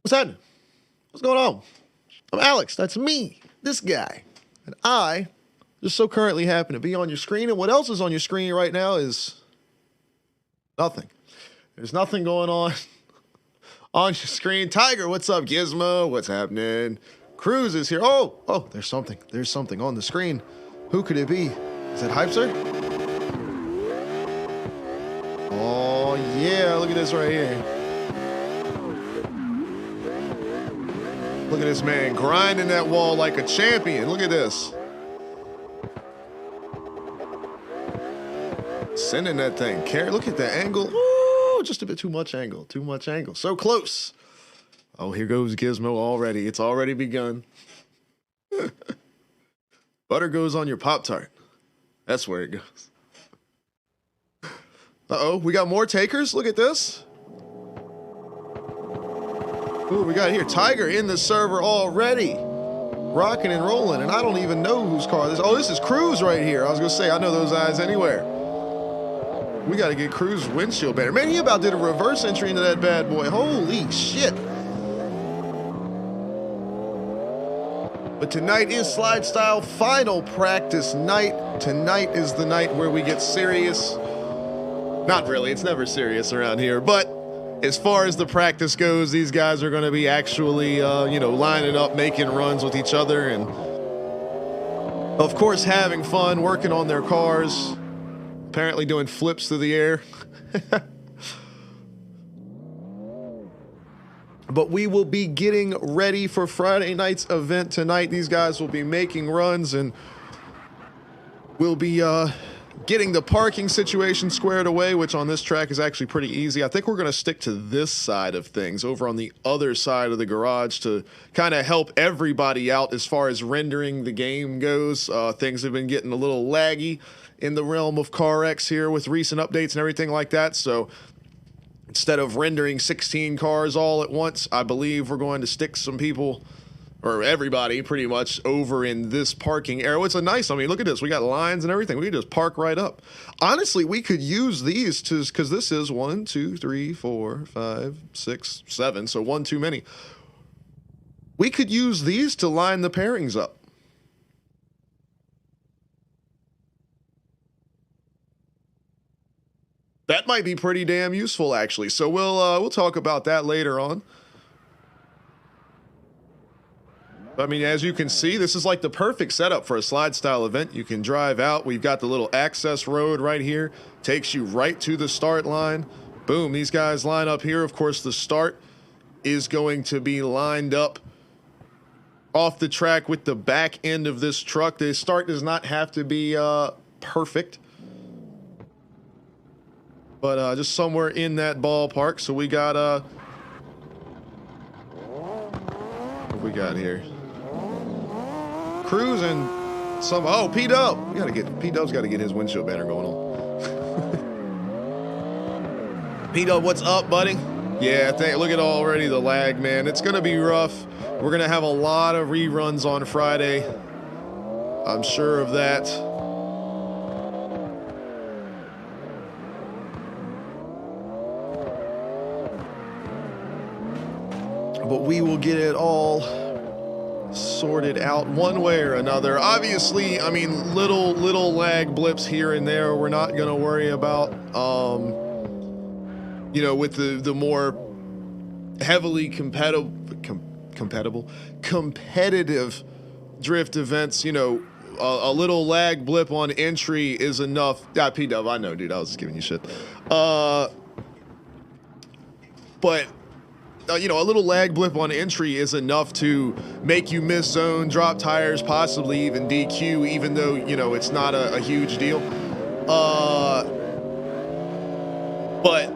What's happening? What's going on? I'm Alex. That's me, this guy. And I just so currently happen to be on your screen. And what else is on your screen right now is nothing. There's nothing going on your screen. Tiger, what's up? Gizmo, what's happening? Cruz is here. Oh, there's something. There's something on the screen. Who could it be? Is it Hypester? Oh, yeah. Look at this right here. Look at this man grinding that wall like a champion. Look at this. Sending that thing. Look at the angle. Ooh, just a bit too much angle. Too much angle. So close. Oh, here goes Gizmo already. It's already begun. Butter goes on your Pop-Tart. That's where it goes. Uh-oh, we got more takers. Look at this. Ooh, we got here Tiger in the server already. Rocking and rolling, and I don't even know whose car this is. Oh, this is Cruz right here. I was going to say, I know those eyes anywhere. We got to get Cruz windshield banner. Man, he about did a reverse entry into that bad boy. Holy shit. But tonight is SLIDESTYLE final practice night. Tonight is the night where we get serious. Not really, it's never serious around here, but as far as the practice goes, these guys are going to be actually, lining up, making runs with each other, and of course having fun, working on their cars, apparently doing flips through the air. But we will be getting ready for Friday night's event tonight. These guys will be making runs, and we'll be getting the parking situation squared away, which on this track is actually pretty easy. I think we're going to stick to this side of things over on the other side of the garage to kind of help everybody out as far as rendering the game goes. Things have been getting a little laggy in the realm of CarX here with recent updates and everything like that. So instead of rendering 16 cars all at once, I believe we're going to stick some people, or everybody pretty much, over in this parking area. It's a nice, I mean, look at this. We got lines and everything. We can just park right up. Honestly, we could use these to, because this is 1, 2, 3, 4, 5, 6, 7. So one too many. We could use these to line the pairings up. That might be pretty damn useful, actually. So we'll talk about that later on. I mean, as you can see, this is like the perfect setup for a SLIDESTYLE event. You can drive out. We've got the little access road right here. Takes you right to the start line. Boom, these guys line up here. Of course, the start is going to be lined up off the track with the back end of this truck. The start does not have to be perfect, but just somewhere in that ballpark. So we got what we got here? Cruz and some, oh, P-Dub. P-Dub's got to get his windshield banner going on. P-Dub, what's up, buddy? Yeah, look at already the lag, man. It's going to be rough. We're going to have a lot of reruns on Friday. I'm sure of that. But we will get it all sorted out one way or another. Obviously, I mean, little lag blips here and there we're not going to worry about. With the more heavily competitive drift events, a little lag blip on entry is enough. P-Dub, I know, dude, I was just giving you shit. But a little lag blip on entry is enough to make you miss zone, drop tires, possibly even DQ, even though, it's not a huge deal. But,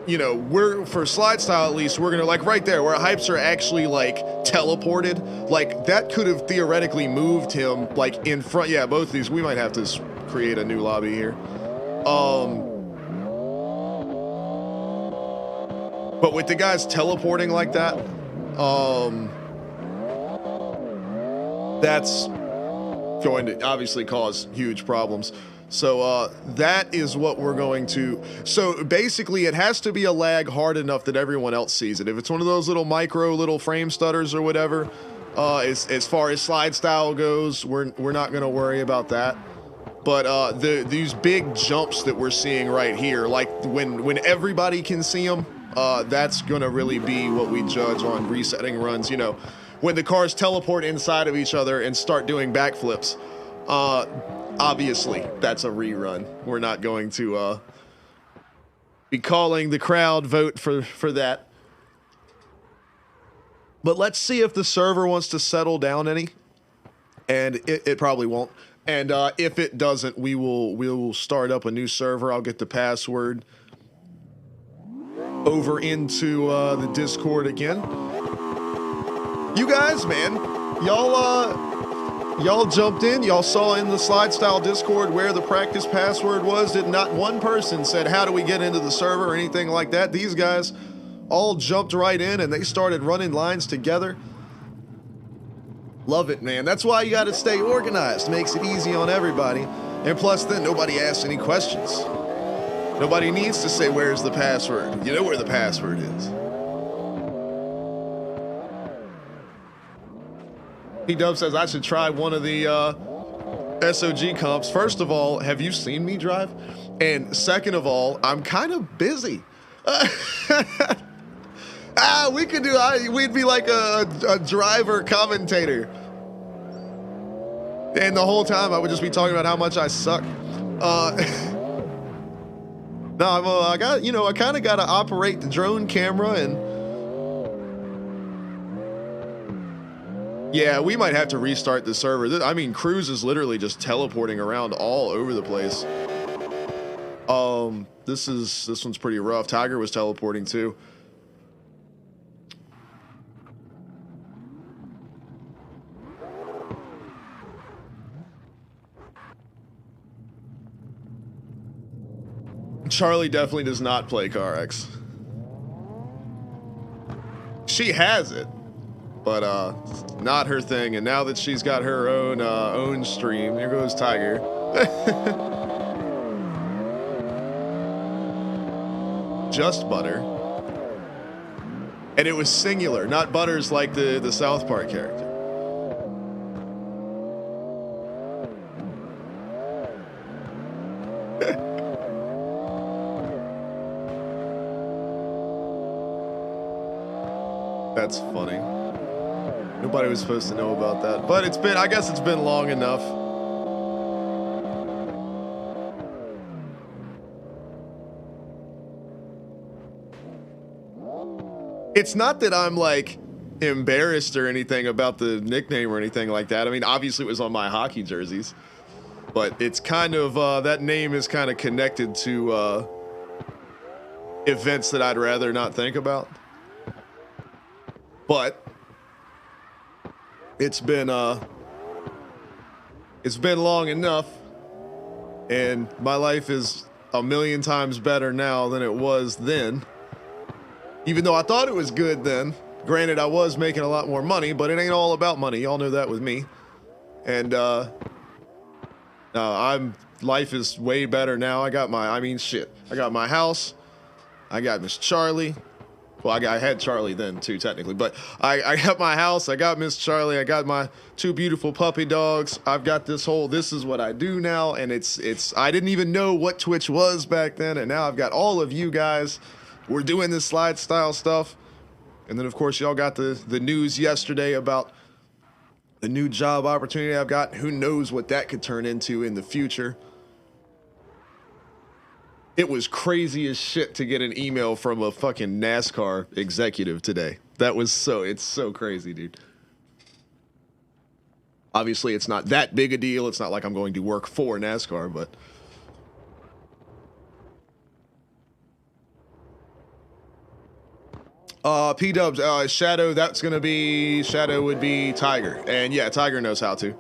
we're, for SLIDESTYLE at least, we're going to, like, right there, where Hypes are actually, like, teleported, like, that could have theoretically moved him, like, in front. Yeah, both of these, we might have to create a new lobby here. But with the guys teleporting like that, that's going to obviously cause huge problems. So that is what we're going to. So basically, it has to be a lag hard enough that everyone else sees it. If it's one of those little little frame stutters or whatever, as far as slide style goes, we're not going to worry about that. But these big jumps that we're seeing right here, like when everybody can see them, that's going to really be what we judge on resetting runs. You know, when the cars teleport inside of each other and start doing backflips. Obviously, that's a rerun. We're not going to be calling the crowd vote for that. But let's see if the server wants to settle down any. And it probably won't. And if it doesn't, we will start up a new server. I'll get the password over into the Discord again. You guys, man, y'all jumped in. Y'all saw in the SLIDESTYLE Discord where the practice password was. That not one person said, how do we get into the server or anything like that. These guys all jumped right in and they started running lines together. Love it, man. That's why you got to stay organized. Makes it easy on everybody. And plus, then nobody asks any questions. Nobody needs to say, where's the password? You know where the password is. P-Dub says I should try one of the SOG comps. First of all, have you seen me drive? And second of all, I'm kind of busy. We could do, we'd be like a driver commentator. And the whole time I would just be talking about how much I suck. No, I got, you know, I kind of got to operate the drone camera and yeah, we might have to restart the server. I mean, Cruz is literally just teleporting around all over the place. This one's pretty rough. Tiger was teleporting too. Charlie definitely does not play CarX. She has it, but not her thing. And now that she's got her own stream, here goes Tiger. Just Butter. And it was singular, not Butters like the South Park character. That's funny. Nobody was supposed to know about that, but it's been, I guess it's been long enough. It's not that I'm like embarrassed or anything about the nickname or anything like that. I mean, obviously it was on my hockey jerseys, but it's kind of, that name is kind of connected to events that I'd rather not think about. But it's been long enough, and my life is a million times better now than it was then. Even though I thought it was good then. Granted, I was making a lot more money, but it ain't all about money. Y'all know that with me. And life is way better now. I got my, I got my house. I got Miss Charlie. Well, I had Charlie then too, technically, but I got my house, I got Miss Charlie, I got my 2 beautiful puppy dogs. I've got this is what I do now, and I didn't even know what Twitch was back then, and now I've got all of you guys. We're doing this SLIDESTYLE stuff, and then of course y'all got the news yesterday about the new job opportunity I've got. Who knows what that could turn into in the future. It was crazy as shit to get an email from a fucking NASCAR executive today. It's so crazy, dude. Obviously, it's not that big a deal. It's not like I'm going to work for NASCAR, but... P-Dubs, Shadow, Shadow would be Tiger. And yeah, Tiger knows how to.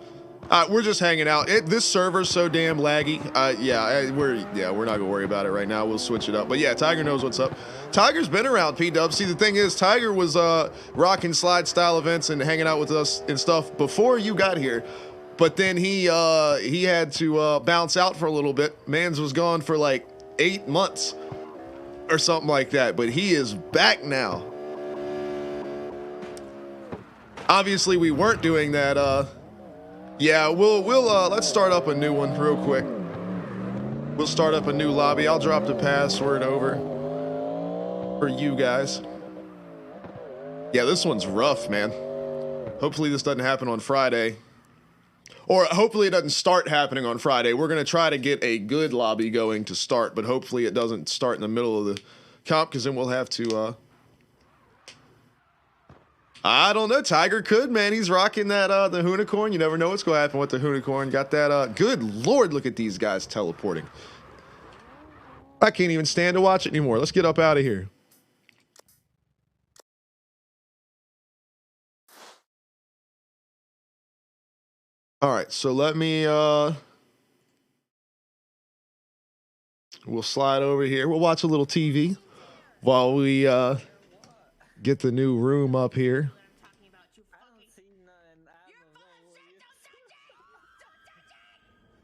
We're just hanging out. This server's so damn laggy. We're not gonna worry about it right now. We'll switch it up. But yeah, Tiger knows what's up. Tiger's been around, P-Dub. See, the thing is, Tiger was rocking SLIDESTYLE events and hanging out with us and stuff before you got here. But then he had to bounce out for a little bit. Mans was gone for like 8 months or something like that. But he is back now. Obviously, we weren't doing that. Yeah, we'll let's start up a new one real quick. We'll start up a new lobby. I'll drop the password over for you guys. Yeah, this one's rough, man. Hopefully this doesn't happen on Friday. Or hopefully it doesn't start happening on Friday. We're going to try to get a good lobby going to start, but hopefully it doesn't start in the middle of the comp, because then we'll have to... I don't know. Tiger could, man. He's rocking that the unicorn. You never know what's going to happen with the unicorn. Got that... Good Lord, look at these guys teleporting. I can't even stand to watch it anymore. Let's get up out of here. All right, so let me, we'll slide over here. We'll watch a little TV while we get the new room up here.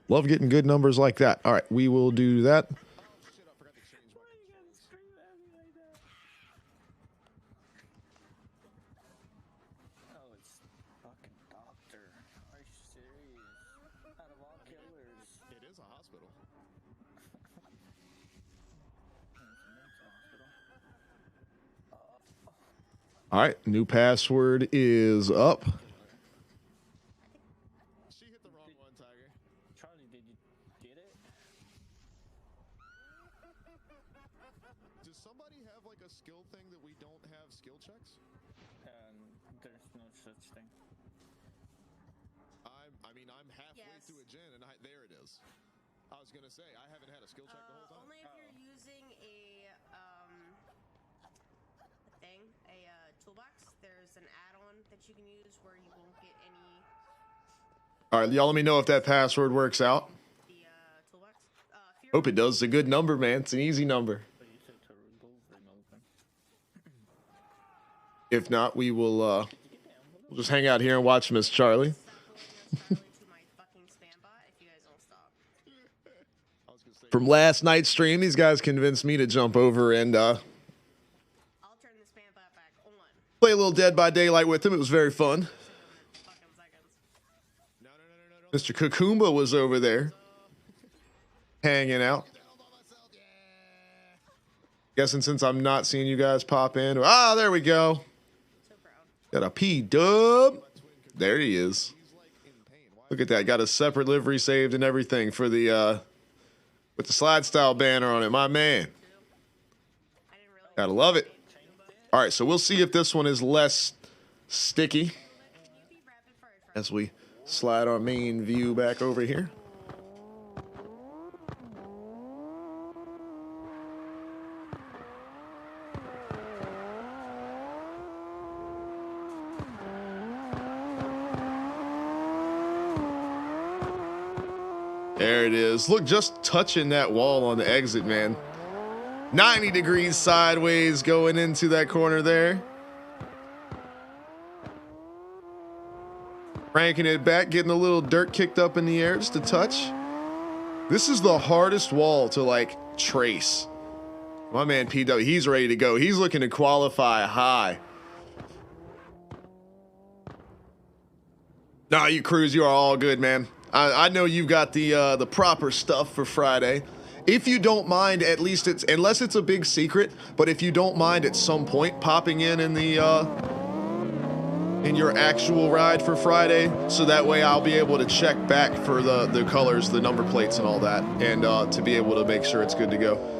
Love getting good numbers like that. All right, we will do that. All right, new password is up. She hit the wrong one, Tiger. Charlie, did you get it? Does somebody have like a skill thing that we don't have skill checks? There's no such thing. I mean, I'm halfway through a gen and there it is. I was gonna say, I haven't had a skill check the whole time. Only if you're using a toolbox. There's an add-on that you can use where you won't get any. All right, y'all let me know if that password works out. The toolbox. Hope it does. It's a good number, man. It's an easy number. If not, we will we'll just hang out here and watch Miss Charlie. From last night's stream, these guys convinced me to jump over and play a little Dead by Daylight with them. It was very fun. Mr. Kukumba was over there, hanging out. Guessing since I'm not seeing you guys pop in. Ah, there we go. Got a P-dub. There he is. Look at that. Got a separate livery saved and everything for the with the slide style banner on it. My man. Gotta love it. All right, so we'll see if this one is less sticky as we slide our main view back over here. There it is. Look, just touching that wall on the exit, man. 90 degrees sideways going into that corner there. Cranking it back, getting a little dirt kicked up in the air just to touch. This is the hardest wall to like trace. My man PW, he's ready to go. He's looking to qualify high. Nah, you Cruz, you are all good, man. I know you've got the proper stuff for Friday. If you don't mind, at least it's, unless it's a big secret, but if you don't mind at some point popping in the in your actual ride for Friday, so that way I'll be able to check back for the colors, the number plates and all that, and to be able to make sure it's good to go.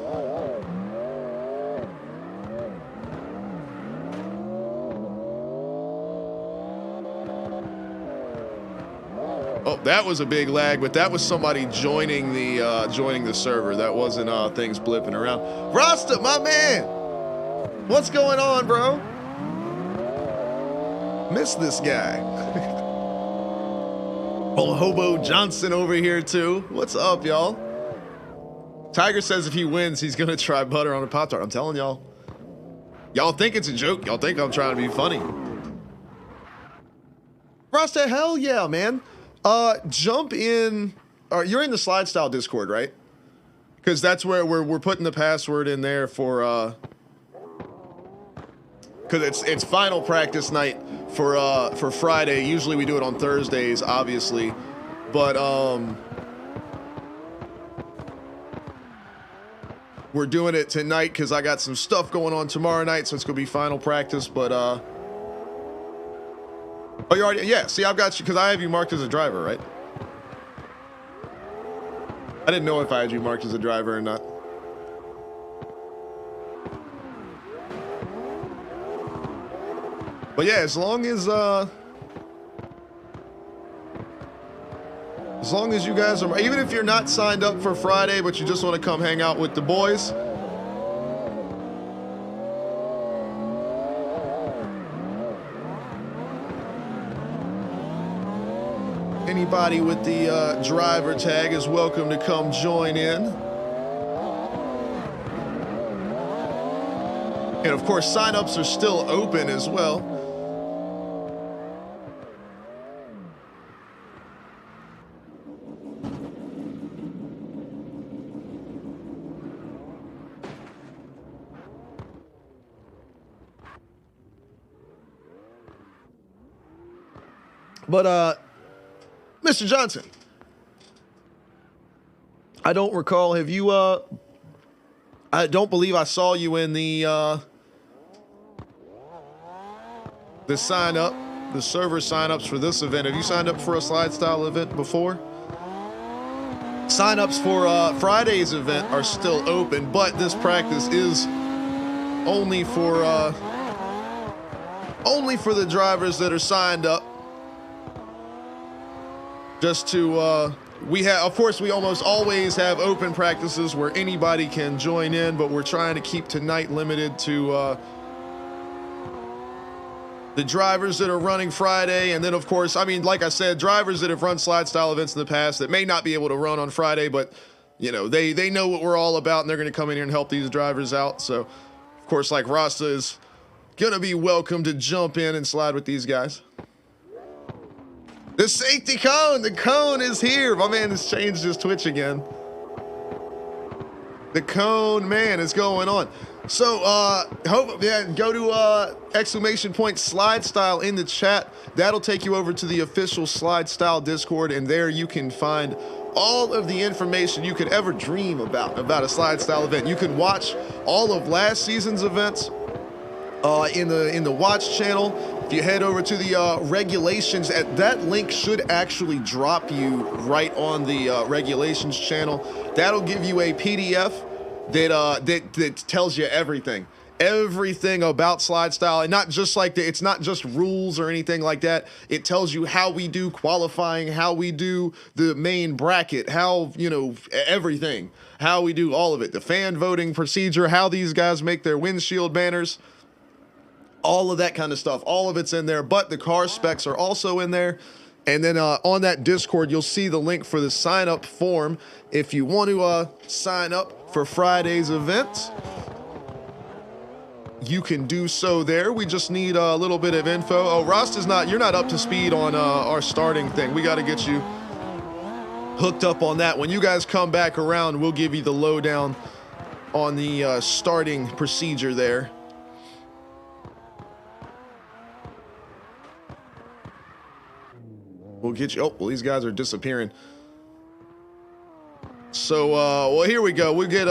Oh, that was a big lag, but that was somebody joining the server. That wasn't things blipping around. Rasta, my man, what's going on, bro? Miss this guy. Old Hobo Johnson over here too. What's up, y'all? Tiger says if he wins, he's gonna try butter on a Pop-Tart. I'm telling y'all. Y'all think it's a joke. Y'all think I'm trying to be funny. Rasta, hell yeah, man. Jump in. You're in the Slide Style Discord, right? Because that's where we're putting the password in there for because it's final practice night for Friday. Usually we do it on Thursdays, obviously, but we're doing it tonight because I got some stuff going on tomorrow night, so it's gonna be final practice. But oh, you already, yeah. See, I've got you because I have you marked as a driver, right? I didn't know if I had you marked as a driver or not. But yeah, as long as you guys are, even if you're not signed up for Friday, but you just want to come hang out with the boys, anybody with the driver tag is welcome to come join in. And of course, signups are still open as well. But Mr. Johnson, I don't recall, have you I don't believe I saw you in the sign up, the server signups for this event. Have you signed up for a Slide Style event before? Signups for Friday's event are still open, but this practice is only for the drivers that are signed up. Just to, we have, of course, we almost always have open practices where anybody can join in, but we're trying to keep tonight limited to the drivers that are running Friday. And then, of course, I mean, like I said, drivers that have run Slide Style events in the past that may not be able to run on Friday, but, you know, they know what we're all about, and they're going to come in here and help these drivers out. So, of course, like Rasta is going to be welcome to jump in and slide with these guys. The safety cone, the cone is here. My man has changed his Twitch again. The cone man is going on. So, go to exclamation point Slide Style in the chat. That'll take you over to the official Slide Style Discord, and there you can find all of the information you could ever dream about a Slide Style event. You can watch all of last season's events in the watch channel. If you head over to the regulations, that link should actually drop you right on the regulations channel. That'll give you a PDF that tells you everything about Slide Style, and not just like it's not just rules or anything like that. It tells you how we do qualifying, how we do the main bracket, how, you know, everything, how we do all of it, the fan voting procedure, how these guys make their windshield banners. All of that kind of stuff, all of it's in there, but the car specs are also in there. And then on that Discord, you'll see the link for the sign up form. If you want to sign up for Friday's event, you can do so there. We just need a little bit of info. Oh, Rost is you're not up to speed on our starting thing. We got to get you hooked up on that. When you guys come back around, we'll give you the lowdown on the starting procedure there. We'll get you. Oh, well, these guys are disappearing. So, well, here we go. We'll get,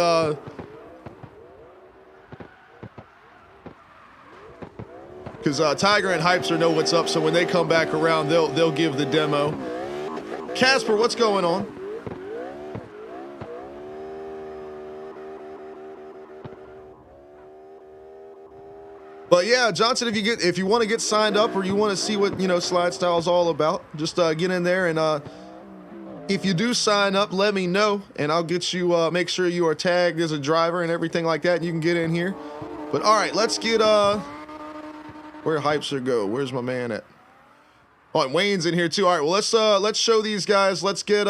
because Tiger and Hypester know what's up, so when they come back around, they'll give the demo. Casper, what's going on? But yeah, Johnson, if you want to get signed up or you want to see what, you know, Slide Style is all about, just get in there, and if you do sign up, let me know, and I'll get you make sure you are tagged as a driver and everything like that, and you can get in here. But all right, let's get where Hypester go? Where's my man at? Oh, and Wayne's in here too. All right, well, let's show these guys. Let's get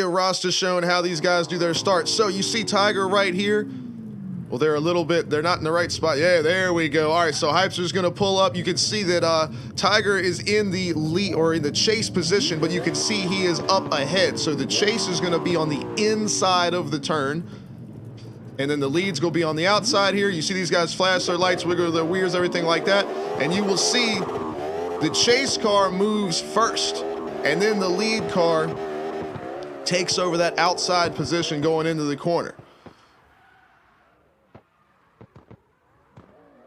Rasta showing how these guys do their starts. So you see Tiger right here. Well, they're a little bit, they're not in the right spot. Yeah, there we go. All right, so Hypester's gonna pull up. You can see that Tiger is in the lead or in the chase position, but you can see he is up ahead. So the chase is gonna be on the inside of the turn. And then the lead's gonna be on the outside here. You see these guys flash their lights, wiggle their wheels, everything like that. And you will see the chase car moves first. And then the lead car takes over that outside position going into the corner.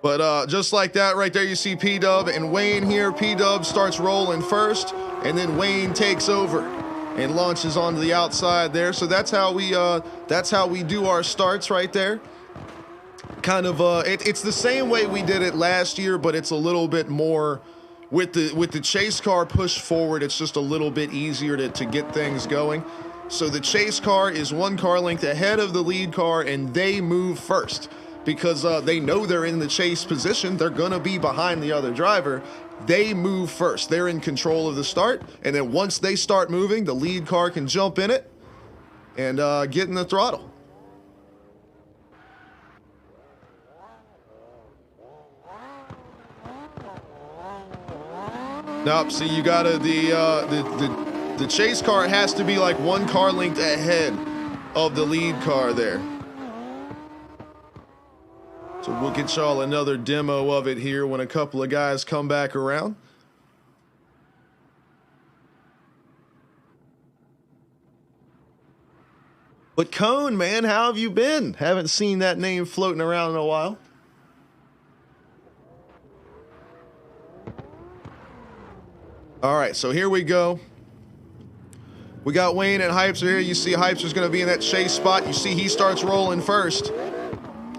But just like that right there, you see P-Dub and Wayne here. P-Dub starts rolling first, and then Wayne takes over and launches onto the outside there. So that's how we do our starts right there. Kind of it's the same way we did it last year, but it's a little bit more with the chase car pushed forward. It's just a little bit easier to get things going. So the chase car is one car length ahead of the lead car, and they move first because they know they're in the chase position. They're gonna be behind the other driver. They move first. They're in control of the start, and then once they start moving, the lead car can jump in it and get in the throttle. Nope. See, you gotta the chase car has to be like one car length ahead of the lead car there. So we'll get y'all another demo of it here when a couple of guys come back around. But Cone, man, how have you been? Haven't seen that name floating around in a while. All right, so here we go. We got Wayne and Hypester here. You see Hypester's going to be in that chase spot. You see he starts rolling first.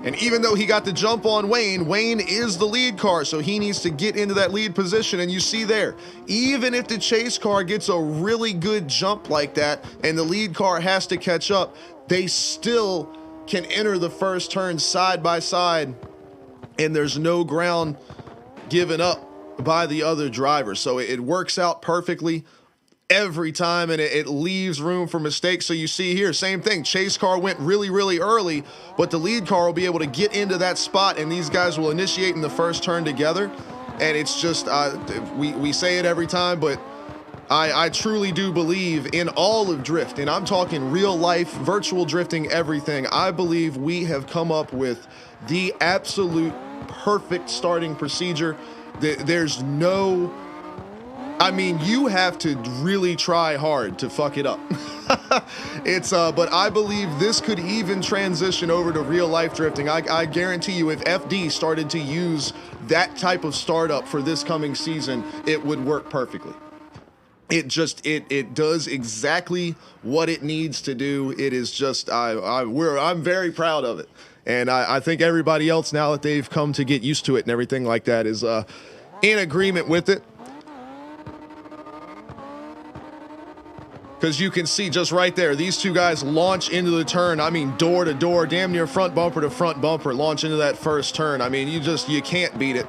And even though he got the jump on Wayne, Wayne is the lead car, so he needs to get into that lead position. And you see there, even if the chase car gets a really good jump like that and the lead car has to catch up, they still can enter the first turn side by side, and there's no ground given up by the other driver. So it works out perfectly every time, and it leaves room for mistakes. So you see here, same thing. Chase car went really, really early, but the lead car will be able to get into that spot, and these guys will initiate in the first turn together. And it's just, we say it every time, but I truly do believe in all of drift, and I'm talking real life, virtual drifting, everything. I believe we have come up with the absolute perfect starting procedure. There's no, I mean, you have to really try hard to fuck it up. But I believe this could even transition over to real life drifting. I guarantee you, if FD started to use that type of startup for this coming season, it would work perfectly. It does exactly what it needs to do. It is just, I'm very proud of it. And I think everybody else, now that they've come to get used to it and everything like that, is in agreement with it. Because you can see just right there, these two guys launch into the turn. I mean, door to door, damn near front bumper to front bumper, launch into that first turn. I mean, you can't beat it.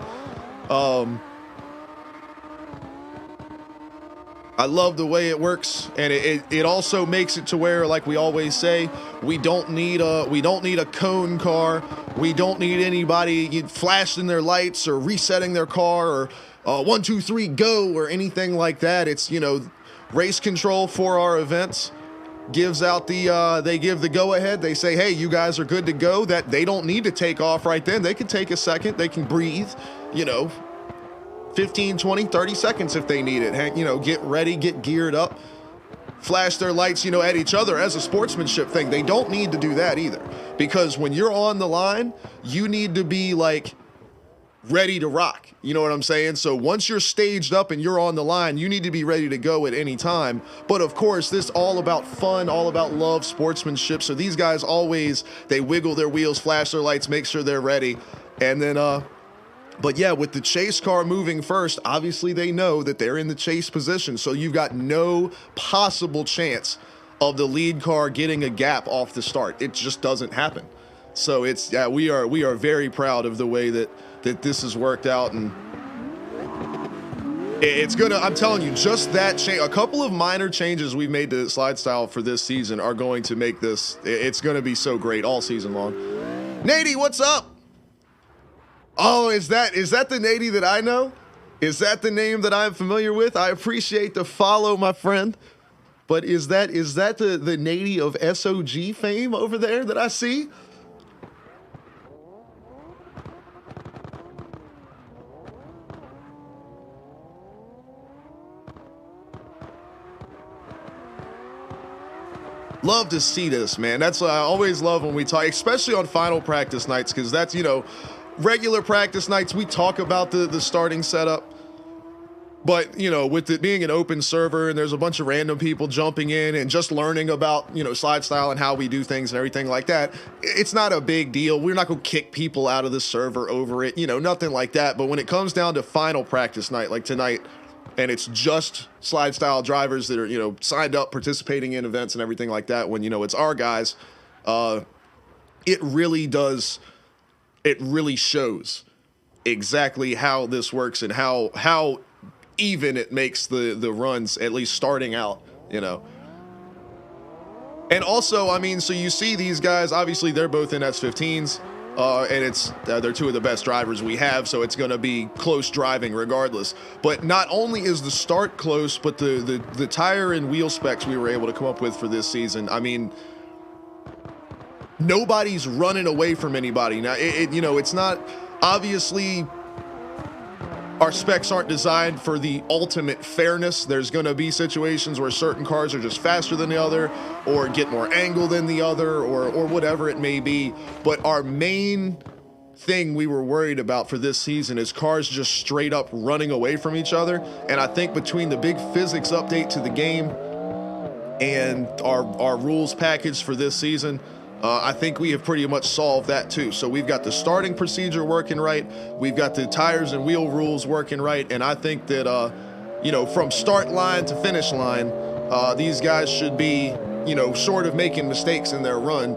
I love the way it works, and it also makes it to where, like we always say, we don't need a cone car. We don't need anybody flashing their lights or resetting their car or 1, 2, 3 go or anything like that. It's, race control for our events gives out they give the go ahead. They say, hey, you guys are good to go. That they don't need to take off right then. They can take a second. They can breathe, 15, 20, 30 seconds if they need it. Get ready, get geared up, flash their lights, at each other as a sportsmanship thing. They don't need to do that either, because when you're on the line, you need to be like ready to rock. You know what I'm saying? So once you're staged up and you're on the line, you need to be ready to go at any time. But of course, this is all about fun, all about love, sportsmanship. So these guys always, they wiggle their wheels, flash their lights, make sure they're ready. And then, but yeah, with the chase car moving first, obviously they know that they're in the chase position. So you've got no possible chance of the lead car getting a gap off the start. It just doesn't happen. So it's, yeah, we are very proud of the way that this has worked out, and it's gonna, I'm telling you, just that change, a couple of minor changes we've made to SLIDESTYLE for this season are going to make this, it's gonna be so great all season long. Nady, what's up? Oh, is that the Nady that I know? Is that the name that I'm familiar with? I appreciate the follow, my friend. But is that the Nady of SOG fame over there that I see? Love to see this, man. That's what I always love when we talk, especially on final practice nights, because that's, you know, regular practice nights, we talk about the starting setup. But, you know, with it being an open server and there's a bunch of random people jumping in and just learning about, you know, SLIDESTYLE and how we do things and everything like that, it's not a big deal. We're not going to kick people out of the server over it, you know, nothing like that. But when it comes down to final practice night, like tonight, and it's just SLIDESTYLE drivers that are, you know, signed up, participating in events and everything like that, when, you know, it's our guys, it really shows exactly how this works and how even it makes the runs, at least starting out, you know. And also, I mean, so you see these guys, obviously they're both in S15s, and they're two of the best drivers we have, so it's going to be close driving regardless. But not only is the start close, but the tire and wheel specs we were able to come up with for this season, I mean, nobody's running away from anybody. Now, you know, it's not, obviously, our specs aren't designed for the ultimate fairness. There's going to be situations where certain cars are just faster than the other, or get more angle than the other, or whatever it may be. But our main thing we were worried about for this season is cars just straight up running away from each other. And I think between the big physics update to the game and our rules package for this season, I think we have pretty much solved that too. So we've got the starting procedure working right. We've got the tires and wheel rules working right. And I think that, you know, from start line to finish line, these guys should be, you know, short of making mistakes in their run,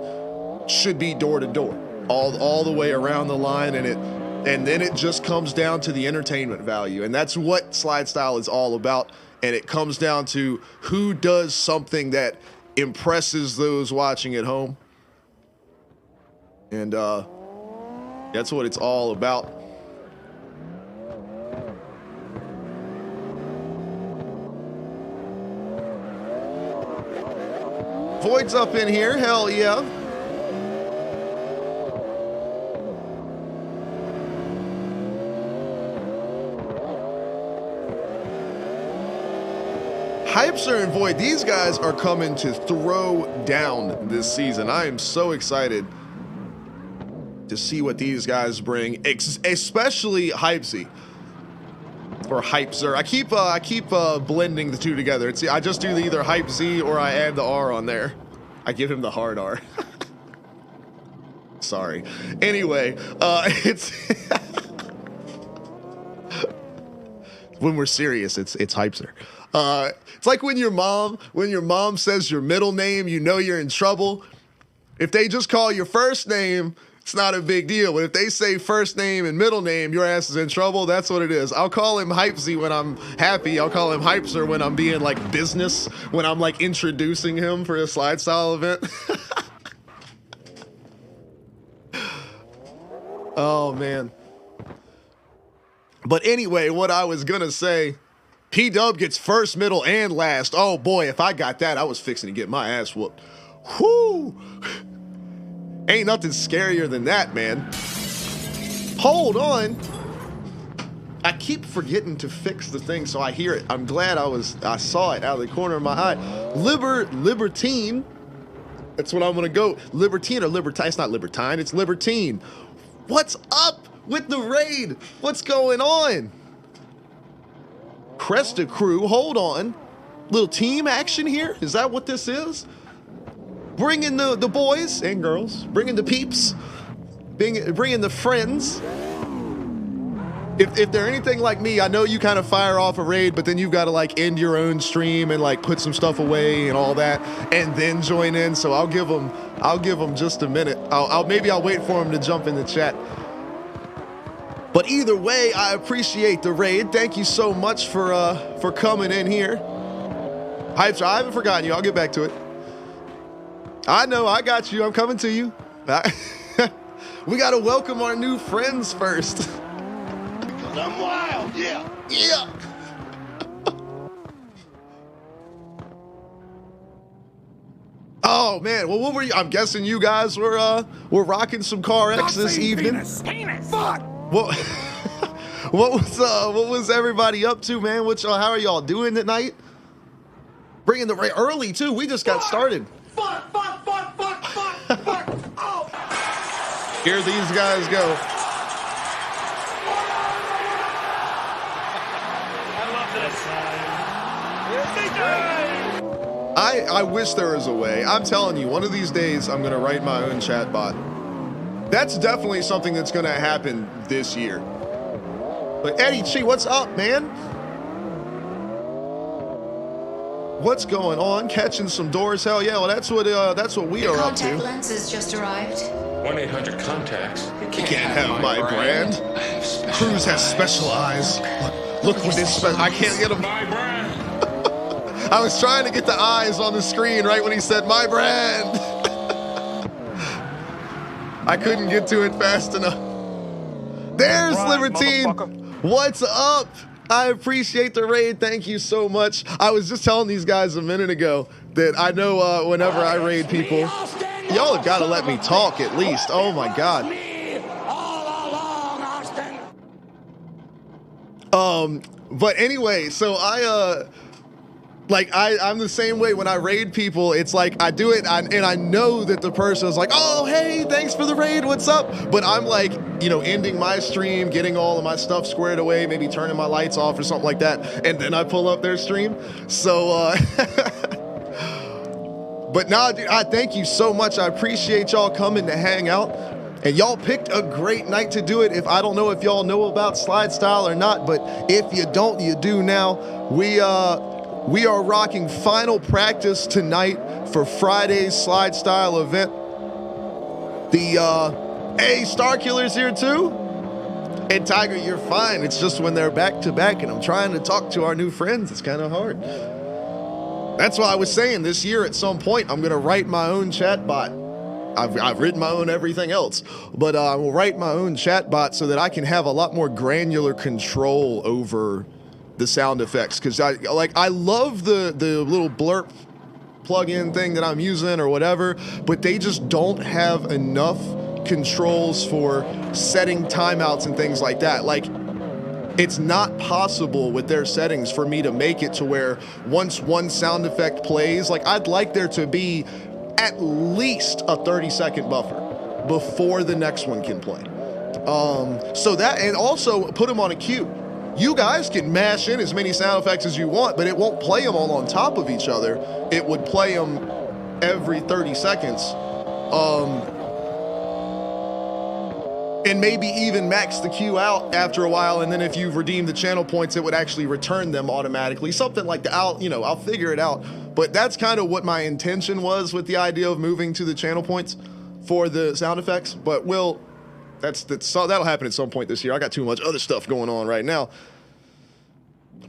should be door to door, all the way around the line. And then it just comes down to the entertainment value. And that's what SLIDESTYLE is all about. And it comes down to who does something that impresses those watching at home. And that's what it's all about. Void's up in here, hell yeah. Hypester and Void, these guys are coming to throw down this season. I am so excited to see what these guys bring, especially Hypesy or Hypezer. I keep blending the two together. I just do either Hype Z or I add the R on there. I give him the hard R. Sorry. Anyway, it's when we're serious, it's Hypezer. It's like when your mom says your middle name, you know you're in trouble. If they just call your first name, it's not a big deal. But if they say first name and middle name, your ass is in trouble. That's what it is. I'll call him Hypesy when I'm happy. I'll call him Hypezer when I'm being like business, when I'm like introducing him for a SLIDESTYLE event. Oh, man. But anyway, what I was going to say, P-Dub gets first, middle, and last. Oh, boy, if I got that, I was fixing to get my ass whooped. Whoo! Ain't nothing scarier than that, man. Hold on. I keep forgetting to fix the thing so I hear it. I'm glad I saw it out of the corner of my eye. Libertine. That's what I'm gonna go. Libertine or Libertine? It's not Libertine, it's Libertine. What's up with the raid? What's going on? Cresta crew, hold on. Little team action here? Is that what this is? Bringing the boys and girls, bringing the peeps, bringing the friends. If they're anything like me, I know you kind of fire off a raid, but then you've got to like end your own stream and like put some stuff away and all that, and then join in. So I'll give them just a minute. Maybe I'll wait for them to jump in the chat. But either way, I appreciate the raid. Thank you so much for coming in here. Hypes, I haven't forgotten you. I'll get back to it. I know, I got you. I'm coming to you. We gotta welcome our new friends first. I'm wild, yeah. Yeah. Oh man, well what were you? I'm guessing you guys were rocking some Car X this evening. Penis. Fuck. What what was everybody up to, man? How are y'all doing tonight? Bringing the early too. We just got started. Fuck. Oh. Here these guys go. I wish there was a way. I'm telling you, one of these days I'm gonna write my own chatbot. That's definitely something that's gonna happen this year. But Eddie Chi, what's up, man? What's going on? Catching some doors? Hell yeah! Well, that's what we are up to. Contact lenses just arrived. 1-800 contacts. You can't have my brand. Cruz has special eyes. Look what this special. I can't get him. My brand. I was trying to get the eyes on the screen right when he said my brand. I couldn't get to it fast enough. There's Libertine. What's up? I appreciate the raid. Thank you so much. I was just telling these guys a minute ago that I know whenever I raid people, y'all have got to let me talk at least. Oh my God. But anyway, so I'm the same way when I raid people. It's like I do it and I know that the person is like, oh, hey, thanks for the raid. What's up? But I'm like, you know, ending my stream, getting all of my stuff squared away, maybe turning my lights off or something like that. And then I pull up their stream. So, but nah, dude, I thank you so much. I appreciate y'all coming to hang out. And y'all picked a great night to do it. I don't know if y'all know about SLIDESTYLE or not, but if you don't, you do now. We are rocking final practice tonight for Friday's SLIDESTYLE event. Hey, Starkiller's here too. And Tiger, you're fine. It's just when they're back to back and I'm trying to talk to our new friends, it's kind of hard. That's why I was saying this year at some point, I'm gonna write my own chatbot. I've written my own everything else, but I will write my own chatbot so that I can have a lot more granular control over the sound effects, because I love the little blurp plug-in thing that I'm using or whatever, but they just don't have enough controls for setting timeouts and things like that. Like, it's not possible with their settings for me to make it to where once one sound effect plays, like I'd like there to be at least a 30-second buffer before the next one can play. So that, and also put them on a queue. You guys can mash in as many sound effects as you want, but it won't play them all on top of each other. It would play them every 30 seconds. And maybe even max the queue out after a while, and then if you've redeemed the channel points, it would actually return them automatically. Something like that. I'll figure it out. But that's kind of what my intention was with the idea of moving to the channel points for the sound effects. But that'll happen at some point this year. I got too much other stuff going on right now.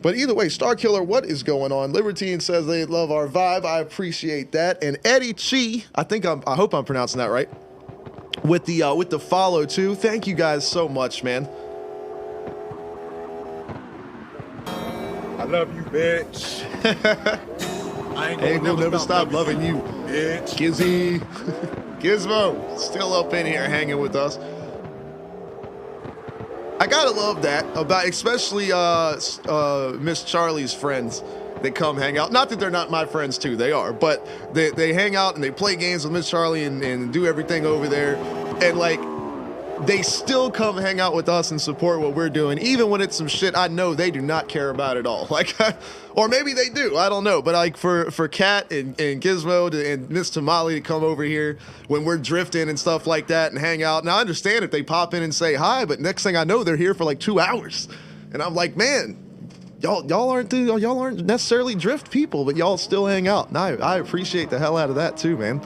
But either way, Starkiller, what is going on? Libertine says they love our vibe. I appreciate that. And Eddie Chi, I hope I'm pronouncing that right, with the follow too. Thank you guys so much, man. I love you, bitch. Hey, we'll never stop loving you, bitch. Gizzy. Gizmo, still up in here hanging with us. I gotta love that about, especially Miss Charlie's friends that come hang out. Not that they're not my friends too, they are, but they hang out and they play games with Miss Charlie and do everything over there. And like, they still come hang out with us and support what we're doing, even when it's some shit I know they do not care about at all. Like, or maybe they do, I don't know. But like for Kat and Gizmo and Miss Tamale to come over here when we're drifting and stuff like that and hang out. Now I understand if they pop in and say hi, but next thing I know, they're here for like 2 hours. And I'm like, man, y'all aren't necessarily drift people, but y'all still hang out. And I appreciate the hell out of that too, man.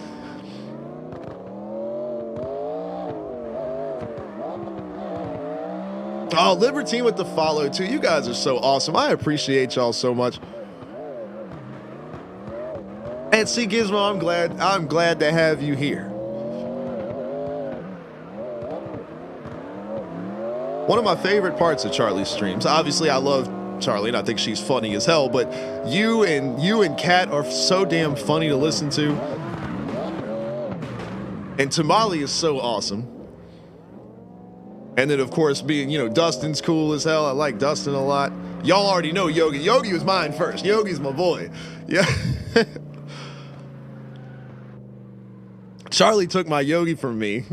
Oh, Libertine with the follow too. You guys are so awesome. I appreciate y'all so much. And see, Gizmo, I'm glad to have you here. one of my favorite parts of Charlie's streams. Obviously, I love Charlie, and I think she's funny as hell. But you and Kat are so damn funny to listen to, and Tamale is so awesome. And then, of course, being, you know, Dustin's cool as hell. I like Dustin a lot. Y'all already know Yogi. Yogi was mine first. Yogi's my boy. Yeah. Charlie took my Yogi from me.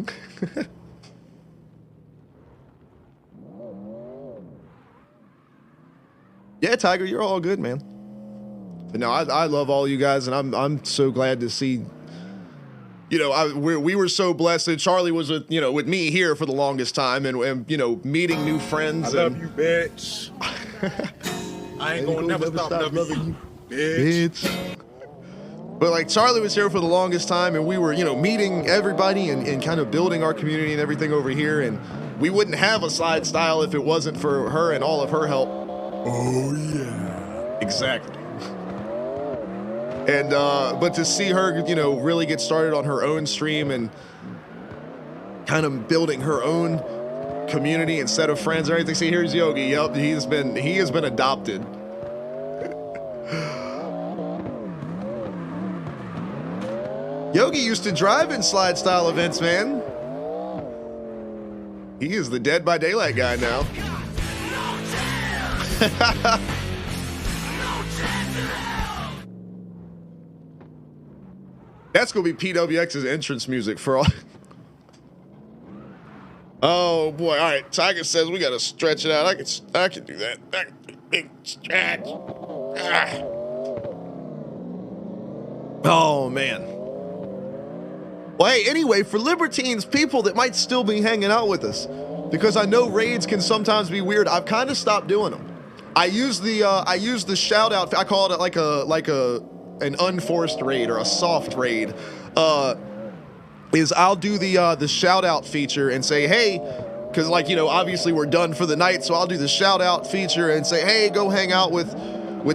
Yeah, Tiger, you're all good, man. But no, I love all you guys, and I'm so glad to see. You know, we were so blessed that Charlie was with, you know, with me here for the longest time, and you know, meeting new friends. I love you, bitch. I ain't gonna never stop loving you, bitch. But like Charlie was here for the longest time, and we were, you know, meeting everybody and kind of building our community and everything over here, and we wouldn't have a slide style if it wasn't for her and all of her help. Oh yeah. Exactly. And but to see her, you know, really get started on her own stream and kind of building her own community and set of friends and everything. See, here's Yogi. Yep, he has been adopted. Yogi used to drive in slide style events, man. He is the Dead by Daylight guy now. That's gonna be PWX's entrance music for all. Oh boy! All right, Tiger says we gotta stretch it out. I can do that. I can do a big stretch. Ah. Oh man. Well, hey, anyway, for Libertines, people that might still be hanging out with us, because I know raids can sometimes be weird. I've kind of stopped doing them. I use the shout out. I call it like an unforced raid or a soft raid. Is I'll do the shout out feature and say, hey, because like, you know, obviously we're done for the night, so I'll do the shout out feature and say, hey, go hang out with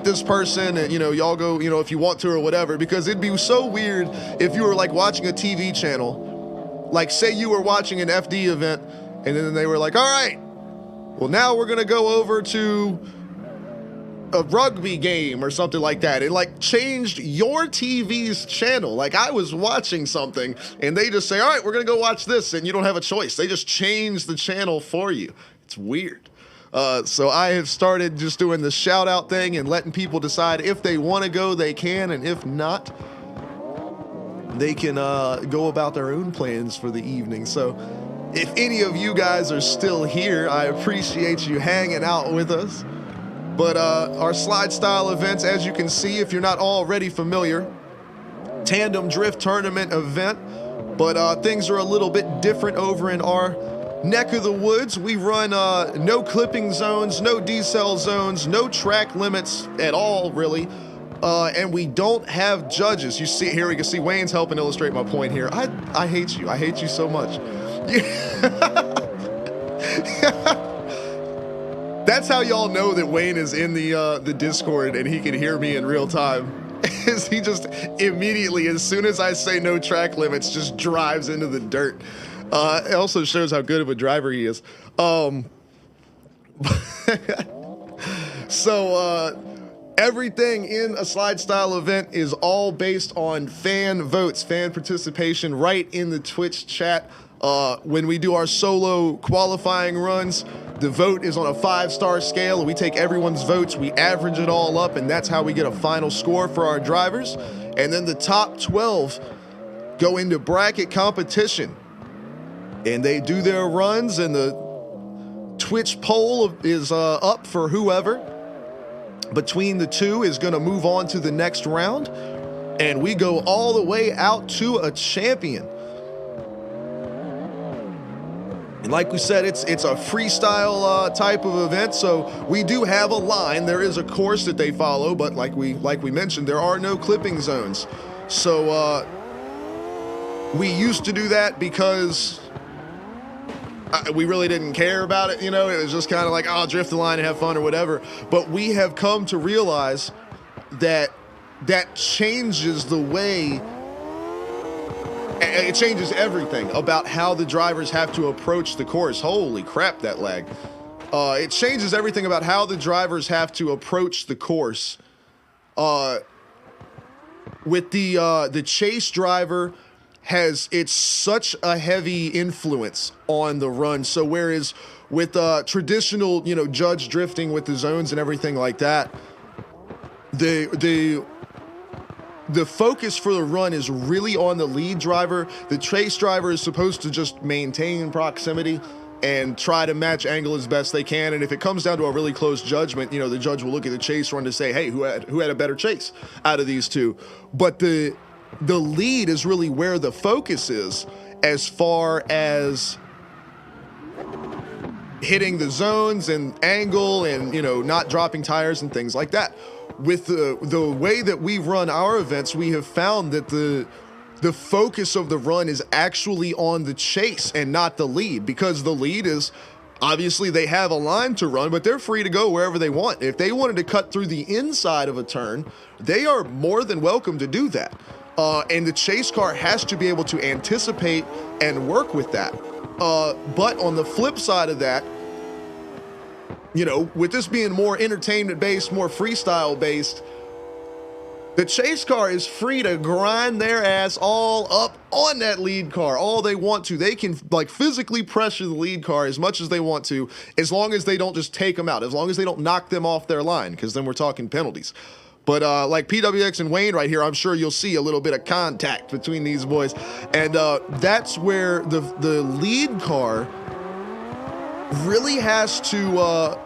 this person, and you know, y'all go, you know, if you want to or whatever, because it'd be so weird if you were like watching a TV channel, like say you were watching an FD event, and then they were like, all right, well now we're gonna go over to a rugby game or something like that. It like changed your TV's channel. Like I was watching something and they just say, all right, we're gonna go watch this, and you don't have a choice. They just change the channel for you. It's weird. So I have started just doing the shout out thing and letting people decide if they want to go, they can, and if not, they can go about their own plans for the evening. So if any of you guys are still here, I appreciate you hanging out with us. But our slide style events, as you can see, if you're not already familiar, tandem drift tournament event, but things are a little bit different over in our neck of the woods. We run no clipping zones, no decel zones, no track limits at all, really. And we don't have judges. You see here, we can see Wayne's helping illustrate my point here. I hate you. I hate you so much. That's how y'all know that Wayne is in the Discord and he can hear me in real time. Is he just immediately, as soon as I say no track limits, just drives into the dirt. It also shows how good of a driver he is. Everything in a slide style event is all based on fan votes, fan participation right in the Twitch chat. When we do our solo qualifying runs, the vote is on a 5-star scale, and we take everyone's votes, we average it all up, and that's how we get a final score for our drivers. And then the top 12 go into bracket competition, and they do their runs, and the Twitch poll is up for whoever between the two is going to move on to the next round, and we go all the way out to a champion. And like we said, it's a freestyle type of event, so we do have a line. There is a course that they follow, but like we mentioned, there are no clipping zones. So we used to do that because we really didn't care about it, you know. It was just kind of like, oh, drift the line and have fun or whatever. But we have come to realize that that changes the way It changes everything about how the drivers have to approach the course. Holy crap, that lag. It changes everything about how the drivers have to approach the course. With the chase driver it's such a heavy influence on the run. So whereas with traditional, judge drifting with the zones and everything like that, the focus for the run is really on the lead driver. The chase driver is supposed to just maintain proximity and try to match angle as best they can. And if it comes down to a really close judgment, the judge will look at the chase run to say, hey, who had a better chase out of these two? But the lead is really where the focus is as far as hitting the zones and angle and, not dropping tires and things like that. With the way that we run our events, we have found that the focus of the run is actually on the chase and not the lead, because the lead is obviously they have a line to run, but they're free to go wherever they want. If they wanted to cut through the inside of a turn, they are more than welcome to do that. And the chase car has to be able to anticipate and work with that. But on the flip side of that, with this being more entertainment-based, more freestyle-based, the chase car is free to grind their ass all up on that lead car all they want to. They can physically pressure the lead car as much as they want to, as long as they don't just take them out, as long as they don't knock them off their line, because then we're talking penalties. But like PWX and Wayne right here, I'm sure you'll see a little bit of contact between these boys. And that's where the lead car really has to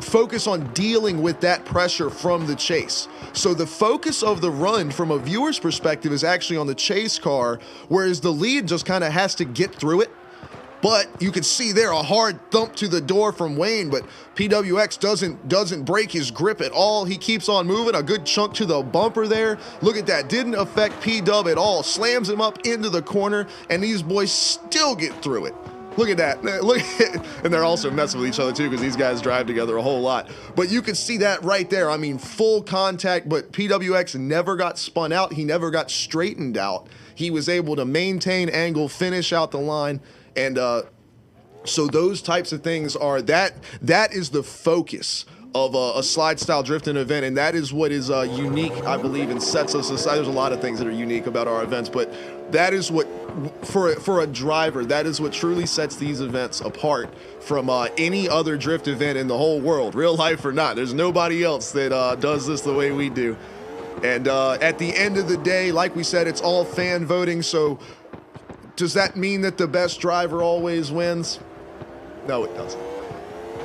focus on dealing with that pressure from the chase. So the focus of the run from a viewer's perspective is actually on the chase car, whereas the lead just kind of has to get through it. But you can see there a hard thump to the door from Wayne, but PWX doesn't break his grip at all. He keeps on moving, a good chunk to the bumper there. Look at that, didn't affect P-Dub at all. Slams him up into the corner, and these boys still get through it. Look at that. Look at, and they're also messing with each other too, because these guys drive together a whole lot. But you can see that right there. I mean, full contact, but PWX never got spun out. He never got straightened out. He was able to maintain angle, finish out the line. And so those types of things are that is the focus of a slide style drifting event, and that is what is unique, I believe, and sets us aside. There's a lot of things that are unique about our events, but that is what, for a driver, that is what truly sets these events apart from any other drift event in the whole world, real life or not. There's nobody else that does this the way we do. And at the end of the day, like we said, it's all fan voting. So does that mean that the best driver always wins? No, it doesn't.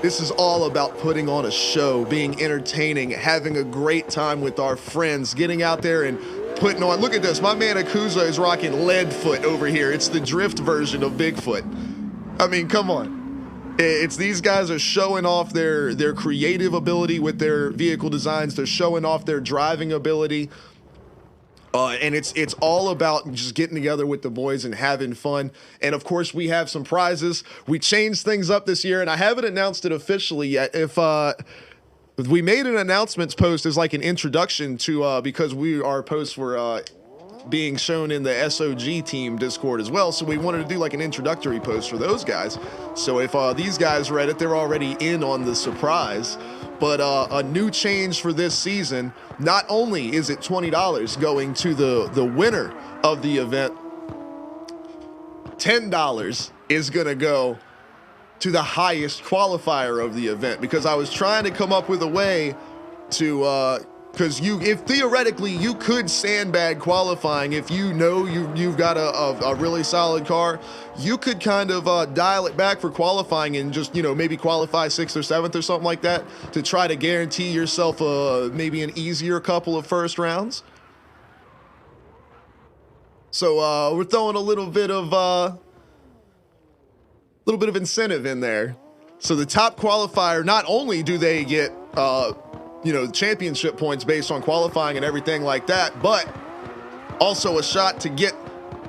This is all about putting on a show, being entertaining, having a great time with our friends, getting out there and putting on. Look at this. My man Akuza is rocking Leadfoot over here. It's the drift version of Bigfoot. I mean, come on. It's these guys are showing off their creative ability with their vehicle designs. They're showing off their driving ability. And it's all about just getting together with the boys and having fun. And of course, we have some prizes. We changed things up this year, and I haven't announced it officially yet. If we made an announcements post as like an introduction to because our posts were being shown in the SOG team Discord as well, so we wanted to do like an introductory post for those guys. So if these guys read it, they're already in on the surprise. But a new change for this season, not only is it $20 going to the winner of the event, $10 is going to go to the highest qualifier of the event, because I was trying to come up with a way to because if theoretically you could sandbag qualifying, if you've got a really solid car, you could kind of dial it back for qualifying and just maybe qualify 6th or 7th or something like that to try to guarantee yourself maybe an easier couple of first rounds. So we're throwing a little bit of incentive in there. So the top qualifier, not only do they get championship points based on qualifying and everything like that, but also a shot to get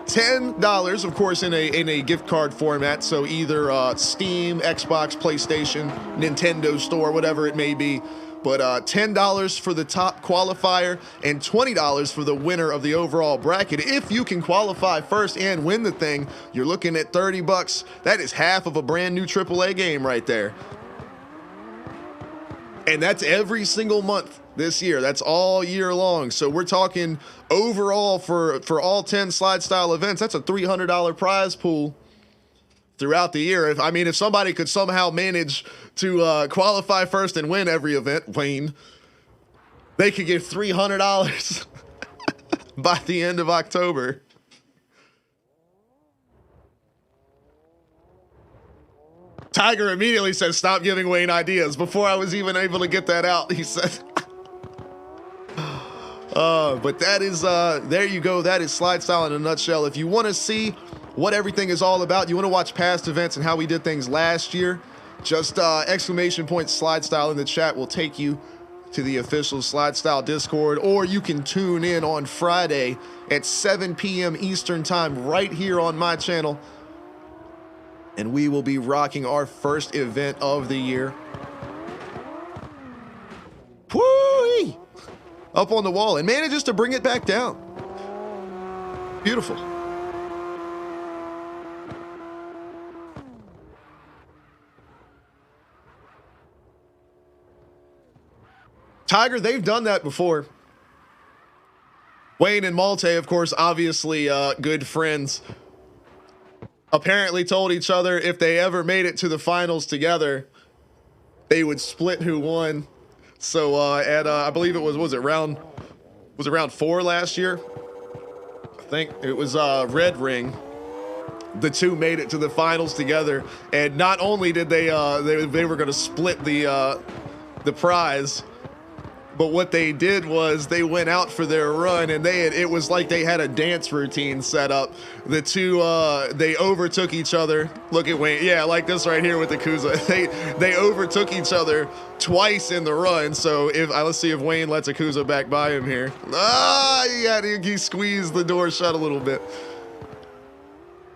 $10, of course, in a gift card format. So either Steam, Xbox, PlayStation, Nintendo Store, whatever it may be, But $10 for the top qualifier and $20 for the winner of the overall bracket. If you can qualify first and win the thing, you're looking at $30. That is half of a brand new AAA game right there. And that's every single month this year. That's all year long. So we're talking overall for all 10 slide style events, that's a $300 prize pool throughout the year. If somebody could somehow manage to qualify first and win every event, Wayne, they could get $300 by the end of October. Tiger immediately said, "Stop giving Wayne ideas." Before I was even able to get that out, he said. But that is, there you go. That is slide style in a nutshell. If you want to see what everything is all about, you want to watch past events and how we did things last year, just exclamation point slide style in the chat will take you to the official slide style Discord, or you can tune in on Friday at 7 p.m. Eastern time right here on my channel. And we will be rocking our first event of the year. Whoo! Up on the wall and manages to bring it back down. Beautiful. Tiger, they've done that before. Wayne and Malte, of course, obviously good friends. Apparently told each other if they ever made it to the finals together, they would split who won. So I believe it was it round 4 last year? I think it was Red Ring. The two made it to the finals together, and not only did they were going to split the prize, but what they did was they went out for their run, and it was like they had a dance routine set up. The two they overtook each other. Look at Wayne, yeah, like this right here with the Kuza. They overtook each other twice in the run. So let's see if Wayne lets a Kuza back by him here. He squeezed the door shut a little bit.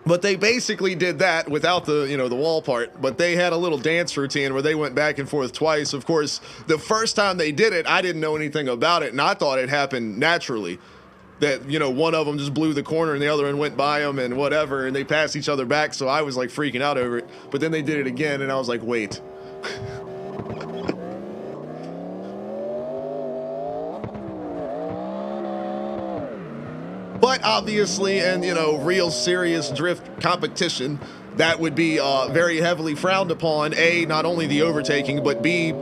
But they basically did that without the wall part. But they had a little dance routine where they went back and forth twice. Of course, the first time they did it, I didn't know anything about it, and I thought it happened naturally. That, one of them just blew the corner and the other one went by them and whatever, and they passed each other back, so I was like freaking out over it. But then they did it again, and I was like, wait. But obviously, and real serious drift competition, that would be very heavily frowned upon. A, not only the overtaking, but B,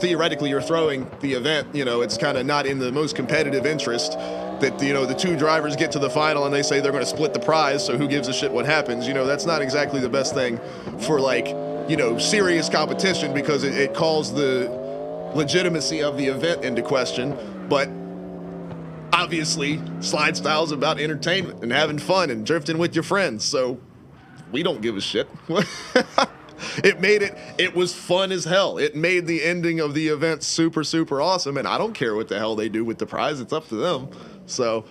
theoretically you're throwing the event. It's kind of not in the most competitive interest that, the two drivers get to the final and they say they're going to split the prize, so who gives a shit what happens? That's not exactly the best thing for, serious competition, because it calls the legitimacy of the event into question. But obviously, slide style is about entertainment and having fun and drifting with your friends, so we don't give a shit. It was fun as hell. It made the ending of the event super, super awesome, and I don't care what the hell they do with the prize. It's up to them. So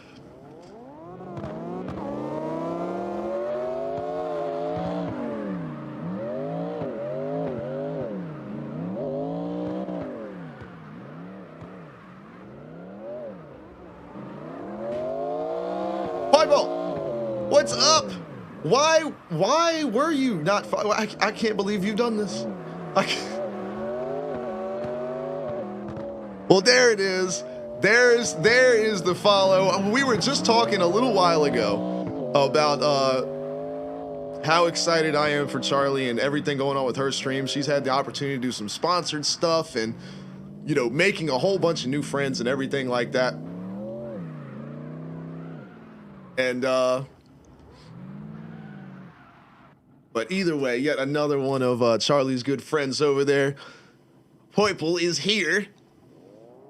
Fireball, what's up? Why were you not? I can't believe you've done this. Well, there it is. There is the follow. We were just talking a little while ago about how excited I am for Charlie and everything going on with her stream. She's had the opportunity to do some sponsored stuff and, making a whole bunch of new friends and everything like that. And, but either way, yet another one of Charlie's good friends over there. Poiple is here.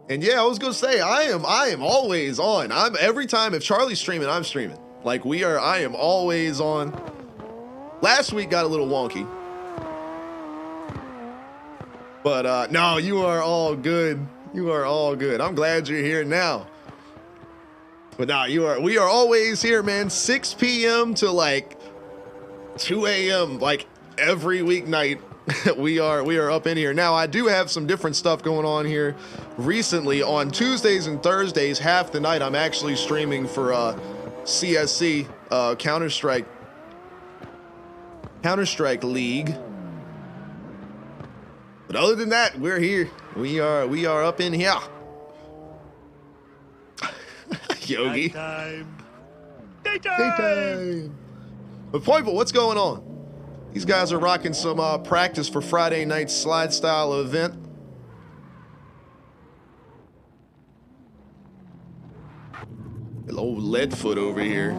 And yeah, I was gonna say, I am always on. Every time if Charlie's streaming, I'm streaming. I am always on. Last week got a little wonky. But no, you are all good. You are all good. I'm glad you're here now. But no, we are always here, man. 6 p.m. to 2 a.m. every weeknight. we are up in here. Now, I do have some different stuff going on here recently. On Tuesdays and Thursdays, half the night, I'm actually streaming for CSC, Counter-Strike League. But other than that, we're here. We are up in here. Yogi. Daytime. But Poiple, what's going on? These guys are rocking some practice for Friday night's slide style event. Old Leadfoot over here.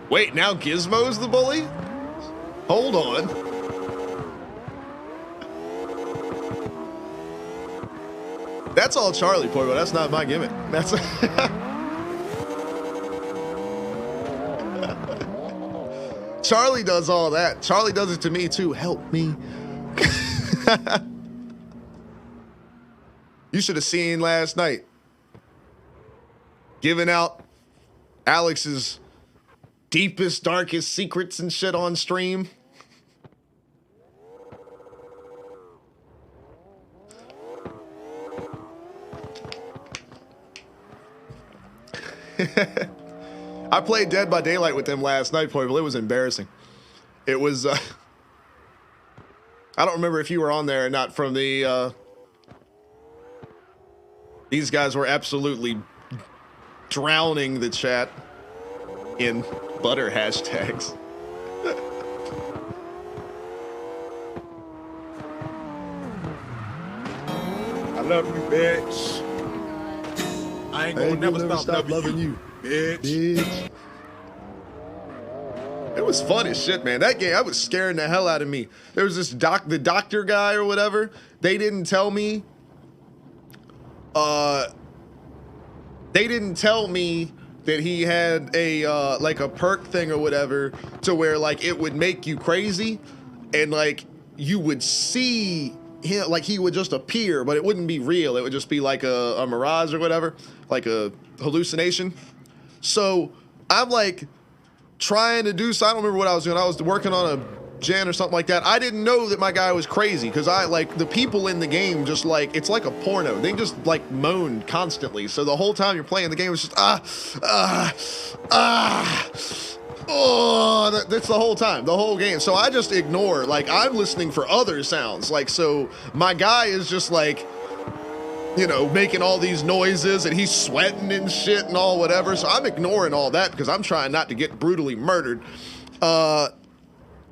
Wait, now Gizmo's the bully? Hold on. That's all Charlie, Poipo. That's not my gimmick. That's Charlie does all that. Charlie does it to me too. Help me. You should have seen last night. Giving out Alex's deepest, darkest secrets and shit on stream. I played Dead by Daylight with them last night, but it was embarrassing. It was, I don't remember if you were on there or not from the, these guys were absolutely drowning the chat in butter hashtags. I love you, bitch. I ain't gonna never stop loving you, bitch. It was fun as shit, man. That game, I was scaring the hell out of me. There was this the doctor guy or whatever. They didn't tell me. They didn't tell me that he had a like a perk thing or whatever to where like it would make you crazy, and like you would see him, like he would just appear, but it wouldn't be real. It would just be like a mirage or whatever, like a hallucination. So I'm like trying to do so. I don't remember what I was doing. I was working on a gen or something like that. I didn't know that my guy was crazy because I like the people in the game just like it's like a porno. They just like moan constantly. So the whole time you're playing the game, it's just oh, that's the whole time, the whole game. So I just ignore. Like I'm listening for other sounds. Like so, my guy is just like, you know, making all these noises and he's sweating and shit and all whatever. So I'm ignoring all that because I'm trying not to get brutally murdered.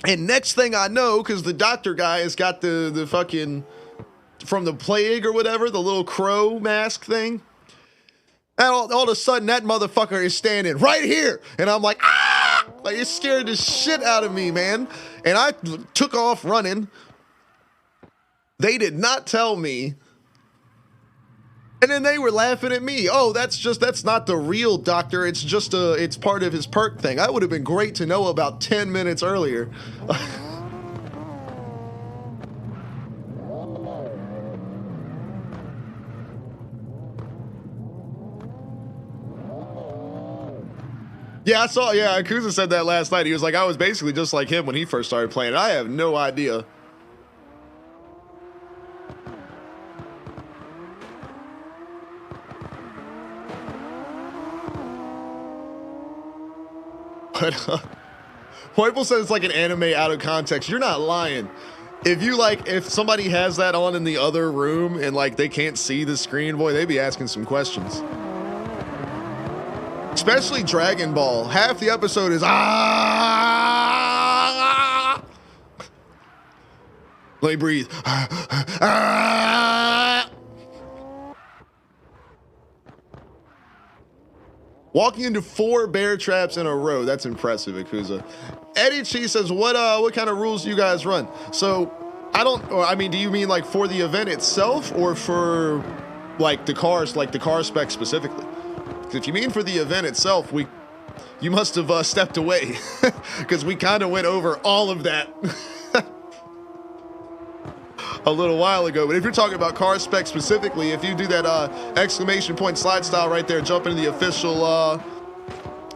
And next thing I know, because the doctor guy has got the fucking, from the plague or whatever, the little crow mask thing. And all of a sudden that motherfucker is standing right here. And I'm like, ah! Like it scared the shit out of me, man. And I took off running. They did not tell me. And then they were laughing at me. Oh, that's not the real doctor. It's just it's part of his perk thing. That would have been great to know about 10 minutes earlier. Yeah, I saw, yeah, Akuza said that last night. He was like, I was basically just like him when he first started playing. I have no idea. But Poiple says it's like an anime out of context. You're not lying. If somebody has that on in the other room and like they can't see the screen, boy, they'd be asking some questions. Especially Dragon Ball. Half the episode is ah. Let me breathe. Ah. Walking into 4 bear traps in a row. That's impressive, Akuza. Eddie Chi says, what kind of rules do you guys run? So, I mean, do you mean like for the event itself or for like the cars, like the car spec specifically? Because if you mean for the event itself, we You must have stepped away because we kind of went over all of that a little while ago. But if you're talking about car specs specifically, if you do that exclamation point slide style right there, jump into the official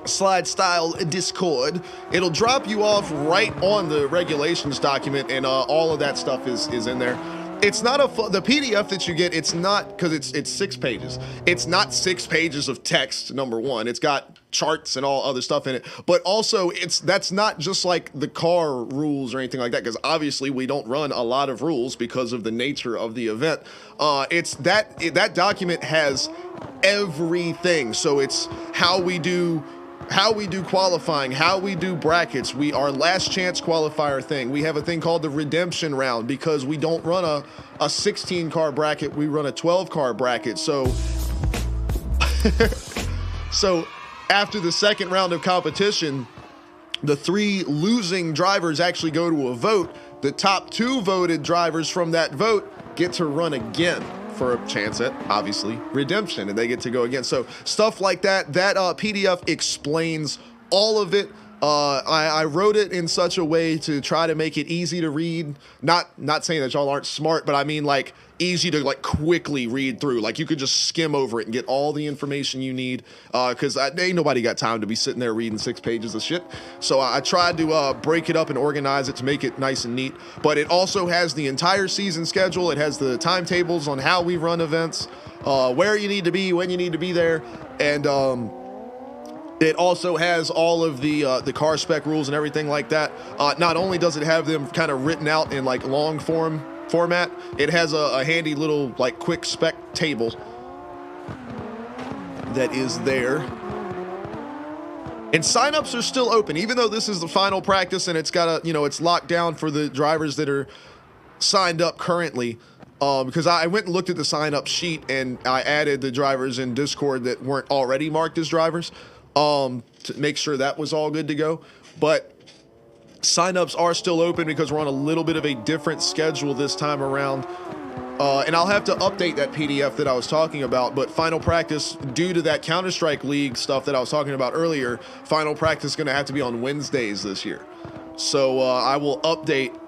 SLIDESTYLE Discord, it'll drop you off right on the regulations document, and all of that stuff is in there. It's not the PDF that you get. It's not, because it's 6 pages. It's not 6 pages of text. Number one, it's got charts and all other stuff in it. But also, that's not just like the car rules or anything like that, because obviously we don't run a lot of rules because of the nature of the event. That document has everything. So it's how we do qualifying, how we do brackets. Our last chance qualifier thing. We have a thing called the redemption round because we don't run a 16 car bracket. We run a 12 car bracket. So, so after the second round of competition, the 3 losing drivers actually go to a vote. The top 2 voted drivers from that vote get to run again for a chance at, obviously, redemption, and they get to go again. So stuff like that, PDF explains all of it. I wrote it in such a way to try to make it easy to read. Not saying that y'all aren't smart, but I mean like easy to like quickly read through. Like you could just skim over it and get all the information you need. Because ain't nobody got time to be sitting there reading 6 pages of shit. So I tried to break it up and organize it to make it nice and neat. But it also has the entire season schedule. It has the timetables on how we run events, where you need to be, when you need to be there, and it also has all of the car spec rules and everything like that. Not only does it have them kind of written out in like long format, it has a handy little like quick spec table that is there. And signups are still open, even though this is the final practice and it's got it's locked down for the drivers that are signed up currently. Because I went and looked at the sign up sheet and I added the drivers in Discord that weren't already marked as drivers. To make sure that was all good to go. But signups are still open because we're on a little bit of a different schedule this time around. And I'll have to update that PDF that I was talking about, but final practice, due to that Counter-Strike League stuff that I was talking about earlier, final practice is going to have to be on Wednesdays this year. So I will update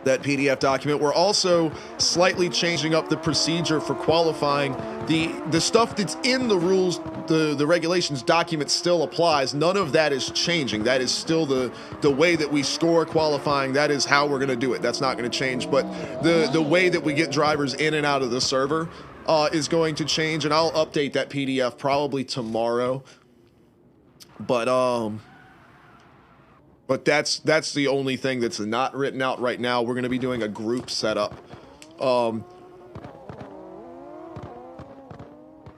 that PDF document. We're also slightly changing up the procedure for qualifying. The stuff that's in the rules, the regulations document still applies. None of that is changing. That is still the way that we score qualifying. That is how we're going to do it. That's not going to change. But the way that we get drivers in and out of the server is going to change, and I'll update that PDF probably tomorrow. But that's the only thing that's not written out right now. We're going to be doing a group setup,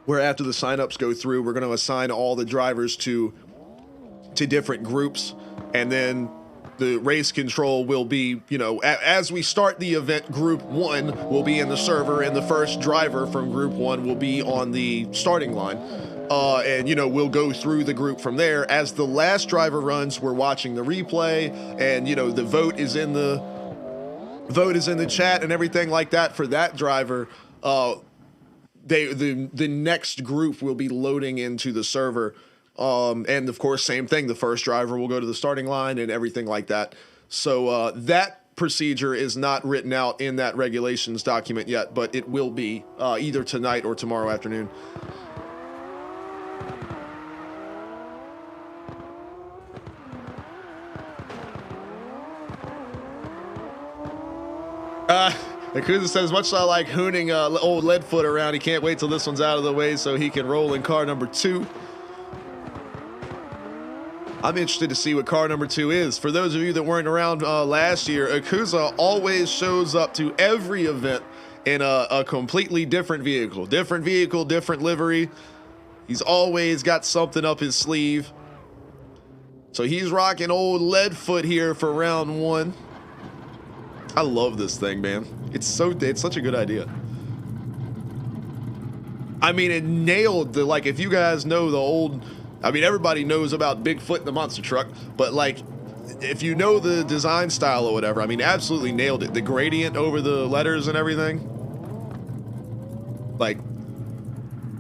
where after the signups go through, we're going to assign all the drivers to different groups, and then the race control will be, as we start the event, Group 1 will be in the server, and the first driver from Group 1 will be on the starting line. And we'll go through the group from there. As the last driver runs, we're watching the replay, and the vote is in the chat and everything like that for that driver. The next group will be loading into the server, and of course, same thing. The first driver will go to the starting line and everything like that. So that procedure is not written out in that regulations document yet, but it will be either tonight or tomorrow afternoon. Yakuza says, much I like hooning old Leadfoot around, he can't wait till this one's out of the way so he can roll in car number 2. I'm interested to see what car number 2 is. For those of you that weren't around last year, Yakuza always shows up to every event in a completely different vehicle. Different livery. He's always got something up his sleeve. So he's rocking old Leadfoot here for round 1. I love this thing, man. It's such a good idea. I mean, it nailed the, like, if you guys know the old, I mean, everybody knows about Bigfoot and the monster truck, but like, if you know the design style or whatever, I mean, absolutely nailed it. The gradient over the letters and everything, like,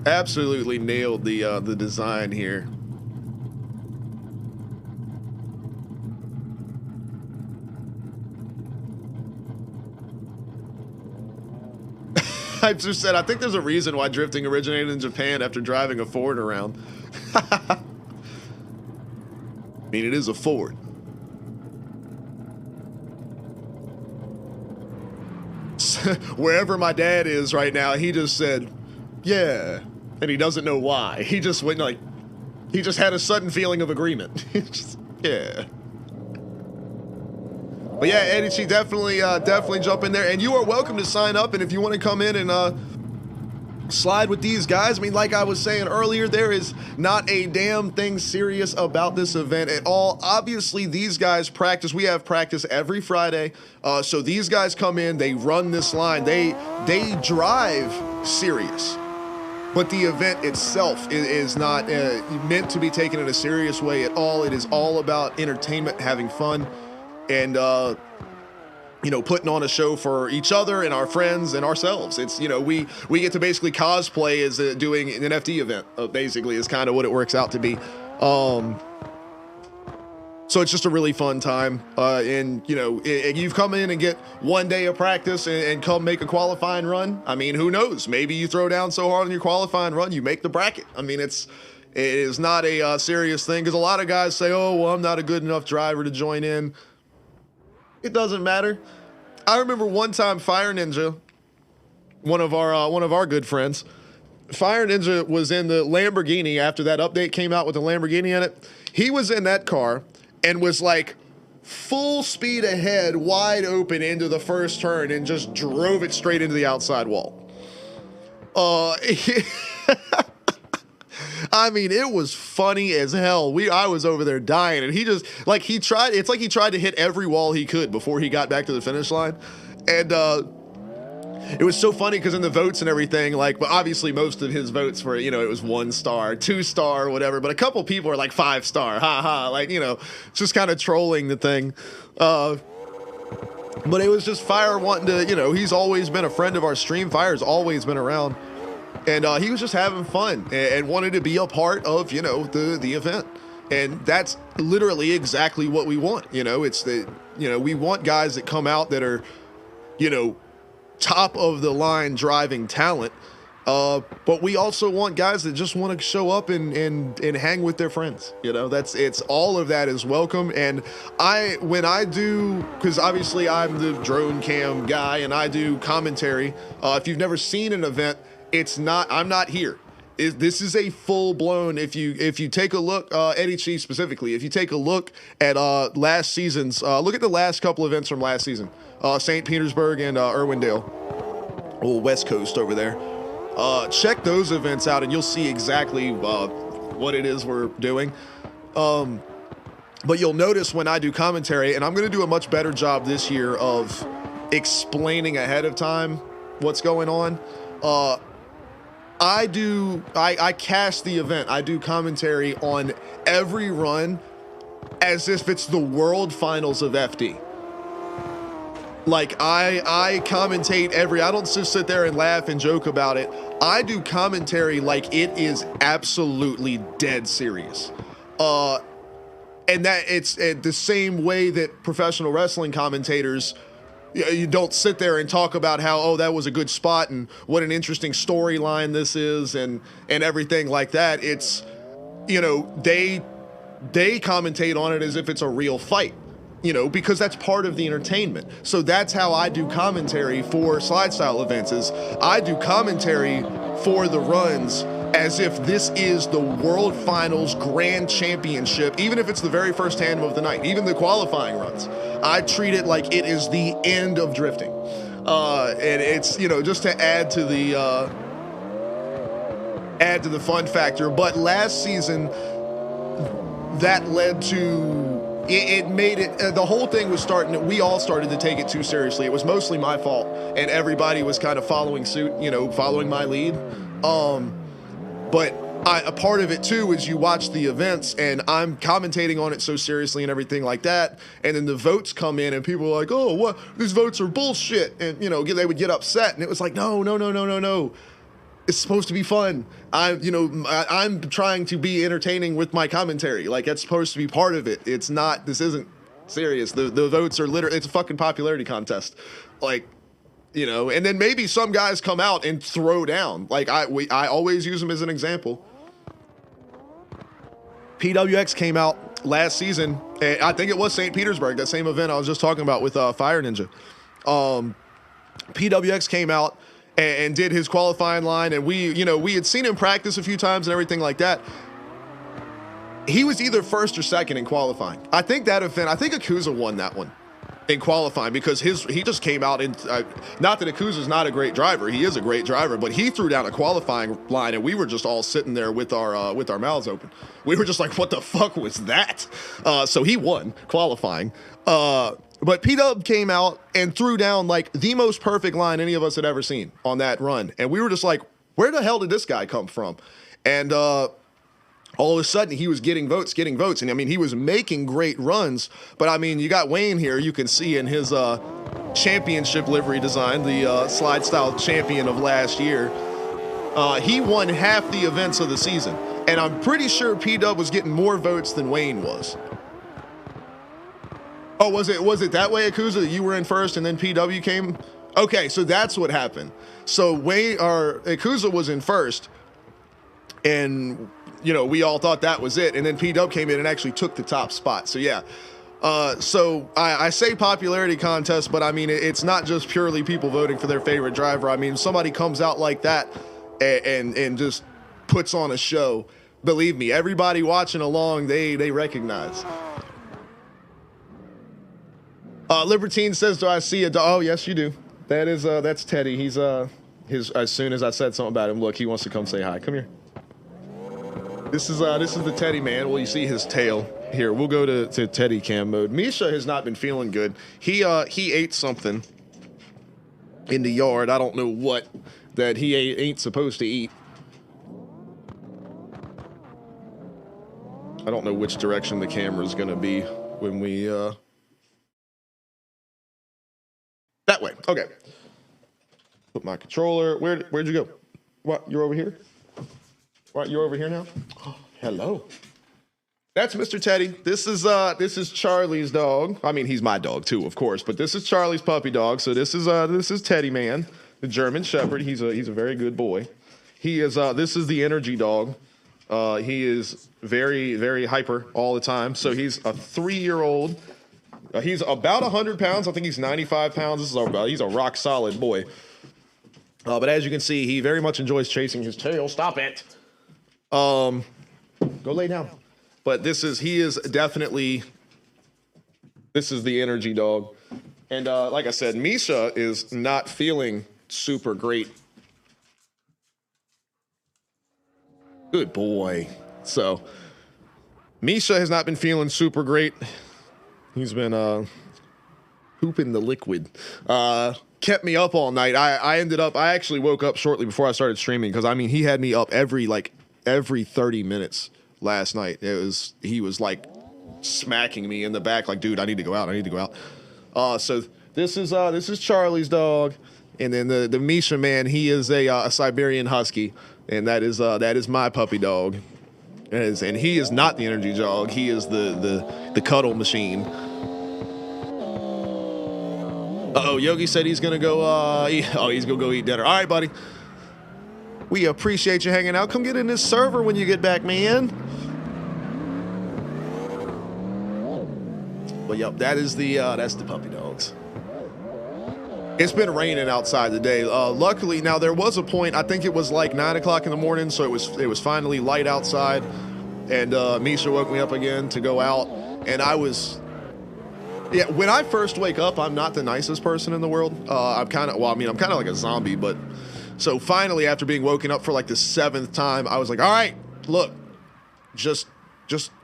absolutely nailed the design here. Hypes said, I think there's a reason why drifting originated in Japan after driving a Ford around. I mean, it is a Ford. Wherever my dad is right now, he just said, yeah. And he doesn't know why. He just went like, he just had a sudden feeling of agreement. Just, yeah. But yeah, Eddie, she definitely jump in there. And you are welcome to sign up. And if you want to come in and slide with these guys, I mean, like I was saying earlier, there is not a damn thing serious about this event at all. Obviously, these guys practice. We have practice every Friday. So these guys come in, they run this line. They drive serious. But the event itself is not meant to be taken in a serious way at all. It is all about entertainment, having fun, and you know, putting on a show for each other and our friends and ourselves. It's, you know, we get to basically cosplay as doing an NFT event, basically, is kind of what it works out to be. So it's just a really fun time. And, you know, you've come in and get one day of practice and come make a qualifying run. I mean, who knows? Maybe you throw down so hard on your qualifying run, you make the bracket. I mean, it is not a serious thing, because a lot of guys say, oh, well, I'm not a good enough driver to join in. It doesn't matter. I remember one time Fire Ninja, one of our good friends, Fire Ninja was in the Lamborghini after that update came out with the Lamborghini in it. He was in that car and was like full speed ahead, wide open into the first turn, and just drove it straight into the outside wall. I mean, it was funny as hell. I was over there dying, and he just, like, it's like he tried to hit every wall he could before he got back to the finish line. And it was so funny because in the votes and everything, like, but obviously most of his votes were, you know, it was 1 star, 2 star, whatever, but a couple people are like 5 star, haha, like, you know, just kind of trolling the thing. But it was just Fire wanting to, you know, he's always been a friend of our stream. Fire's always been around. And he was just having fun and wanted to be a part of, you know, the event. And that's literally exactly what we want. You know, we want guys that come out that are, you know, top of the line driving talent. But we also want guys that just want to show up and hang with their friends. You know, it's all of that is welcome. And when I do, because obviously I'm the drone cam guy and I do commentary. If you've never seen an event, I'm not here. This is a full-blown, if you take a look, Eddie Chief specifically, if you take a look at last season's, look at the last couple events from last season, St. Petersburg and Irwindale, old West Coast over there. Check those events out and you'll see exactly what it is we're doing. But you'll notice when I do commentary, and I'm going to do a much better job this year of explaining ahead of time what's going on. I cast the event. I do commentary on every run as if it's the world finals of FD. Like I commentate I don't just sit there and laugh and joke about it. I do commentary like it is absolutely dead serious. And that it's the same way that professional wrestling commentators, you don't sit there and talk about how, oh, that was a good spot and what an interesting storyline this is and everything like that. It's, you know, they commentate on it as if it's a real fight, you know, because that's part of the entertainment. So that's how I do commentary for SLIDESTYLE events, is I do commentary for the runs as if this is the World Finals Grand Championship, even if it's the very first tandem of the night, even the qualifying runs. I treat it like it is the end of drifting. And it's, you know, just to add to the fun factor. But last season, that led to, it made it, the whole thing was we all started to take it too seriously. It was mostly my fault, and everybody was kind of following suit, you know, following my lead. But a part of it too is you watch the events and I'm commentating on it so seriously and everything like that, and then the votes come in and people are like, oh, what, these votes are bullshit, and you know, they would get upset, and it was like, no, it's supposed to be fun. I'm trying to be entertaining with my commentary. Like, that's supposed to be part of it. It's not, this isn't serious. The votes are literally, it's a fucking popularity contest. Like, you know, and then maybe some guys come out and throw down. Like I always use them as an example. PWX came out last season, and I think it was St. Petersburg, that same event I was just talking about with Fire Ninja. PWX came out and did his qualifying line, and we had seen him practice a few times and everything like that. He was either first or second in qualifying. I think Akuza won that one in qualifying because he just came out and not that Akuza's not a great driver, he is a great driver, but he threw down a qualifying line and we were just all sitting there with our mouths open. We were just like, what the fuck was that? So he won qualifying. But P-Dub came out and threw down like the most perfect line any of us had ever seen on that run. And we were just like, where the hell did this guy come from? And all of a sudden he was getting votes. And I mean, he was making great runs. But I mean, you got Wayne here, you can see in his championship livery design, the slide style champion of last year. He won half the events of the season. And I'm pretty sure P-Dub was getting more votes than Wayne was. Oh, was it that way, Akuza, that you were in first and then PW came? Okay, so that's what happened. So Akuza was in first, and we all thought that was it, and then PW came in and actually took the top spot. So yeah, so I say popularity contest, but I mean it's not just purely people voting for their favorite driver. I mean somebody comes out like that and just puts on a show. Believe me, everybody watching along, they recognize. Libertine says, do I see a dog? Oh, yes, you do. That's Teddy. He's as soon as I said something about him, look, he wants to come say hi. Come here. This is the Teddy man. Well, you see his tail here. We'll go to Teddy cam mode. Misha has not been feeling good. He ate something in the yard. I don't know what that he ain't supposed to eat. I don't know which direction the camera is going to be when we that way. Okay. Put my controller. Where'd you go? What? You're over here? What? You're over here now? Oh, hello. That's Mr. Teddy. This is Charlie's dog. I mean, he's my dog too, of course, but this is Charlie's puppy dog. So this is Teddy man, the German Shepherd. He's a very good boy. He is this is the energy dog. He is very, very hyper all the time. So he's a 3-year-old. He's about 100 pounds. I think he's 95 pounds. He's a rock solid boy. But as you can see, he very much enjoys chasing his tail. Stop it. Go lay down. But he is definitely, this is the energy dog. And like I said, Misha is not feeling super great. Good boy. So Misha has not been feeling super great. He's been hooping the liquid. Kept me up all night. I actually woke up shortly before I started streaming because I mean he had me up every 30 minutes last night. He was like smacking me in the back like, dude, I need to go out. So this is Charlie's dog, and then the Misha man, he is a Siberian Husky, and that is my puppy dog. And he is not the energy dog. He is the cuddle machine. Uh-oh, Yogi said he's gonna go he's gonna go eat dinner. All right, buddy. We appreciate you hanging out. Come get in this server when you get back, man. But yep, that's the puppy dogs. It's been raining outside today. Luckily, now there was a point, I think it was like 9 o'clock in the morning, so it was finally light outside, and Misha woke me up again to go out, and when I first wake up, I'm not the nicest person in the world. I'm kind of like a zombie, but so finally, after being woken up for like the 7th time, I was like, all right, look, just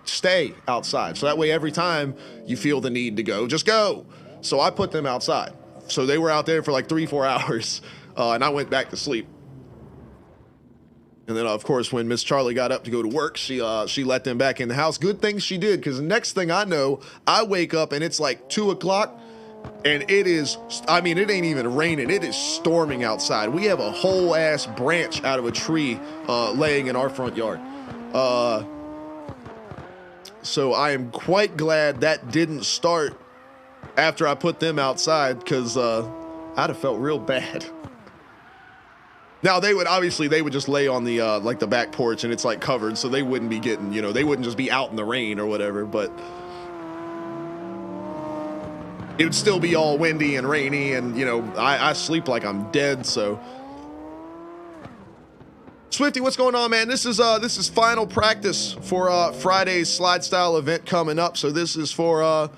stay outside. So that way, every time you feel the need to go, just go. So I put them outside. So they were out there for like 3-4 hours, and I went back to sleep. And then, of course, when Miss Charlie got up to go to work, she let them back in the house. Good thing she did, because the next thing I know, I wake up and it's like 2 o'clock, and it ain't even raining. It is storming outside. We have a whole ass branch out of a tree laying in our front yard. So I am quite glad that didn't start after I put them outside, because I'd have felt real bad. Now they would just lay on the like the back porch and it's like covered, so they wouldn't be getting, you know, they wouldn't just be out in the rain or whatever, but it would still be all windy and rainy, and you know, I sleep like I'm dead. So Swifty, what's going on, man? This is final practice for Friday's slide style event coming up. So this is for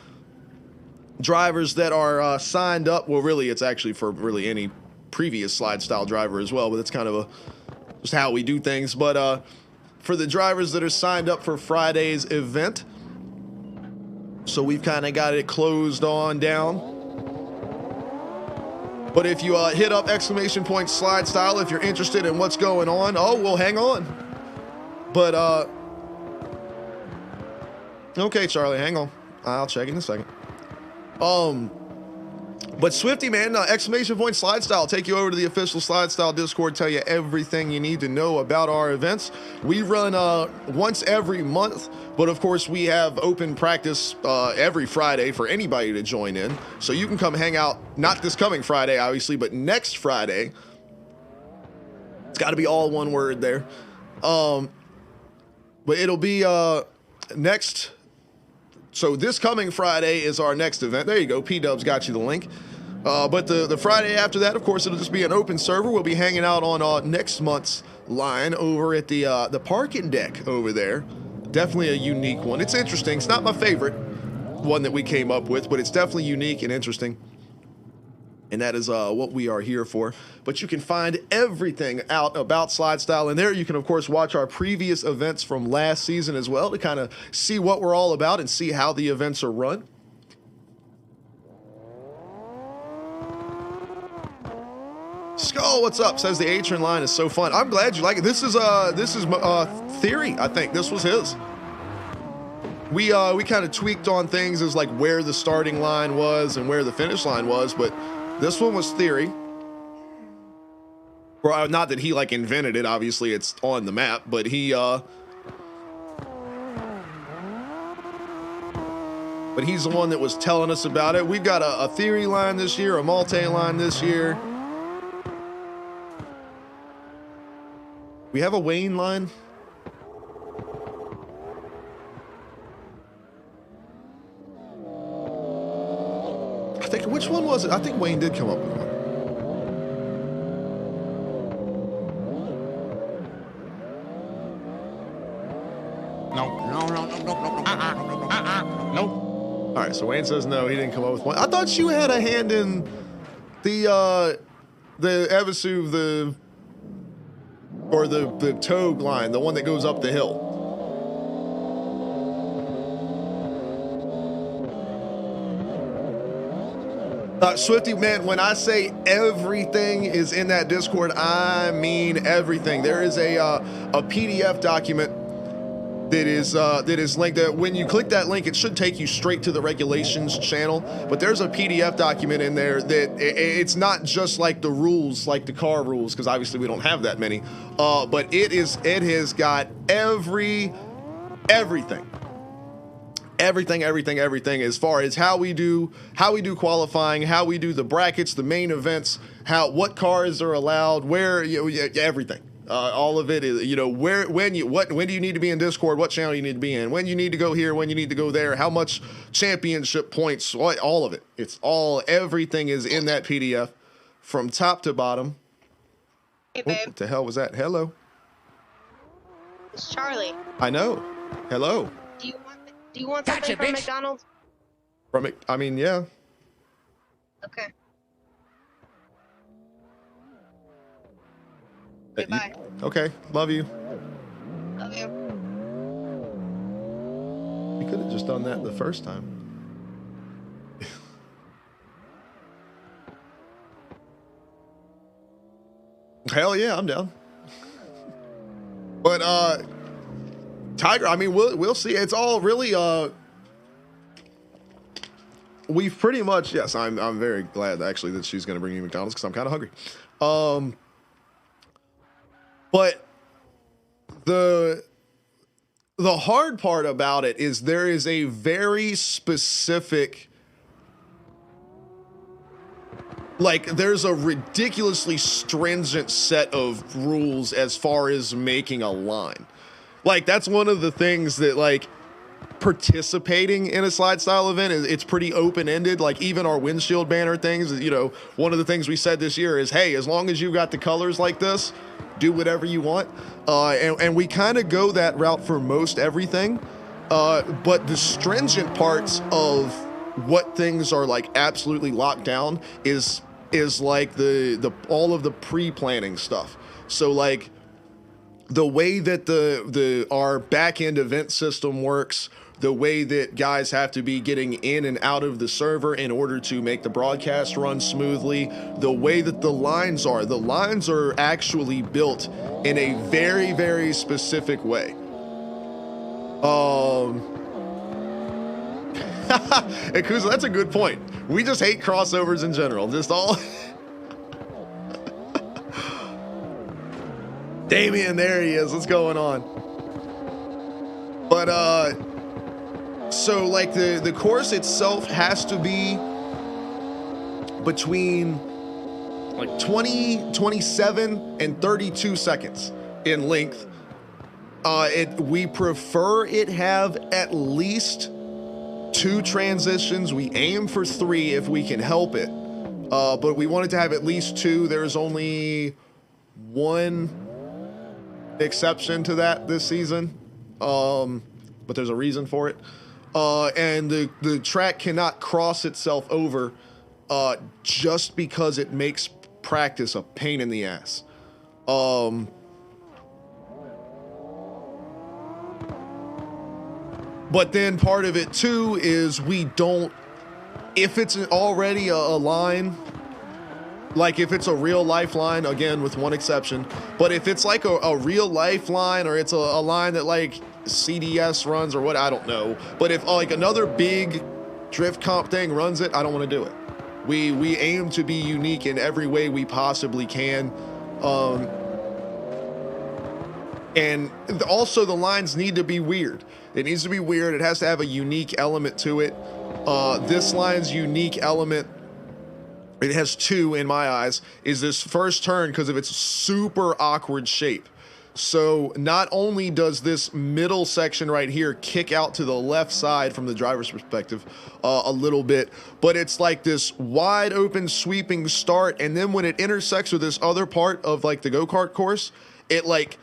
drivers that are signed up. Well, really, it's actually for really any previous slide style driver as well, but it's kind of just how we do things. But for the drivers that are signed up for Friday's event, so we've kind of got it closed on down. But if you hit up !slide style if you're interested in what's going on. Oh, well, hang on. But okay, Charlie, hang on. I'll check in a second. But Swifty, man, !slide style take you over to the official slide style Discord, tell you everything you need to know about our events. We run once every month, but of course we have open practice every Friday for anybody to join in. So you can come hang out, not this coming Friday, obviously, but next Friday. It's got to be all one word there. But it'll be next. So this coming Friday is our next event. There you go. P-Dubs got you the link. But the Friday after that, of course, it'll just be an open server. We'll be hanging out on next month's line over at the parking deck over there. Definitely a unique one. It's interesting. It's not my favorite one that we came up with, but it's definitely unique and interesting. And that is what we are here for. But you can find everything out about slide style in there. You can, of course, watch our previous events from last season as well to kind of see what we're all about and see how the events are run. Skull, what's up? Says the Atron line is so fun. I'm glad you like it. This is Theory. I think this was his. We kind of tweaked on things as like where the starting line was and where the finish line was, but this one was Theory. Well, not that he like invented it, obviously it's on the map, but he's the one that was telling us about it. We've got a Theory line this year, a multi line this year. We have a Wayne line. I think, which one was it? I think Wayne did come up with one. No. All right, so Wayne says no, he didn't come up with one. I thought you had a hand in the Evisu, the Togue line, the one that goes up the hill. Swifty, man, when I say everything is in that Discord, I mean everything. There is a PDF document that is linked. When you click that link, it should take you straight to the regulations channel. But there's a PDF document in there that it's not just like the rules, like the car rules, because obviously we don't have that many. But it has got everything as far as how we do qualifying, how we do the brackets, the main events, what cars are allowed, where, everything. All of it is, when do you need to be in Discord, what channel you need to be in, when you need to go here, when you need to go there, how much championship points, all of it. Everything is in that PDF from top to bottom. Hey, babe. What the hell was that? Hello. It's Charlie. I know. Hello. Do you want something from McDonald's? Yeah. Okay. Goodbye. Okay, love you. Love you. You could have just done that the first time. Hell yeah, I'm down. But Tiger, we'll see. It's all really we've pretty much, yes, I'm very glad actually that she's going to bring me McDonald's because I'm kind of hungry. But the hard part about it is there is a very specific like there's a ridiculously stringent set of rules as far as making a line. Like that's one of the things that like participating in a slide style event is it's pretty open-ended. Like even our windshield banner things, you know, one of the things we said this year is, hey, as long as you got the colors like this, do whatever you want. And we kind of go that route for most everything. But the stringent parts of what things are like absolutely locked down is like the all of the pre-planning stuff. So like the way that our back-end event system works, the way that guys have to be getting in and out of the server in order to make the broadcast run smoothly, the way that the lines are actually built in a very, very specific way. And Kuza, that's a good point. We just hate crossovers in general. Just all. Damien, there he is. What's going on? But so like the course itself has to be between like 27 and 32 seconds in length. We prefer it have at least 2 transitions. We aim for 3 if we can help it. But we wanted to have at least 2. There's only 1 exception to that this season. But there's a reason for it. And the track cannot cross itself over just because it makes practice a pain in the ass. But then part of it too is we don't, if it's already a line, like if it's a real life line, again with one exception, but if it's like a real life line or it's a line that like CDS runs or what, I don't know. But if like another big drift comp thing runs it, I don't want to do it. We aim to be unique in every way we possibly can. And also the lines need to be weird. It needs to be weird. It has to have a unique element to it. This line's unique element, it has 2 in my eyes, is this first turn because of its super awkward shape. So not only does this middle section right here kick out to the left side from the driver's perspective a little bit, but it's like this wide open sweeping start. And then when it intersects with this other part of like the go-kart course, it like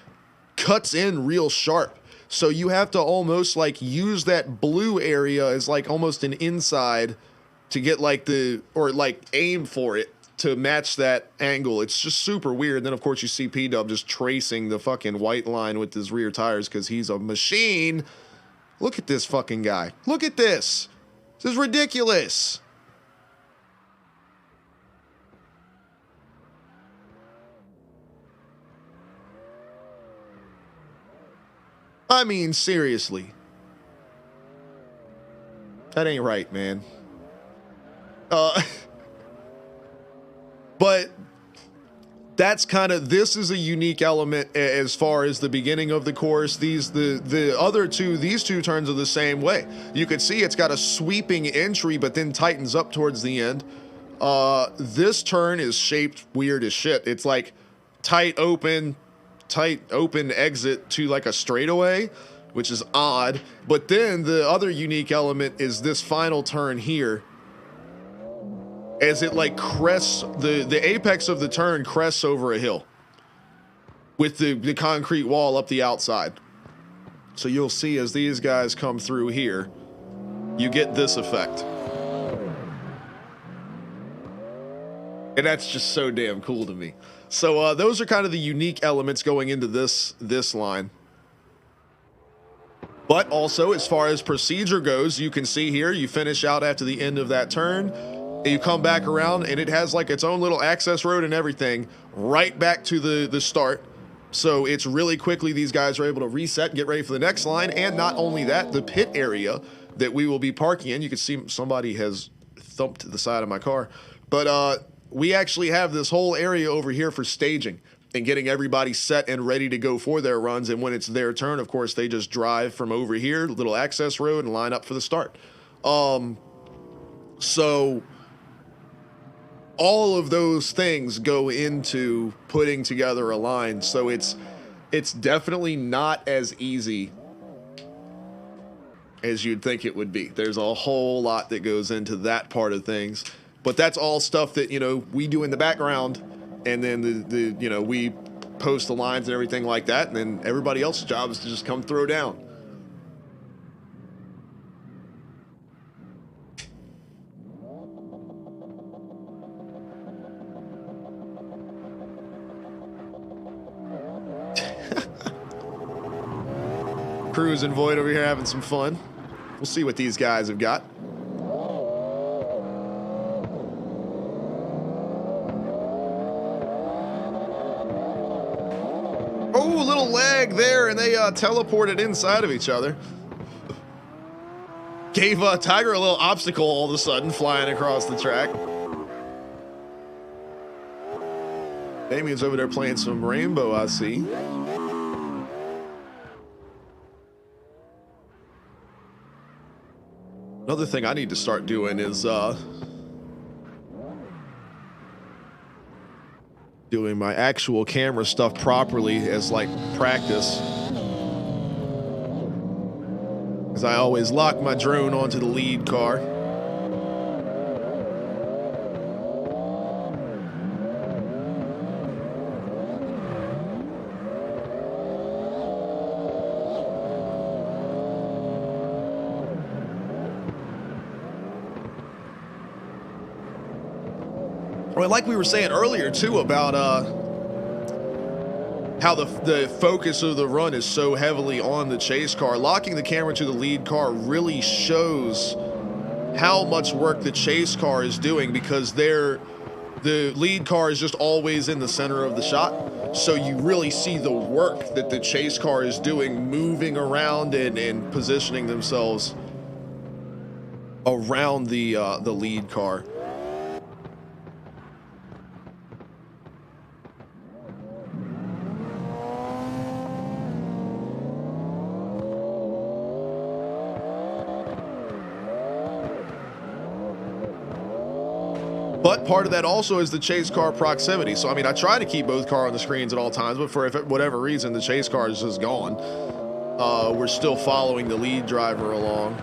cuts in real sharp. So you have to almost like use that blue area as like almost an inside to get like or like aim for it to match that angle. It's just super weird. Then of course you see P-Dub just tracing the fucking white line with his rear tires because he's a machine. Look at this fucking guy. Look at this. This is ridiculous. I mean, seriously. That ain't right, man. But that's kind of, this is a unique element as far as the beginning of the course. The other two, these 2 turns are the same way. You could see it's got a sweeping entry, but then tightens up towards the end. This turn is shaped weird as shit. It's like tight open exit to like a straightaway, which is odd. But then the other unique element is this final turn here, as it like crests, the apex of the turn crests over a hill with the concrete wall up the outside. So you'll see as these guys come through here, you get this effect. And that's just so damn cool to me. So those are kind of the unique elements going into this line. But also, as far as procedure goes, you can see here, you finish out after the end of that turn, you come back around, and it has like its own little access road and everything right back to the start. So it's really quickly, these guys are able to reset, get ready for the next line. And not only that, the pit area that we will be parking in, you can see somebody has thumped the side of my car. But we actually have this whole area over here for staging and getting everybody set and ready to go for their runs. And when it's their turn, of course, they just drive from over here, little access road, and line up for the start. So all of those things go into putting together a line. So it's definitely not as easy as you'd think it would be. There's a whole lot that goes into that part of things, but that's all stuff that, you know, we do in the background, and then the you know, we post the lines and everything like that, and then everybody else's job is to just come throw down. Cruz and Void over here having some fun. We'll see what these guys have got. Oh, a little lag there, and they teleported inside of each other. Gave Tiger a little obstacle all of a sudden, flying across the track. Damien's over there playing some Rainbow, I see. Another thing I need to start doing is doing my actual camera stuff properly as like practice. Because I always lock my drone onto the lead car. Well, like we were saying earlier too about how the focus of the run is so heavily on the chase car. Locking the camera to the lead car really shows how much work the chase car is doing, because the lead car is just always in the center of the shot. So you really see the work that the chase car is doing, moving around and positioning themselves around the lead car. But part of that also is the chase car proximity. So, I mean, I try to keep both cars on the screens at all times, but for whatever reason, the chase car is just gone. We're still following the lead driver along.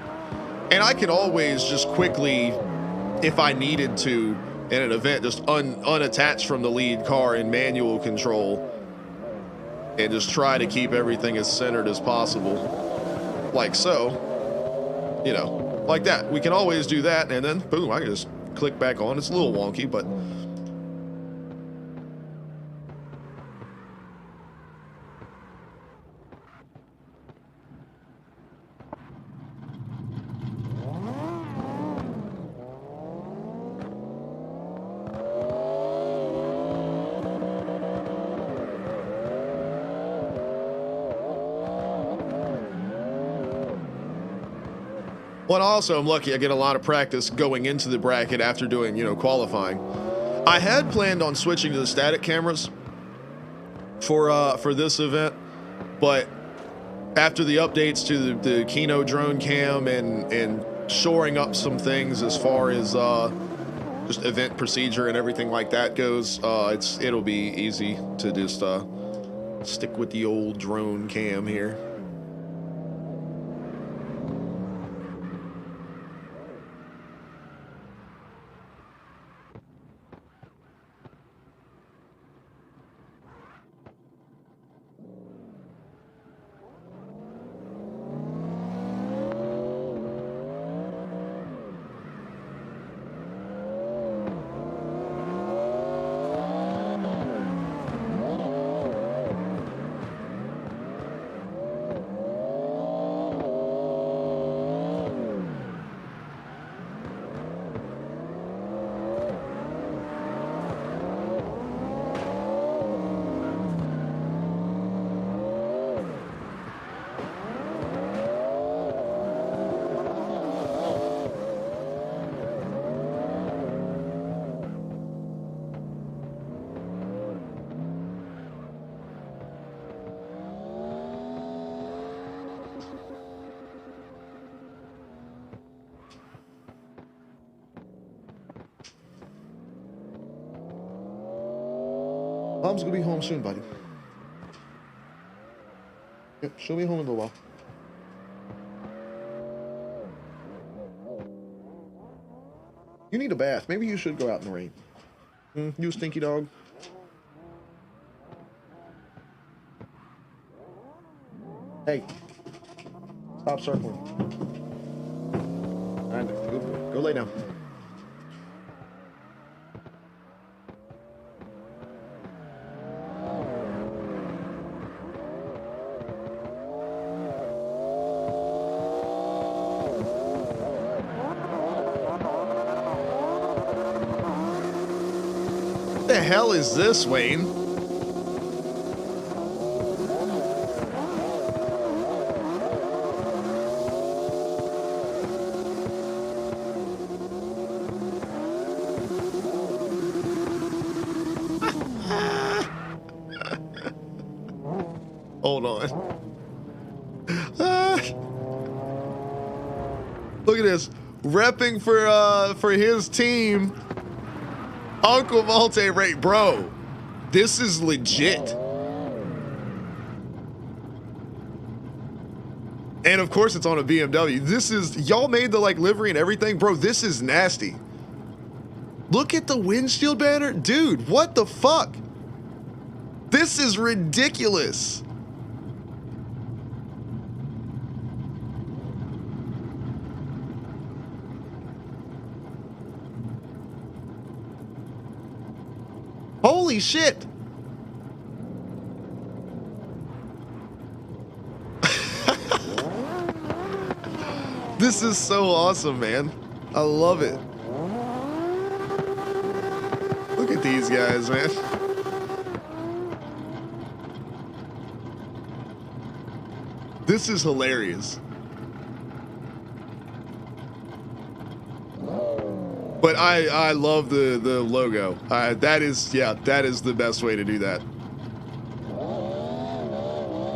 And I can always just quickly, if I needed to, in an event, just unattach from the lead car in manual control and just try to keep everything as centered as possible. Like so. You know, like that. We can always do that, and then, boom, I can just click back on. It's a little wonky, but well, also, I'm lucky I get a lot of practice going into the bracket after doing, you know, qualifying. I had planned on switching to the static cameras for this event, but after the updates to the Kino drone cam and shoring up some things as far as just event procedure and everything like that goes, it'll be easy to just stick with the old drone cam here. Mom's gonna be home soon, buddy. Yep, she'll be home in a little while. You need a bath. Maybe you should go out in the rain. You stinky dog. Hey. Stop circling. All right, go lay down. What the hell is this, Wayne? Hold on. Look at this. Repping for his team. Uncle Multi-Rate, bro. This is legit. And of course it's on a BMW. This is, y'all made the like livery and everything. Bro, this is nasty. Look at the windshield banner. Dude, what the fuck? This is ridiculous. Holy shit. This is so awesome, man. I love it. Look at these guys, man. This is hilarious. But I love the logo. That is the best way to do that.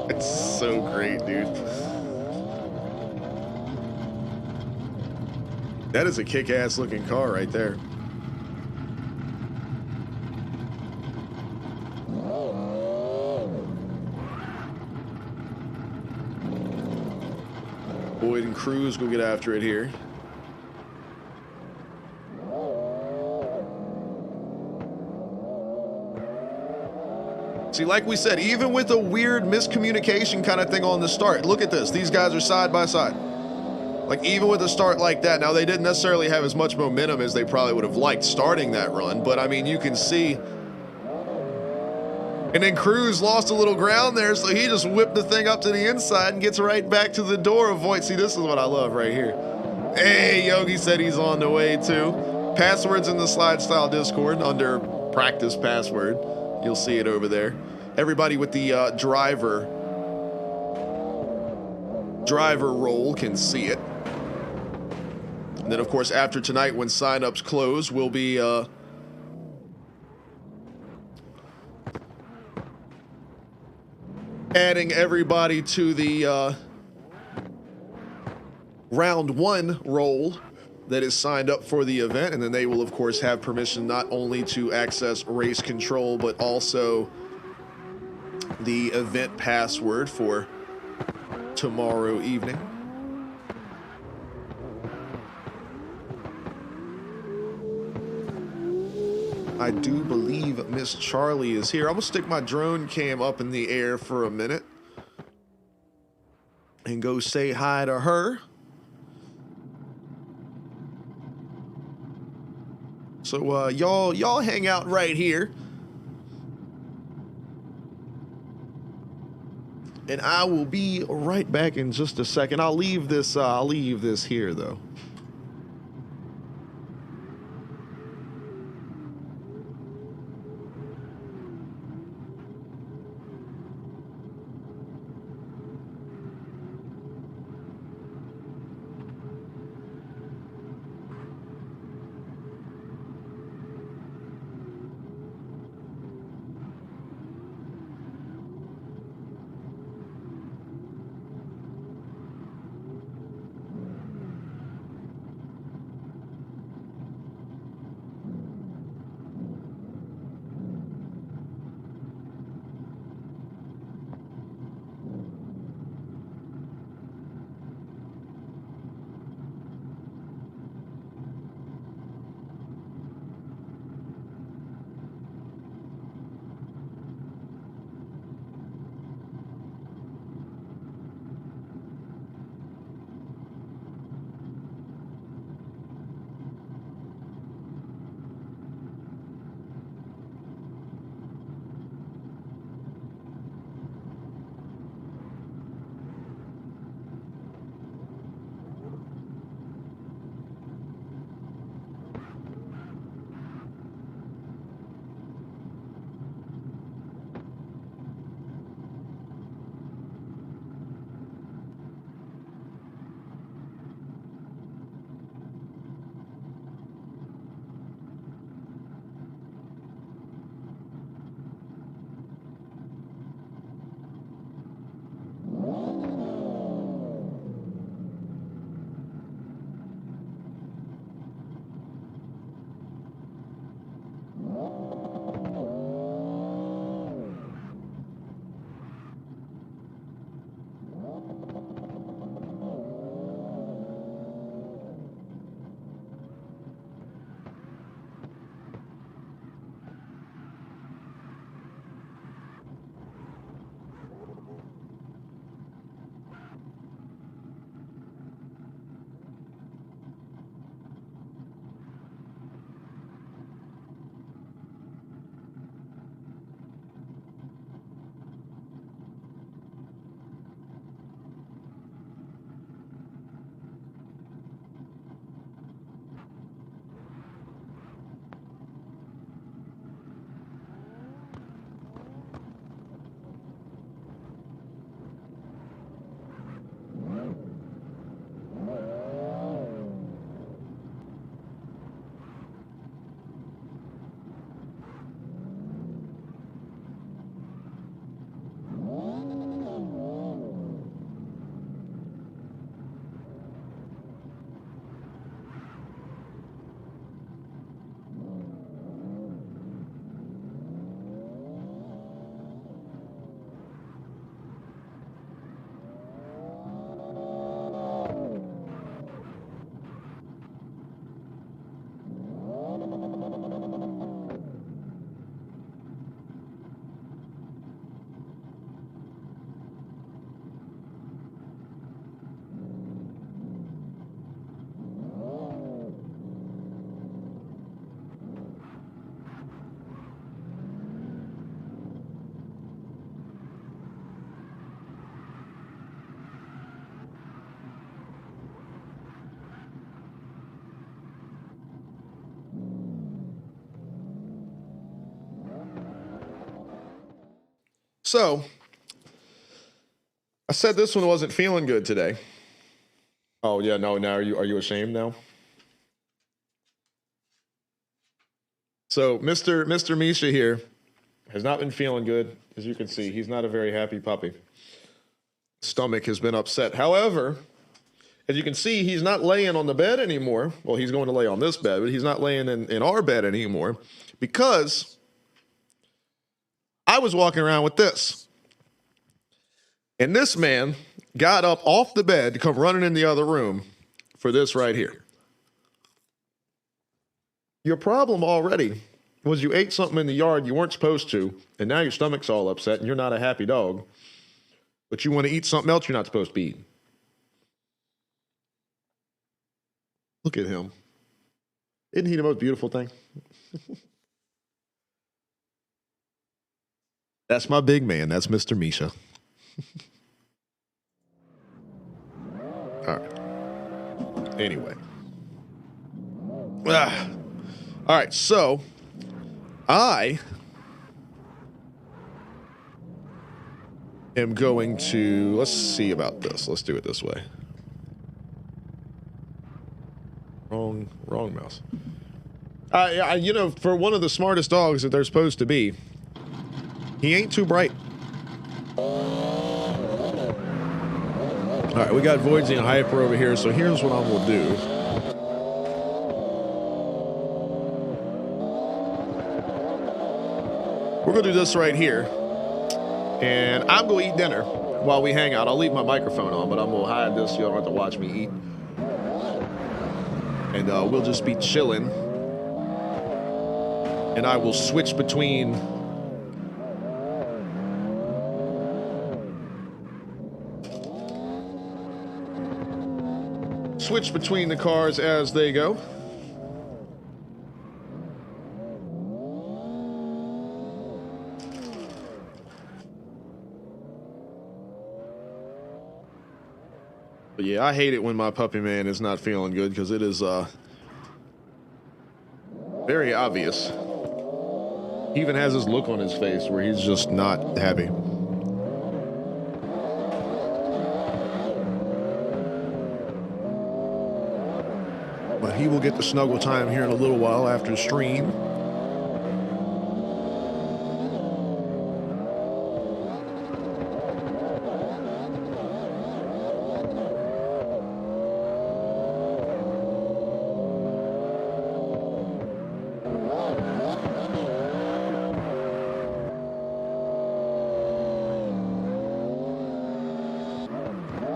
It's so great, dude. That is a kick-ass looking car right there. Boyd and Cruz go get after it here. See, like we said, even with a weird miscommunication kind of thing on the start, look at this. These guys are side by side. Like, even with a start like that, now they didn't necessarily have as much momentum as they probably would have liked starting that run, but I mean, you can see. And then Cruz lost a little ground there, so he just whipped the thing up to the inside and gets right back to the door of Voight. See, this is what I love right here. Hey, Yogi said he's on the way too. Passwords in the SLIDESTYLE Discord under practice password. You'll see it over there. Everybody with the driver role can see it. And then, of course, after tonight, when signups close, we'll be adding everybody to the round one role that is signed up for the event, and then they will of course have permission not only to access race control but also the event password for tomorrow evening. I do believe Miss Charlie is here. I'm gonna stick my drone cam up in the air for a minute and go say hi to her. So y'all hang out right here, and I will be right back in just a second. I'll leave this here though. So, I said this one wasn't feeling good today. Oh yeah, no. Now are you ashamed now? So Mr. Misha here has not been feeling good. As you can see, he's not a very happy puppy. Stomach has been upset. However, as you can see, he's not laying on the bed anymore. Well, he's going to lay on this bed, but he's not laying in our bed anymore because I was walking around with this. And this man got up off the bed to come running in the other room for this right here. Your problem already was you ate something in the yard you weren't supposed to, and now your stomach's all upset and you're not a happy dog, but you want to eat something else you're not supposed to be eating. Look at him. Isn't he the most beautiful thing? That's my big man. That's Mr. Misha. All right. Anyway. All right, so I am going to, let's see about this. Let's do it this way. Wrong mouse. You know, for one of the smartest dogs that they're supposed to be, he ain't too bright. All right, we got Voidsy and Hyper over here, so here's what I'm gonna do. We're gonna do this right here, and I'm gonna eat dinner while we hang out. I'll leave my microphone on, but I'm gonna hide this so you don't have to watch me eat. And we'll just be chilling, and I will switch between the cars as they go. But yeah, I hate it when my puppy man is not feeling good because it is very obvious. He even has this look on his face where he's just not happy. But he will get the snuggle time here in a little while after the stream.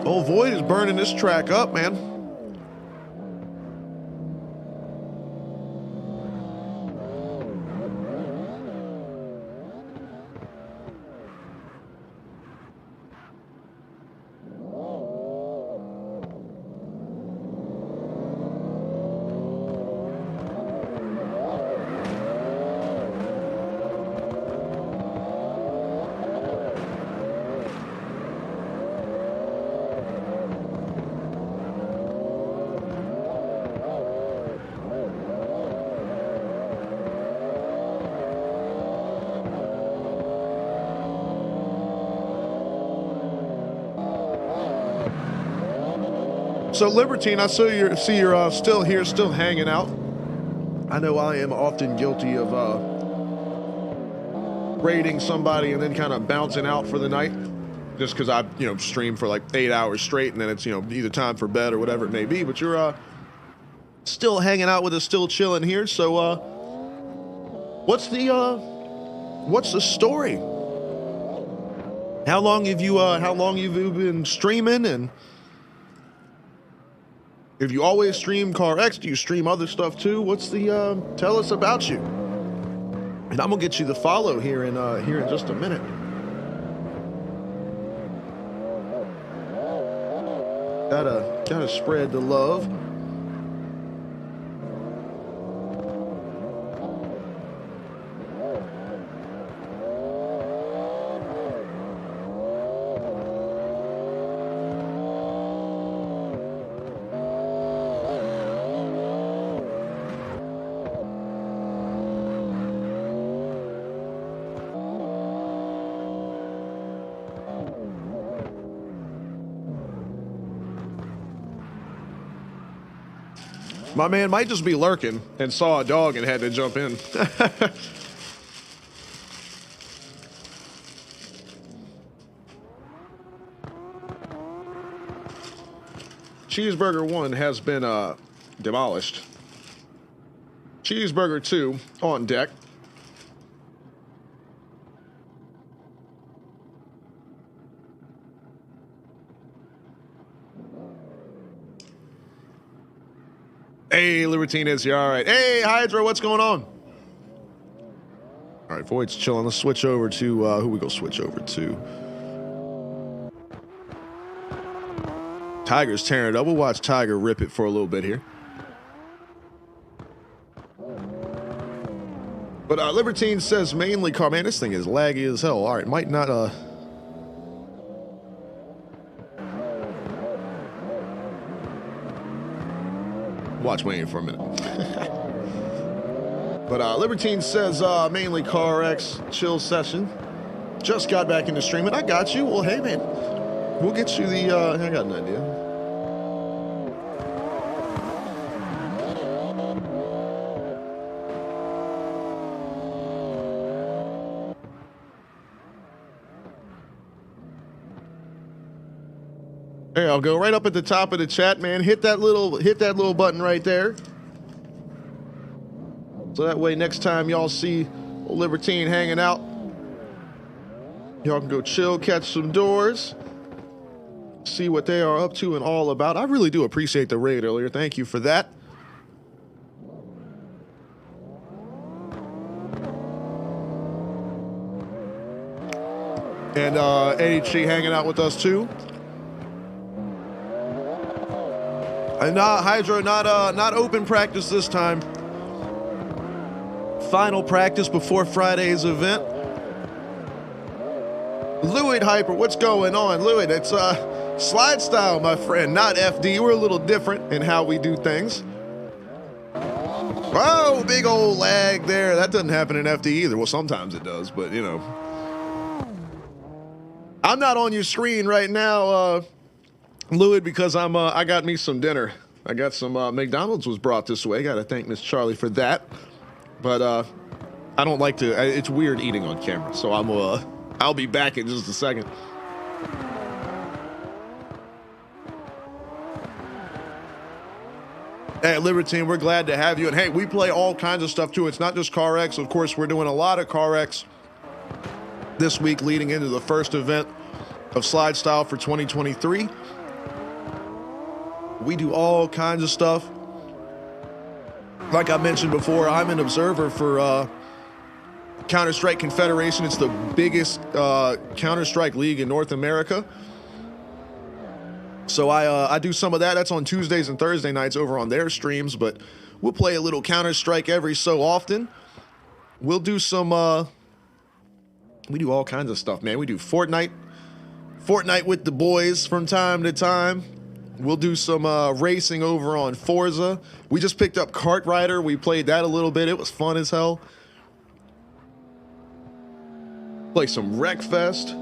Oh, Void is burning this track up, man. So Libertine, I see you're still here, still hanging out. I know I am often guilty of raiding somebody and then kind of bouncing out for the night, just because I stream for like 8 hours straight, and then it's either time for bed or whatever it may be. But you're still hanging out with us, still chilling here. So what's the story? How long have you been streaming, and if you always stream Car X, do you stream other stuff too? What's the tell us about you? And I'm gonna get you the follow here in just a minute. Gotta spread the love. My man might just be lurking and saw a dog and had to jump in. Cheeseburger 1 has been demolished. Cheeseburger 2 on deck. Hey, Libertine, you all right? Hey, Hydra, what's going on? All right, Void's chilling. Let's switch over to, who we go switch over to? Tiger's tearing it up. We'll watch Tiger rip it for a little bit here. But Libertine says mainly car. Man, this thing is laggy as hell. All right, might not, watch Wayne for a minute. But Libertine says mainly car X chill session. Just got back into streaming. I got you. Well, hey, man. We'll get you the, I got an idea. Hey, I'll go right up at the top of the chat, man. Hit that little button right there. So that way next time y'all see old Libertine hanging out, y'all can go chill, catch some doors, see what they are up to and all about. I really do appreciate the raid earlier. Thank you for that. And AHG hanging out with us too. And Hydro, not open practice this time. Final practice before Friday's event. Louid Hyper, what's going on? Louid, it's slide style, my friend, not FD. We're a little different in how we do things. Oh, big old lag there. That doesn't happen in FD either. Well, sometimes it does, but you know. I'm not on your screen right now, Louid, because I got me some dinner. I got some McDonald's was brought this way. Got to thank Miss Charlie for that. But I don't like to. It's weird eating on camera, so I'll be back in just a second. Hey, Libertine, we're glad to have you. And hey, we play all kinds of stuff too. It's not just Car X. Of course, we're doing a lot of Car X this week leading into the first event of SLIDESTYLE for 2023. We do all kinds of stuff. Like I mentioned before, I'm an observer for Counter-Strike Confederation. It's the biggest Counter-Strike league in North America. So I do some of that. That's on Tuesdays and Thursday nights over on their streams, but we'll play a little Counter-Strike every so often. We'll do some, we do all kinds of stuff, man. We do Fortnite with the boys from time to time. We'll do some racing over on Forza. We just picked up Kart Rider. We played that a little bit. It was fun as hell. Play some Wreckfest.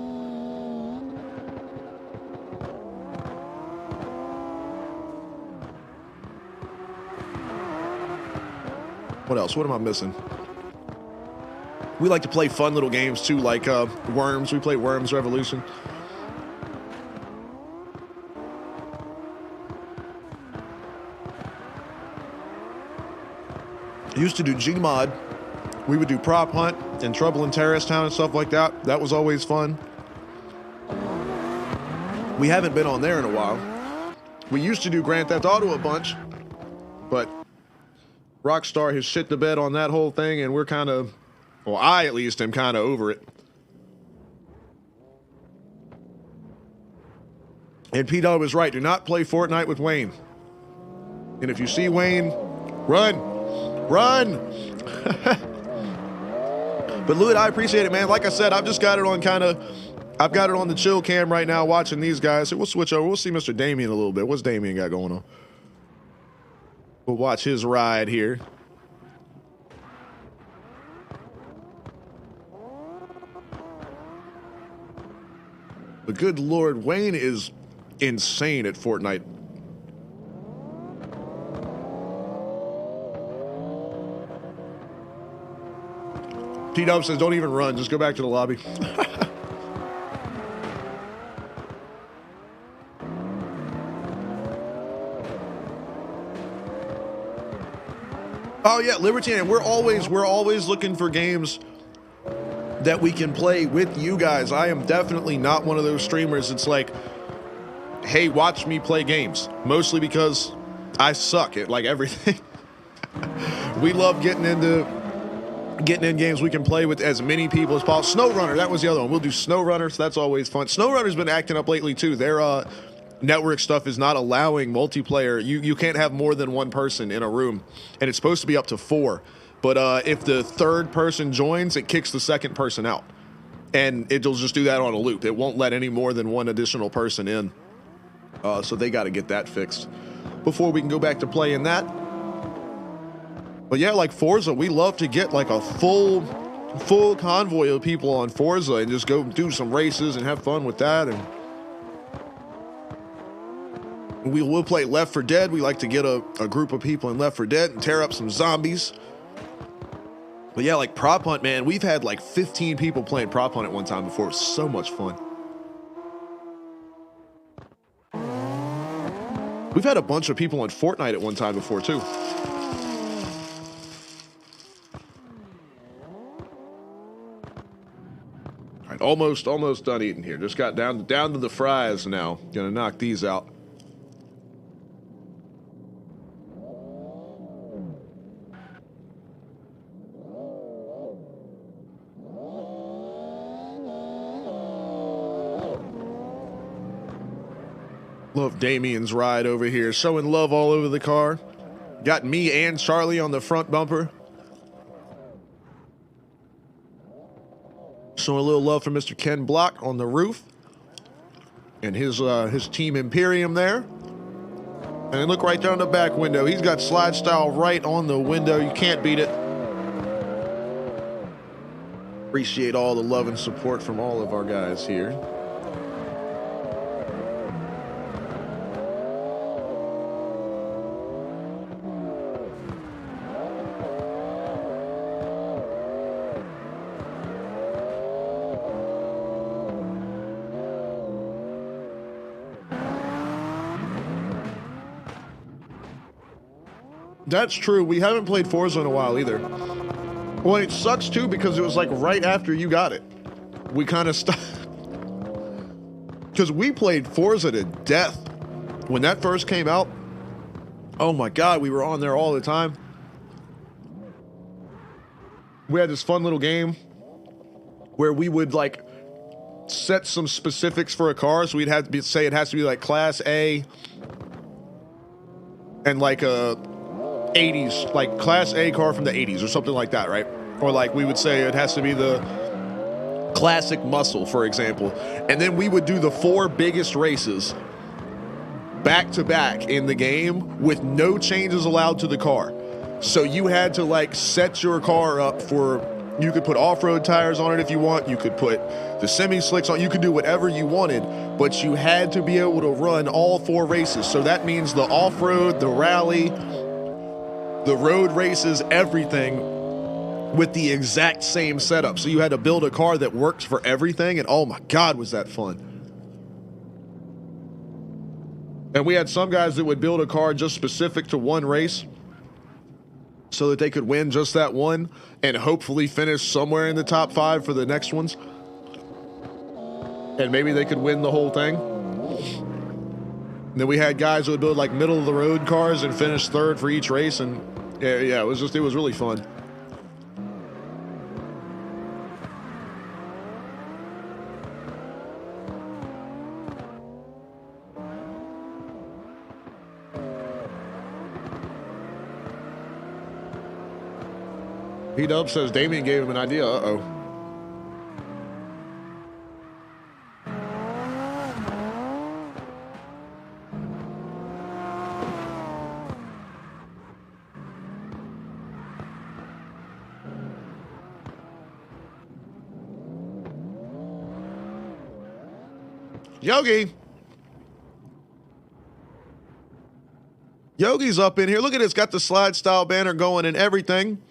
What else? What am I missing? We like to play fun little games too, like Worms. We play Worms Revolution. Used to do Gmod. We would do Prop Hunt and Trouble in Terrorist Town and stuff like that. That was always fun. We haven't been on there in a while. We used to do Grand Theft Auto a bunch, but Rockstar has shit the bed on that whole thing, and we're kind of, well, I at least am kind of over it. And P-Dog was right. Do not play Fortnite with Wayne. And if you see Wayne, run. Run. But Louis, I appreciate it, man. Like I said, I've just got it on I've got it on the chill cam right now watching these guys. So we'll switch over. We'll see Mr. Damien a little bit. What's Damien got going on? We'll watch his ride here. But good Lord, Wayne is insane at Fortnite. T-Dub says, don't even run. Just go back to the lobby. Oh yeah, Libertarian. We're always looking for games that we can play with you guys. I am definitely not one of those streamers that's like, hey, watch me play games. Mostly because I suck at like everything. We love getting in games we can play with as many people as possible. SnowRunner, that was the other one. We'll do SnowRunner, so that's always fun. SnowRunner's been acting up lately too. Their network stuff is not allowing multiplayer. You can't have more than one person in a room, and it's supposed to be up to 4. But if the third person joins, it kicks the second person out. And it'll just do that on a loop. It won't let any more than one additional person in. So they got to get that fixed before we can go back to playing that. But yeah, like Forza, we love to get like a full convoy of people on Forza and just go do some races and have fun with that. And we will play Left 4 Dead. We like to get a group of people in Left 4 Dead and tear up some zombies. But yeah, like Prop Hunt, man, we've had like 15 people playing Prop Hunt at one time before. It was so much fun. We've had a bunch of people on Fortnite at one time before too. All right, almost done eating here. Just got down to the fries now. Gonna knock these out. Love Damien's ride over here. Showing love all over the car. Got me and Charlie on the front bumper. Showing a little love for Mr. Ken Block on the roof. And his team Imperium there. And look right down the back window. He's got SLIDESTYLE right on the window. You can't beat it. Appreciate all the love and support from all of our guys here. That's true. We haven't played Forza in a while either. Well, it sucks too because it was like right after you got it. We kind of stopped. Because we played Forza to death. When that first came out, oh my God, we were on there all the time. We had this fun little game where we would like set some specifics for a car. So we'd have to say it has to be like Class A and like a 80s, like Class A car from the 80s or something like that, right? Or like we would say it has to be the classic muscle, for example. And then we would do the 4 biggest races back to back in the game with no changes allowed to the car. So you had to like set your car up for, you could put off-road tires on it if you want, you could put the semi-slicks on, you could do whatever you wanted, but you had to be able to run all 4 races. So that means the off-road, the rally, the road races, everything with the exact same setup. So you had to build a car that works for everything, and oh my God, was that fun. And we had some guys that would build a car just specific to one race so that they could win just that one and hopefully finish somewhere in the top 5 for the next ones. And maybe they could win the whole thing. And then we had guys who would build like middle of the road cars and finish 3rd for each race. And yeah, it was really fun. P-Dub says Damien gave him an idea. Uh-oh. Yogi's up in here. Look at this. Got the SLIDESTYLE banner going and everything.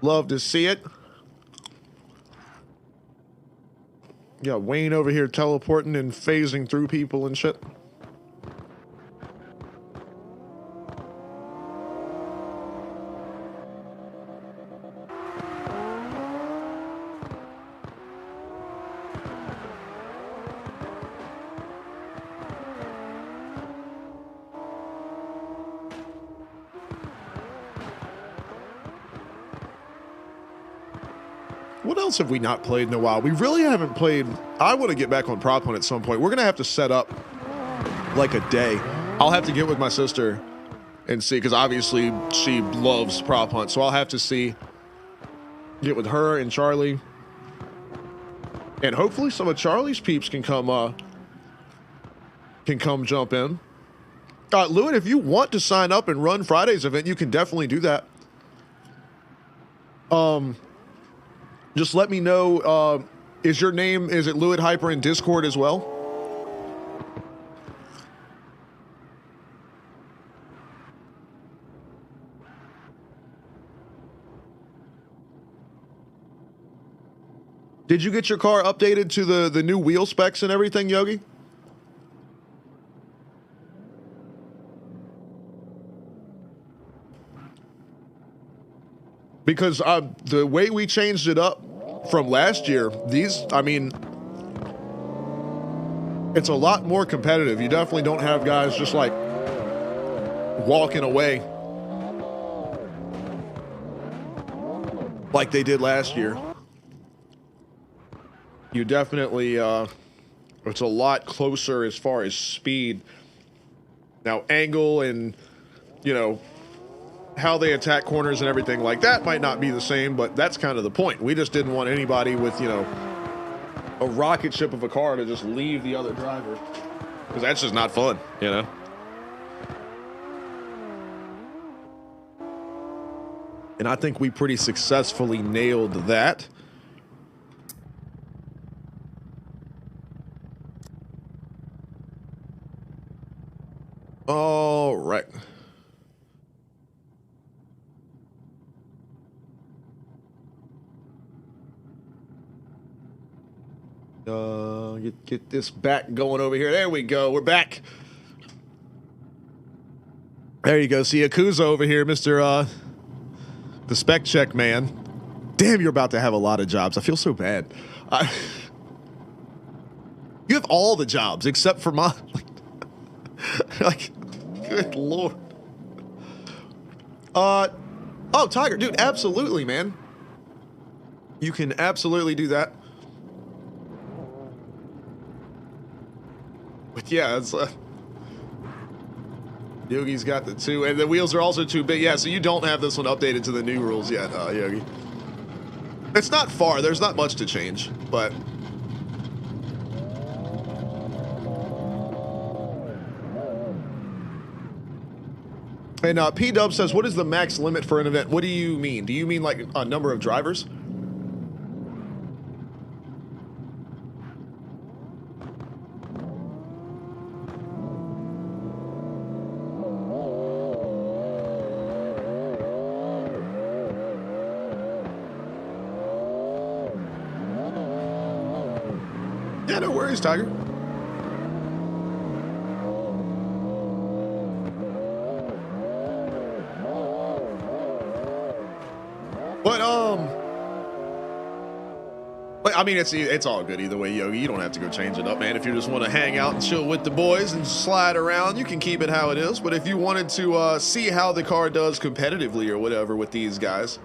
Love to see it. Yeah, Wayne over here teleporting and phasing through people and shit. What else have we not played in a while? We really haven't played. I want to get back on Prop Hunt at some point. We're going to have to set up like a day. I'll have to get with my sister and see, because obviously she loves Prop Hunt. So I'll have to see, get with her and Charlie. And hopefully some of Charlie's peeps can come jump in. Lewin, if you want to sign up and run Friday's event, you can definitely do that. Just let me know, is your name, is it Lewitt Hyper in Discord as well? Did you get your car updated to the new wheel specs and everything, Yogi? Because the way we changed it up from last year, it's a lot more competitive. You definitely don't have guys just like walking away like they did last year. You definitely, it's a lot closer as far as speed. Now, angle and, you know, how they attack corners and everything like that might not be the same, but that's kind of the point. We just didn't want anybody with, you know, a rocket ship of a car to just leave the other driver, because that's just not fun, you know? And I think we pretty successfully nailed that. All right. Get this back going over here. There we go. We're back. There you go. See Yakuza over here, Mr. The spec check man. Damn, you're about to have a lot of jobs. I feel so bad. You have all the jobs except for mine. Like, good Lord. Oh, Tiger, dude, absolutely, man. You can absolutely do that. But yeah, it's Yogi's got the two, and the wheels are also too big. Yeah, so you don't have this one updated to the new rules yet, Yogi. It's not far. There's not much to change, but and P-Dub says, what is the max limit for an event? What do you mean? Do you mean like a number of drivers? Yeah, no worries, Tiger. But I mean, it's all good either way, Yogi. You don't have to go change it up, man. If you just want to hang out and chill with the boys and slide around, you can keep it how it is. But if you wanted to see how the car does competitively or whatever with these guys.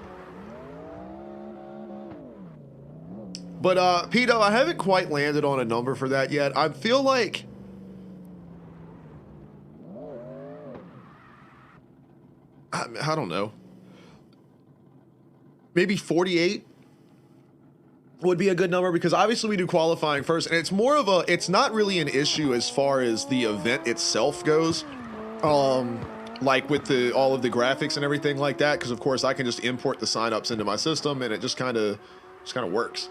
But Pito, I haven't quite landed on a number for that yet. I feel like I don't know. Maybe 48 would be a good number, because obviously we do qualifying first, and it's more of a, it's not really an issue as far as the event itself goes. Like with all of the graphics and everything like that, because of course I can just import the signups into my system and it just kind of works.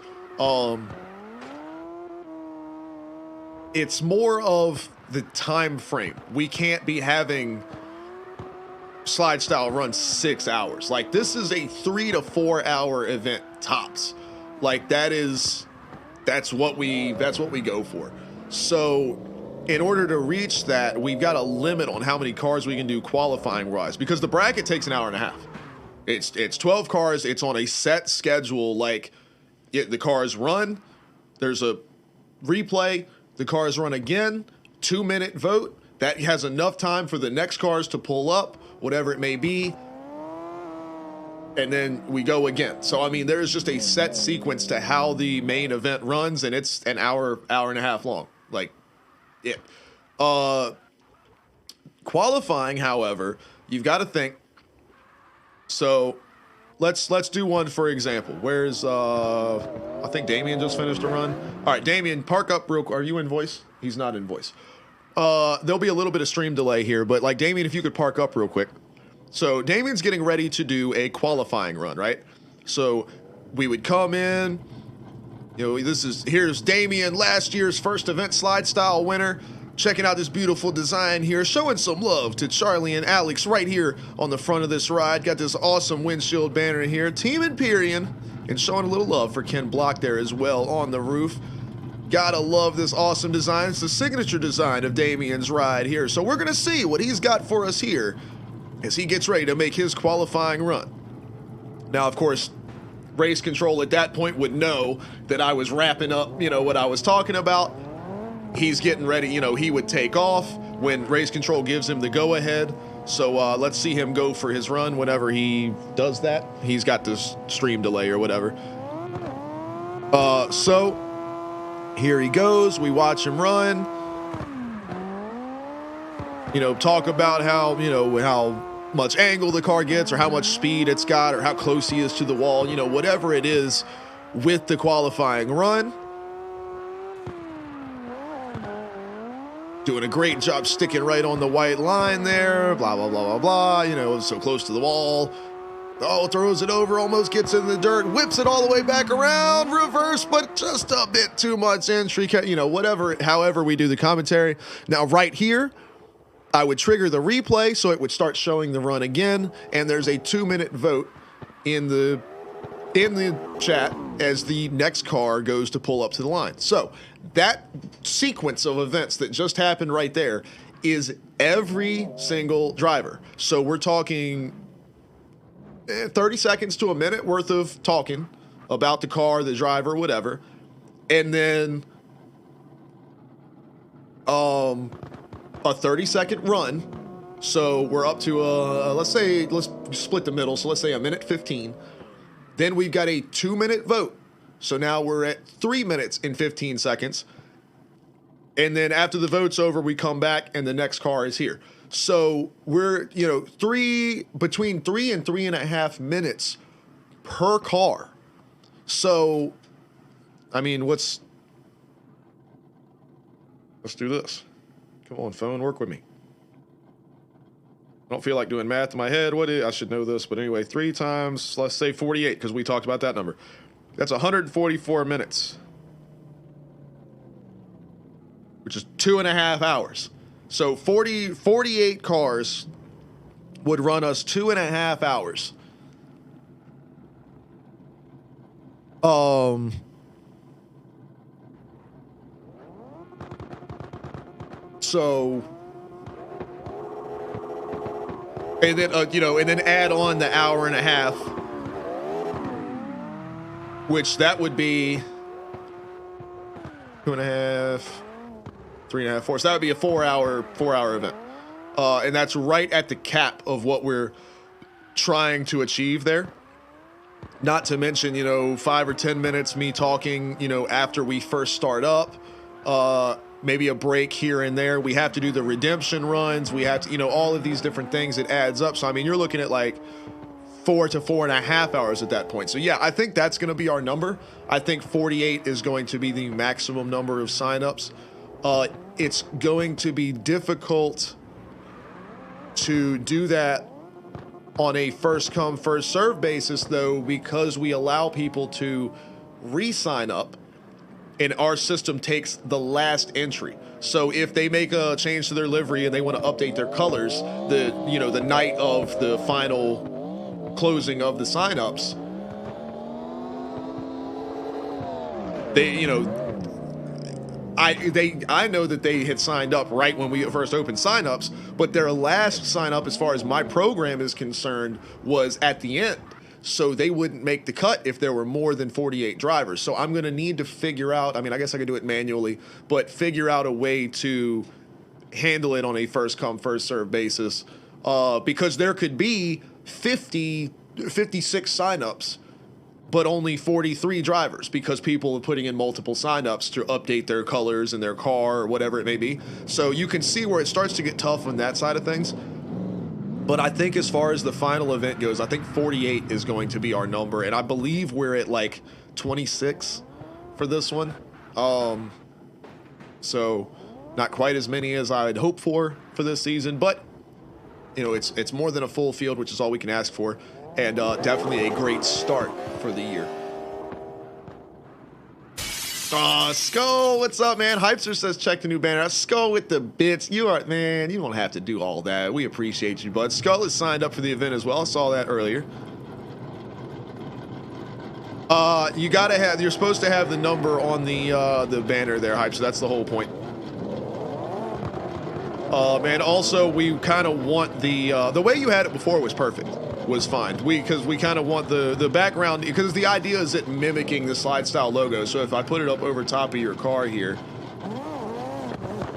It's more of the time frame. We can't be having slide style runs 6 hours. Like, this is a 3 to 4 hour event tops. Like, that's what we go for. So in order to reach that, we've got a limit on how many cars we can do qualifying wise, because the bracket takes an hour and a half. It's 12 cars. It's on a set schedule. Like, the cars run, there's a replay, the cars run again, 2-minute vote. That has enough time for the next cars to pull up, whatever it may be, and then we go again. So, I mean, there's just a set sequence to how the main event runs, and it's an hour and a half long. Like, it. Qualifying, however, you've got to think. So, let's do one for example. Where's I think Damien just finished a run. All right, Damien, park up real quick. Are you in voice? He's not in voice. There'll be a little bit of stream delay here, but like, Damien, if you could park up real quick. So Damien's getting ready to do a qualifying run, right? So we would come in, you know, here's Damien, last year's first event slide style winner, checking out this beautiful design here, showing some love to Charlie and Alex right here on the front of this ride. Got this awesome windshield banner here, Team Empyrean, and showing a little love for Ken Block there as well on the roof. Gotta love this awesome design. It's the signature design of Damien's ride here. So we're gonna see what he's got for us here as he gets ready to make his qualifying run. Now, of course, race control at that point would know that I was wrapping up, you know, what I was talking about. He's getting ready, you know, he would take off when race control gives him the go-ahead. So let's see him go for his run whenever he does that. He's got this stream delay or whatever. So here he goes. We watch him run. You know, talk about how, you know, how much angle the car gets or how much speed it's got or how close he is to the wall, you know, whatever it is with the qualifying run. Doing a great job sticking right on the white line there, blah, blah, blah, blah, blah, you know, so close to the wall. Oh, throws it over, almost gets in the dirt, whips it all the way back around, reverse, but just a bit too much entry, you know, whatever, however we do the commentary. Now, right here, I would trigger the replay so it would start showing the run again, and there's a 2-minute vote in the chat as the next car goes to pull up to the line. So that sequence of events that just happened right there is every single driver. So we're talking 30 seconds to a minute worth of talking about the car, the driver, whatever, and then a 30-second run. So we're up to let's split the middle. So let's say a minute 15. Then we've got a 2-minute vote. So now we're at 3 minutes and 15 seconds. And then after the vote's over, we come back and the next car is here. So we're, you know, between 3 and 3.5 minutes per car. So, I mean, let's do this. Come on, phone, work with me. I don't feel like doing math in my head. I should know this, but anyway, 3 times, let's say 48, because we talked about that number. That's 144 minutes, which is 2.5 hours. So 48 cars would run us 2.5 hours. So, and then, you know, and then add on the hour and a half, which that would be 2.5, 3.5, 4. So that would be a 4-hour event. And that's right at the cap of what we're trying to achieve there. Not to mention, you know, 5 or 10 minutes me talking, you know, after we first start up, maybe a break here and there. We have to do the redemption runs. We have to, you know, all of these different things. It adds up. So, I mean, you're looking at like 4 to 4.5 hours at that point. So, yeah, I think that's going to be our number. I think 48 is going to be the maximum number of signups. It's going to be difficult to do that on a first come, first serve basis, though, because we allow people to re-sign up and our system takes the last entry. So if they make a change to their livery and they want to update their colors, the night of the final closing of the signups, I know that they had signed up right when we first opened signups, but their last sign up, as far as my program is concerned, was at the end. So they wouldn't make the cut if there were more than 48 drivers. So I'm going to need to figure out, I mean, I guess I could do it manually, but figure out a way to handle it on a first come, first serve basis, because there could be 56 signups, but only 43 drivers because people are putting in multiple signups to update their colors in their car or whatever it may be. So you can see where it starts to get tough on that side of things. But I think as far as the final event goes, I think 48 is going to be our number. And I believe we're at like 26 for this one. So not quite as many as I'd hoped for this season. But, you know, it's more than a full field, which is all we can ask for. And definitely a great start for the year. Skull, what's up, man? Hypester says check the new banner. Skull with the bits. You don't have to do all that. We appreciate you, bud. Skull is signed up for the event as well. I saw that earlier. You're supposed to have the number on the banner there, Hype, so that's the whole point. Man, also we kind of want the way you had it before was perfect. Was fine. Because we kind of want the background, because the idea is it mimicking the slide style logo. So if I put it up over top of your car here,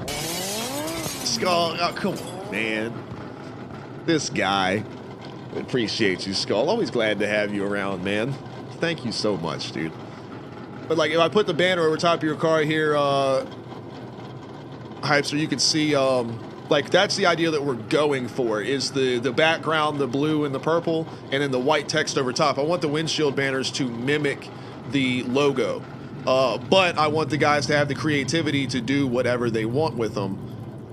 Skull, oh come on, man, this guy, appreciate you, Skull. Always glad to have you around, man. Thank you so much, dude. But like if I put the banner over top of your car here, Hype, so you can see like that's the idea that we're going for, is the background, the blue and the purple, and then the white text over top. I want the windshield banners to mimic the logo, but I want the guys to have the creativity to do whatever they want with them.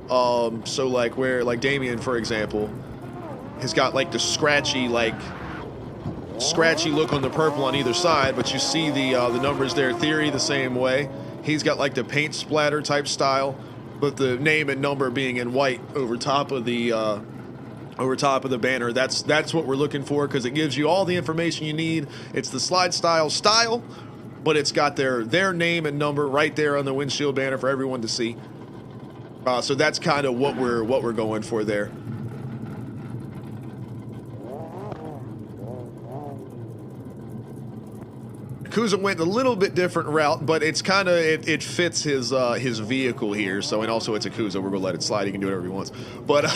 So like like Damien, for example, has got like the scratchy look on the purple on either side, but you see the numbers there. Theory the same way. He's got like the paint splatter type style, but the name and number being in white over top of the banner. That's what we're looking for, because it gives you all the information you need. It's the SLIDESTYLE, but it's got their name and number right there on the windshield banner for everyone to see. So that's kind of what we're going for there. Kuza went a little bit different route, but it's kind of it fits his vehicle here. So, and also it's a Kuza. We're gonna let it slide. He can do whatever he wants. But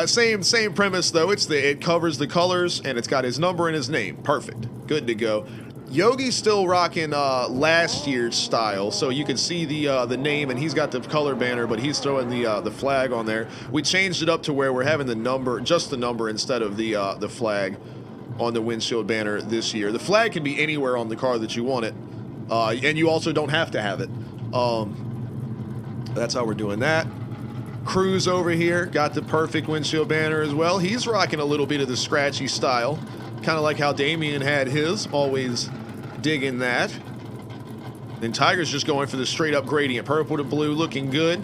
same premise though. It covers the colors and it's got his number and his name. Perfect. Good to go. Yogi's still rocking last year's style, so you can see the name, and he's got the color banner, but he's throwing the flag on there. We changed it up to where we're having the number, just the number, instead of the flag on the windshield banner this year. The flag can be anywhere on the car that you want it, and you also don't have to have it. That's how we're doing that. Cruz over here got the perfect windshield banner as well. He's rocking a little bit of the scratchy style, kind of like how Damien had his. Always digging that. And Tiger's just going for the straight up gradient, purple to blue, looking good.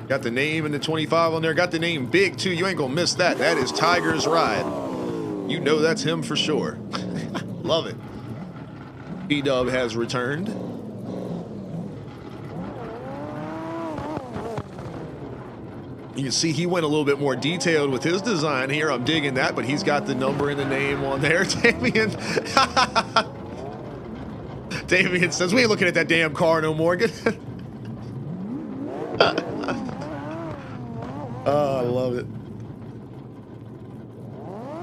Got the name and the 25 on there. Got the name big too. You ain't gonna miss that. That is Tiger's ride. You know that's him for sure. Love it. B-Dub has returned. You can see he went a little bit more detailed with his design here. I'm digging that, but he's got the number and the name on there. Damien. Damien says, we ain't looking at that damn car no more. Oh, I love it.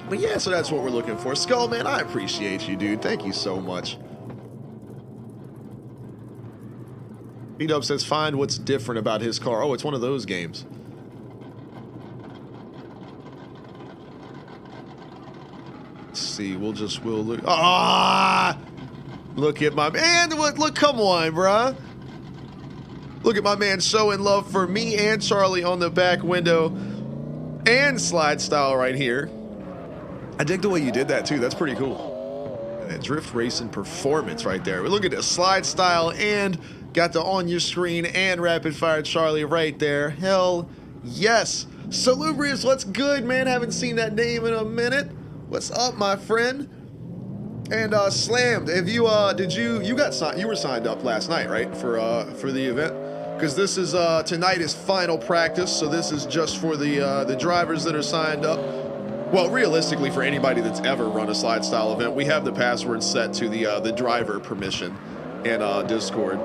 But yeah, so that's what we're looking for. Skull, man, I appreciate you, dude. Thank you so much. B-Dub says, find what's different about his car. Oh, it's one of those games. Let's see, we'll look. Ah! Look at my man. Look, come on, bruh. Look at my man showing love for me and Charlie on the back window. And SLIDESTYLE right here. I dig the way you did that too. That's pretty cool. Drift Racing Performance right there. We look at the slide style and got the on your screen and rapid fire Charlie right there. Hell yes. Salubrious, what's good, man? Haven't seen that name in a minute. What's up, my friend? And Slammed, have you you were signed up last night, right? For the event? Because this is tonight is final practice, so this is just for the drivers that are signed up. Well, realistically, for anybody that's ever run a slide style event, we have the password set to the driver permission in Discord.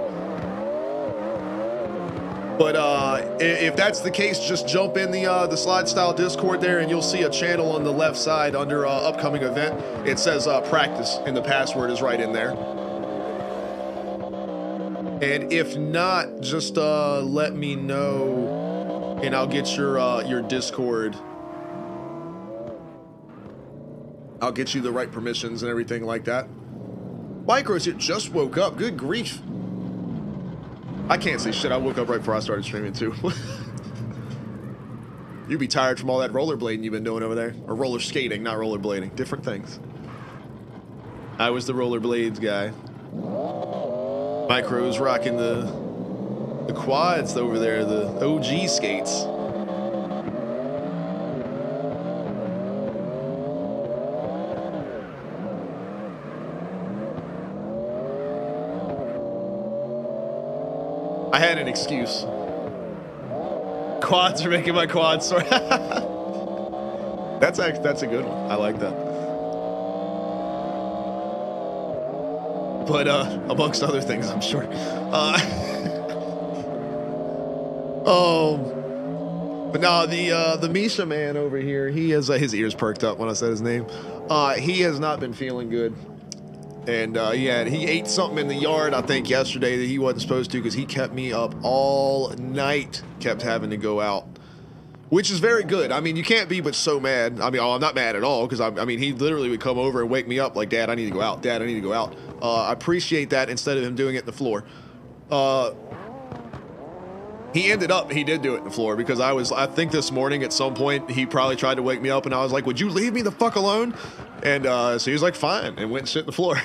But if that's the case, just jump in the slide style Discord there, and you'll see a channel on the left side under upcoming event. It says practice, and the password is right in there. And if not, just let me know, and I'll get your Discord. I'll get you the right permissions and everything like that. Micros here just woke up. Good grief. I can't say shit. I woke up right before I started streaming too. You'd be tired from all that rollerblading you've been doing over there. Or roller skating, not rollerblading. Different things. I was the rollerblades guy. Micros rocking the quads over there, the OG skates. I had an excuse. Quads are making my quads sore. That's a good one. I like that. But amongst other things, I'm sure. But no, the Misha man over here, he has his ears perked up when I said his name. He has not been feeling good. And yeah, he ate something in the yard, I think, yesterday that he wasn't supposed to, because he kept me up all night, kept having to go out, which is very good. I mean, you can't be but so mad. I mean, I'm not mad at all, because I mean, he literally would come over and wake me up like, Dad, I need to go out. Dad, I need to go out. I appreciate that instead of him doing it in the floor. He did do it in the floor, because I think this morning at some point, he probably tried to wake me up, and I was like, would you leave me the fuck alone? And so he was like, fine, and went and sit in the floor.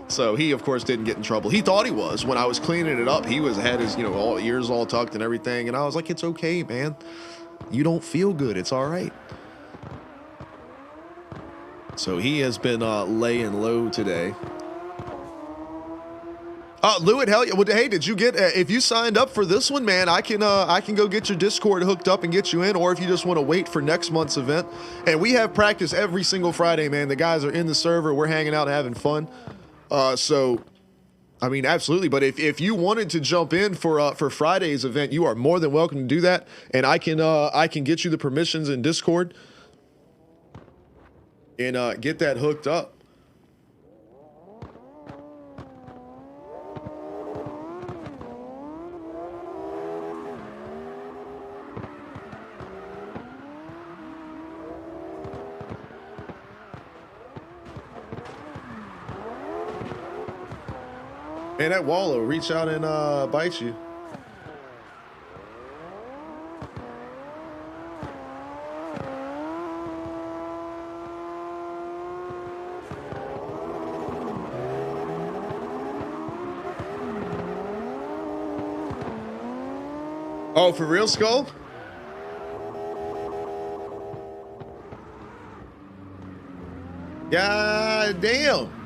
So he, of course, didn't get in trouble. He thought he was. When I was cleaning it up, he had his, all ears all tucked and everything, and I was like, it's okay, man. You don't feel good. It's all right. So he has been laying low today. Lewitt, hell yeah. Well, hey, did you get, if you signed up for this one, man, I can go get your Discord hooked up and get you in, or if you just want to wait for next month's event. And we have practice every single Friday, man. The guys are in the server. We're hanging out and having fun. So, I mean, absolutely. But if you wanted to jump in for Friday's event, you are more than welcome to do that. And I can get you the permissions in Discord and get that hooked up. Man, that Wallow, reach out and bite you. Oh, for real, Skull? God damn.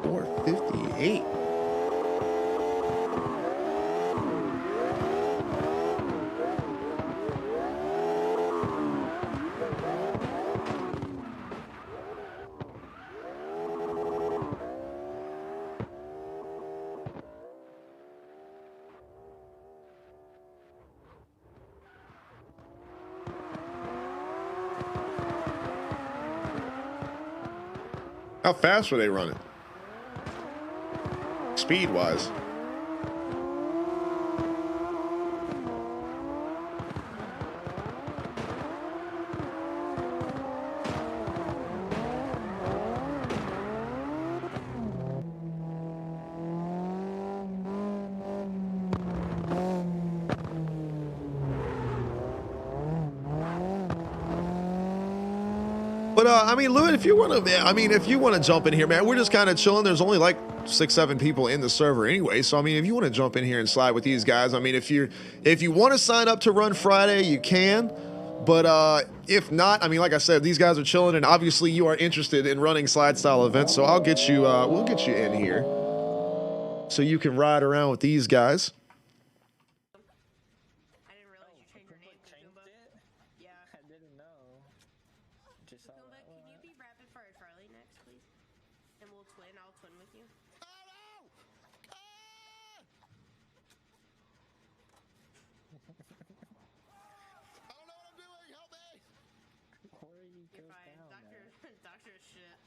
$458. How fast were they running? Speed-wise. But I mean, Louis, if you want to, I mean, if you want to jump in here, man, we're just kind of chilling. There's only like 6-7 people in the server anyway. So I mean, if you want to jump in here and slide with these guys, I mean, if you want to sign up to run Friday, you can. But if not, I mean, like I said, these guys are chilling, and obviously you are interested in running slide style events. So I'll get you, we'll get you in here, so you can ride around with these guys. I didn't realize you changed your name. Changed Kumba. it? Yeah. I didn't know. Just saw Kumba, that can you one. be rapid fire Charlie next, please? And we'll twin. I'll twin with you. Oh no! Ah! I don't know what I'm doing. Help me! Where are you You're go fine. down Doctor, there? doctor is shit.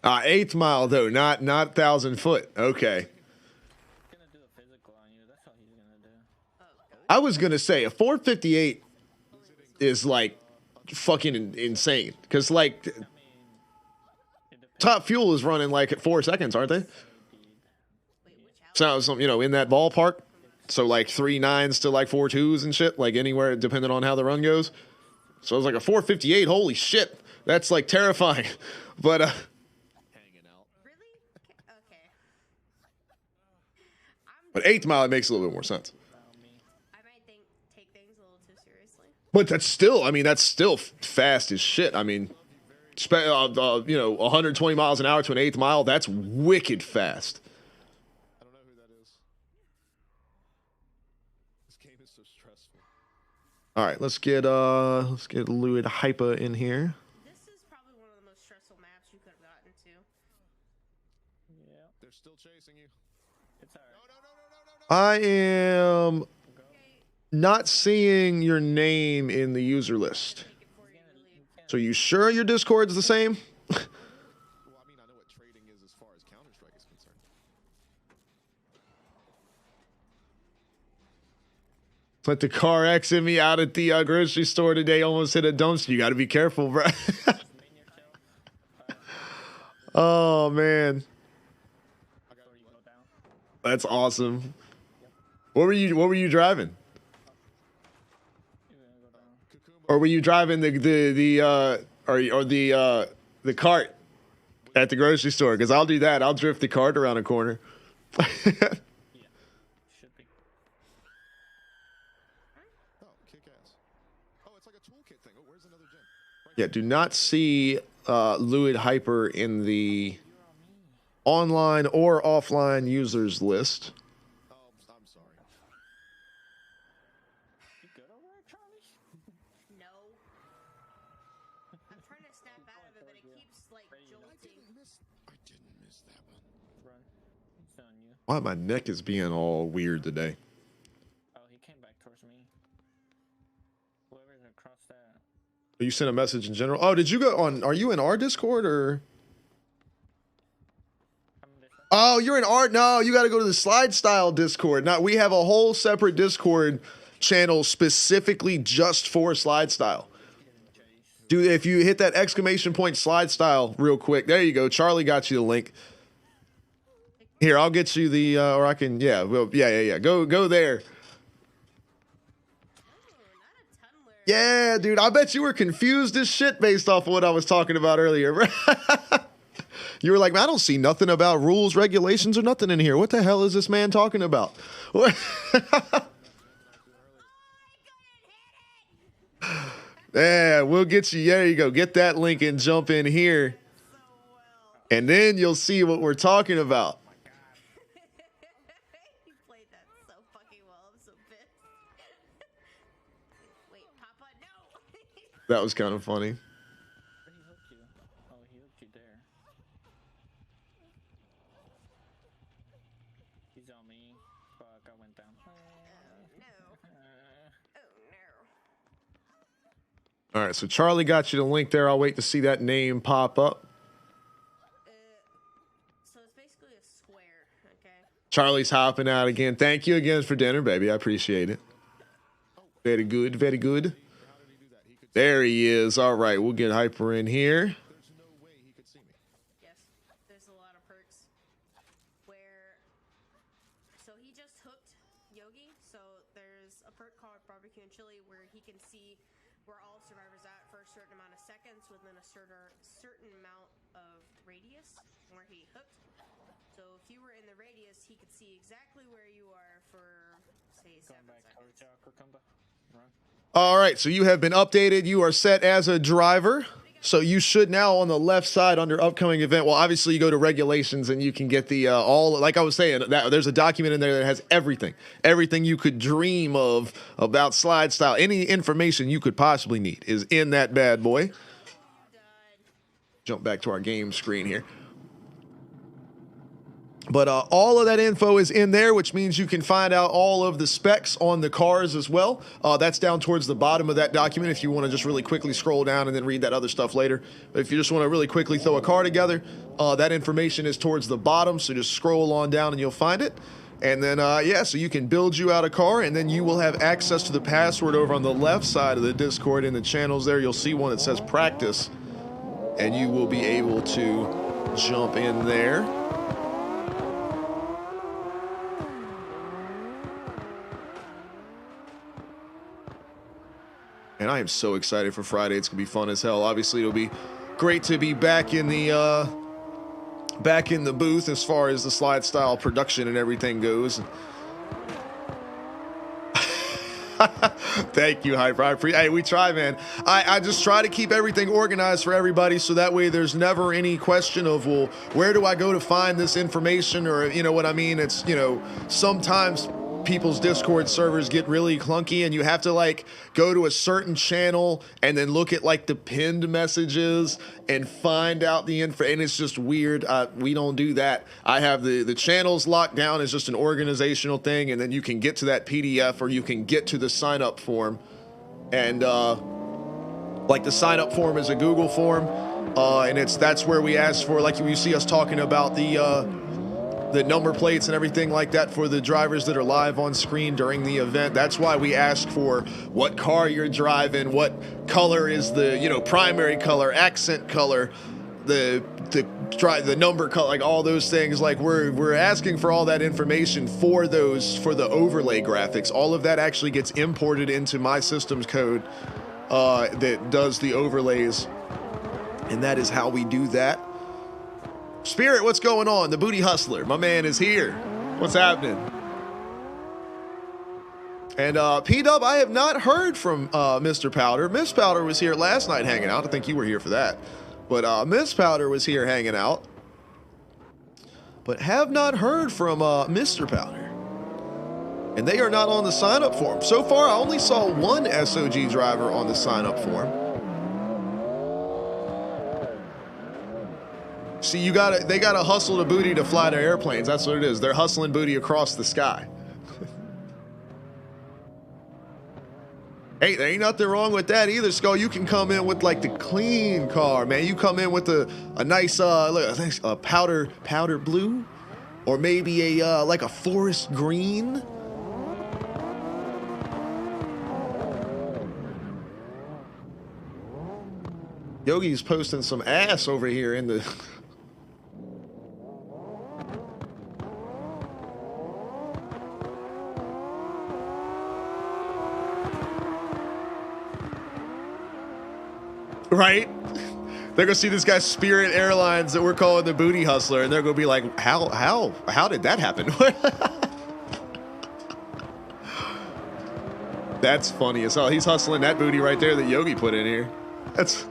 8th mile though, not 1,000 foot. Okay. He's gonna do a physical on you. That's all he's gonna do. Oh, God. I was gonna say a 458 is like fucking insane, because like I mean, it depends Top Fuel is running like at 4 seconds, aren't they? on speed. Wait, which house? So, you know, in that ballpark. So like 3 9s to like 4 2s and shit, like anywhere depending on how the run goes. So it was like a 458. Holy shit, that's like terrifying. But Hanging out. Really? Okay. but 8th mile, it makes a little bit more sense. I might take things a little too seriously. But that's still, I mean, that's still fast as shit. I mean, you know, 120 miles an hour to an 8th mile, that's wicked fast. I don't know who that is. This game is so stressful. All right, let's get Louis Hypa in here. This is probably one of the most stressful maps you could have gotten to. Yeah, They're still chasing you. it's alright. No, no, no, no, no, no. I am not seeing your name in the user list. Make it for you, really. So you sure your Discord's the same? Well, I mean, I know what trading is as far as Counter-Strike is concerned. Let the car exit me out at the grocery store today. Almost hit a dumpster. You got to be careful, bro. Oh man, Before you go down. that's awesome. What were you driving? You're gonna go down. Or were you driving the cart at the grocery store? Because I'll do that. I'll drift the cart around a corner. Yeah. Should be. Oh, kick ass. Oh, it's like a toolkit thing. Oh, where's another gem? Right Yeah, do not see Louis Hyper in the online or offline users list. Oh, I'm sorry. You good over there, Charlie? No. I'm trying to snap out of it, but it keeps like jolting. I didn't miss that one. Run. It's on you. Why my neck is being all weird today? Oh, he came back towards me. Whoever's across that. You sent a message in general. Oh, did you go on? Are you in our Discord or? I'm this one. Oh, you're in art. No, you got to go to the SLIDESTYLE Discord. Now we have a whole separate Discord channel specifically just for SLIDESTYLE. Dude, if you hit that exclamation point SLIDESTYLE real quick, there you go. Charlie got you the link. Here, I'll get you the, or I can, yeah, well, yeah. Go there. Oh, not a tunneler. Yeah, dude, I bet you were confused as shit based off of what I was talking about earlier. You were like, man, I don't see nothing about rules, regulations, or nothing in here. What the hell is this man talking about? Yeah, we'll get you. There you go. Get that link and jump in here. And then you'll see what we're talking about. You played that so fucking well. I'm so pissed. Wait, Papa, no. That was kind of funny. Where he hooked you? Oh, he hooked you there. He's on me. Fuck, I went down. No. Oh no. All right, so Charlie got you the link there. I'll wait to see that name pop up. So it's basically a square, okay? Charlie's hopping out again. Thank you again for dinner, baby. I appreciate it. Very good, very good. There he is. All right, we'll get Hyper in here. There's no way he could see me. Yes, there's a lot of perks where. So he just hooked Yogi. So there's a perk called Barbecue and Chili where he can see where all survivors at first certain amount of seconds within a certain amount of radius where he hooked. So if you were in the radius, he could see exactly where you are for, say, 7 seconds. All right, so you have been updated. You are set as a driver. So you should now on the left side under upcoming event. Well, obviously you go to regulations and you can get the all, like I was saying, there's a document in there that has everything you could dream of about SLIDESTYLE. Any information you could possibly need is in that bad boy. Jump back to our game screen here. But all of that info is in there, which means you can find out all of the specs on the cars as well. That's down towards the bottom of that document if you want to just really quickly scroll down and then read that other stuff later. But if you just want to really quickly throw a car together, that information is towards the bottom. So just scroll on down and you'll find it. And then, yeah, so you can build you out a car, and then you will have access to the password over on the left side of the Discord in the channels there. You'll see one that says practice, and you will be able to jump in there. And I am so excited for Friday. It's gonna be fun as hell. Obviously, it'll be great to be back in the booth as far as the SLIDESTYLE production and everything goes. Thank you, Hyper. Hey, we try, man. I just try to keep everything organized for everybody, so that way there's never any question of, well, where do I go to find this information, or you know what I mean? It's, you know, sometimes people's Discord servers get really clunky and you have to like go to a certain channel and then look at like the pinned messages and find out the info, and it's just weird. We don't do that. I have the channels locked down as just an organizational thing, and then you can get to that PDF or you can get to the sign up form, and like the sign up form is a Google form, and that's where we ask for, like you see us talking about the number plates and everything like that for the drivers that are live on screen during the event. That's why we ask for what car you're driving, what color is the, you know, primary color, accent color, the number color, like all those things. Like we're asking for all that information for the overlay graphics. All of that actually gets imported into my system's code that does the overlays, and that is how we do that. Spirit, what's going on? The Booty Hustler, my man, is here. What's happening? And P-Dub, I have not heard from Mr. Powder. Miss Powder was here last night hanging out. I think you were here for that. But Miss Powder was here hanging out. But have not heard from Mr. Powder. And they are not on the sign-up form. So far, I only saw one SOG driver on the sign-up form. See, they gotta hustle the booty to fly their airplanes. That's what it is. They're hustling booty across the sky. Hey, there ain't nothing wrong with that either, Skull. You can come in with like the clean car, man. You come in with a nice powder blue, or maybe a like a forest green. Yogi's posting some ass over here in the. Right? They're gonna see this guy Spirit Airlines that we're calling the Booty Hustler, and they're gonna be like, how did that happen? That's funny as hell. He's hustling that booty right there that Yogi put in here. But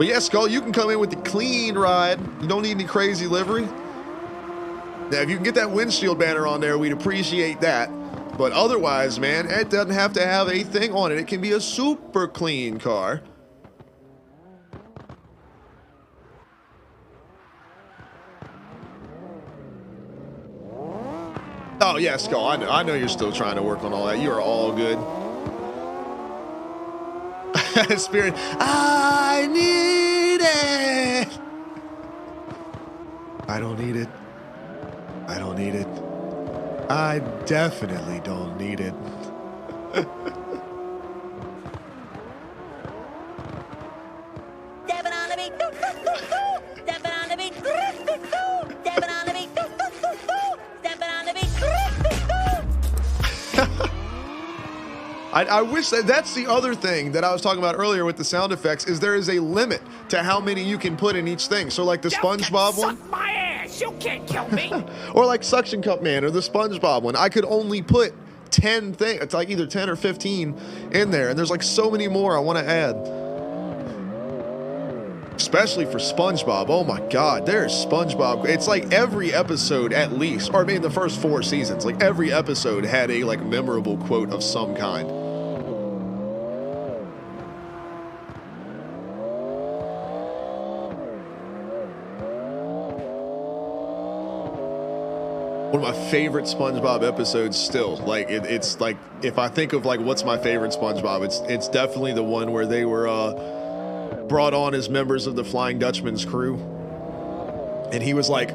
yeah, Skull, you can come in with the clean ride. You don't need any crazy livery. Now, if you can get that windshield banner on there, we'd appreciate that. But otherwise, man, it doesn't have to have a thing on it. It can be a super clean car. Oh, yeah, Skull, I know you're still trying to work on all that. You are all good. Spirit, I need it. I don't need it. I don't need it. I definitely don't need it. I wish that's the other thing that I was talking about earlier with the sound effects is there is a limit to how many you can put in each thing. So like the SpongeBob one. Suck my ass! You can't kill me! Or like Suction Cup Man or the SpongeBob one. I could only put 10 things. It's like either 10 or 15 in there. And there's like so many more I want to add. Especially for SpongeBob. Oh my God, there's SpongeBob. It's like every episode at least, or maybe the first 4 seasons, like every episode had a like memorable quote of some kind. One of my favorite SpongeBob episodes still. Like it's like if I think of like what's my favorite SpongeBob, it's definitely the one where they were brought on as members of the Flying Dutchman's crew, and he was like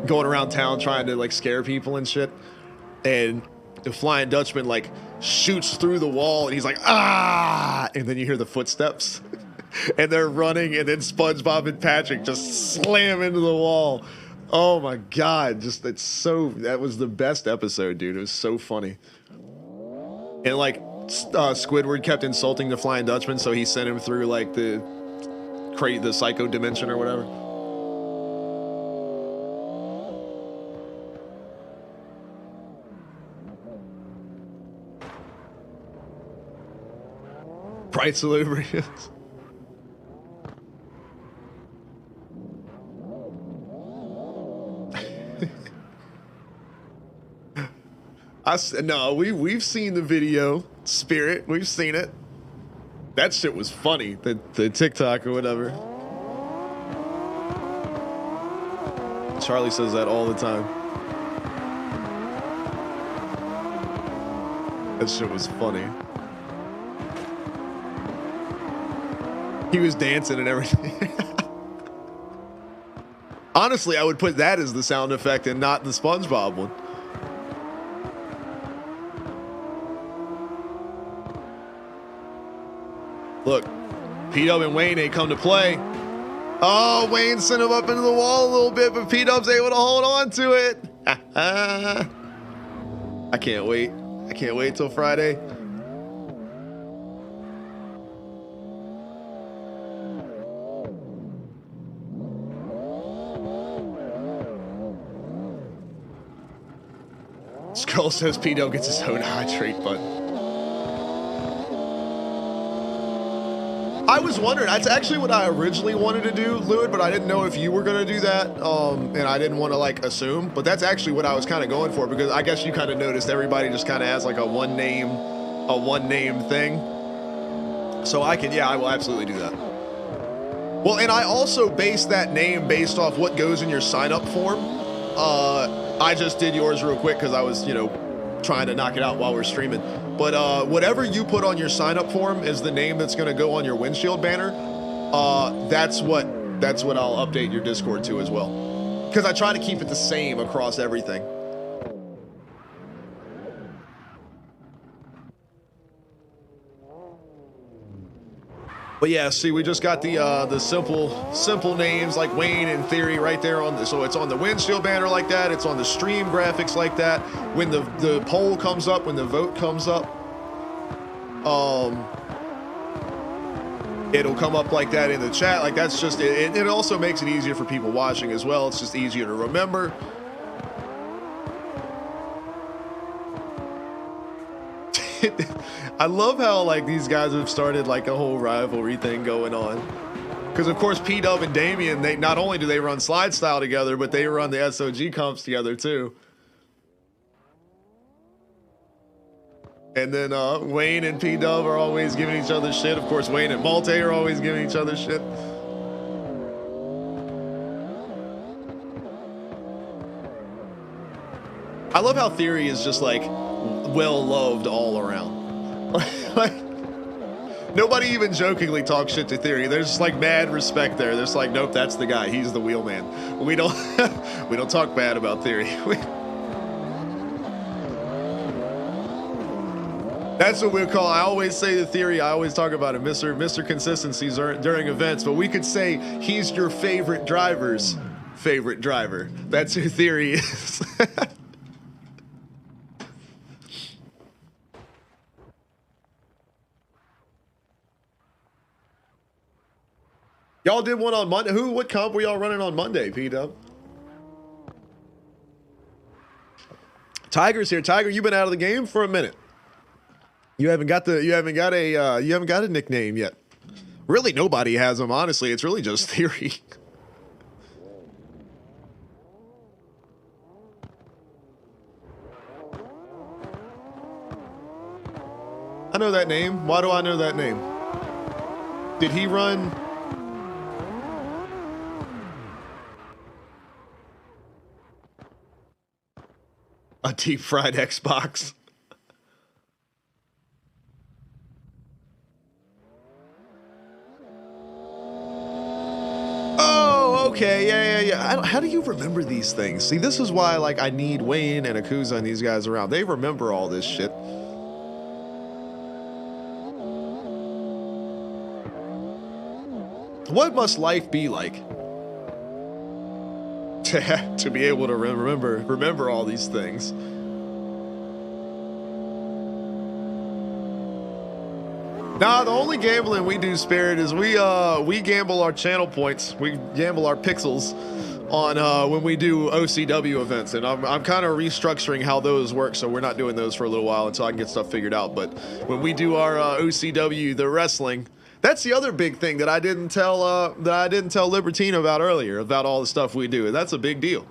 going around town trying to like scare people and shit, and the Flying Dutchman like shoots through the wall and he's like ah, and then you hear the footsteps and they're running, and then SpongeBob and Patrick just slam into the wall. Oh my God, that was the best episode, dude. It was so funny. And like Squidward kept insulting the Flying Dutchman, so he sent him through like the psycho dimension or whatever. Price of lubricants. No, we've seen the video, Spirit. We've seen it. That shit was funny. The TikTok or whatever. Charlie says that all the time. That shit was funny. He was dancing and everything. Honestly, I would put that as the sound effect and not the SpongeBob one. Look, P-Dub and Wayne ain't come to play. Oh, Wayne sent him up into the wall a little bit, but P-Dub's able to hold on to it. I can't wait. I can't wait till Friday. Skull says P-Dub gets his own hydrate button. I was wondering, that's actually what I originally wanted to do, Lewid, but I didn't know if you were going to do that, and I didn't want to, like, assume, but that's actually what I was kind of going for, because I guess you kind of noticed everybody just kind of has, like, a one-name thing. So I will absolutely do that. Well, and I also base that name based off what goes in your sign-up form. I just did yours real quick because I was, trying to knock it out while we're streaming. But whatever you put on your sign-up form is the name that's going to go on your windshield banner. That's what I'll update your Discord to as well. Because I try to keep it the same across everything. But yeah, see, we just got the simple names like Wayne and Theory right there on so it's on the windshield banner like that. It's on the stream graphics like that. When the poll comes up, when the vote comes up, it'll come up like that in the chat. Like that's just it. It also makes it easier for people watching as well. It's just easier to remember. I love how like these guys have started like a whole rivalry thing going on, because of course P-Dub and Damien, they not only do they run SLIDESTYLE together, but they run the SOG comps together too. And then Wayne and P-Dub are always giving each other shit. Of course, Wayne and Malte are always giving each other shit. I love how Theory is just like well loved all around. Like nobody even jokingly talks shit to Theory. There's just like mad respect there. There's like, nope, that's the guy. He's the wheelman. We don't we don't talk bad about Theory. That's what we call. I always say the Theory. I always talk about it, Mr. Consistencies during events. But we could say he's your favorite driver's favorite driver. That's who Theory is. Y'all did one on Monday. What comp were y'all running on Monday, P-Dub? Tiger's here. Tiger, you've been out of the game for a minute. You haven't got a nickname yet. Really, nobody has them, honestly. It's really just theory. I know that name. Why do I know that name? Did he run? A deep fried Xbox. Oh, okay, yeah. How do you remember these things? See, this is why, like, I need Wayne and Akuza and these guys around. They remember all this shit. What must life be like to be able to remember all these things? Nah, the only gambling we do, Spirit, is we gamble our channel points. We gamble our pixels on when we do OCW events, and I'm kind of restructuring how those work, so we're not doing those for a little while until I can get stuff figured out. But when we do our OCW, the wrestling. That's the other big thing that I didn't tell Libertine about earlier, about all the stuff we do. That's a big deal.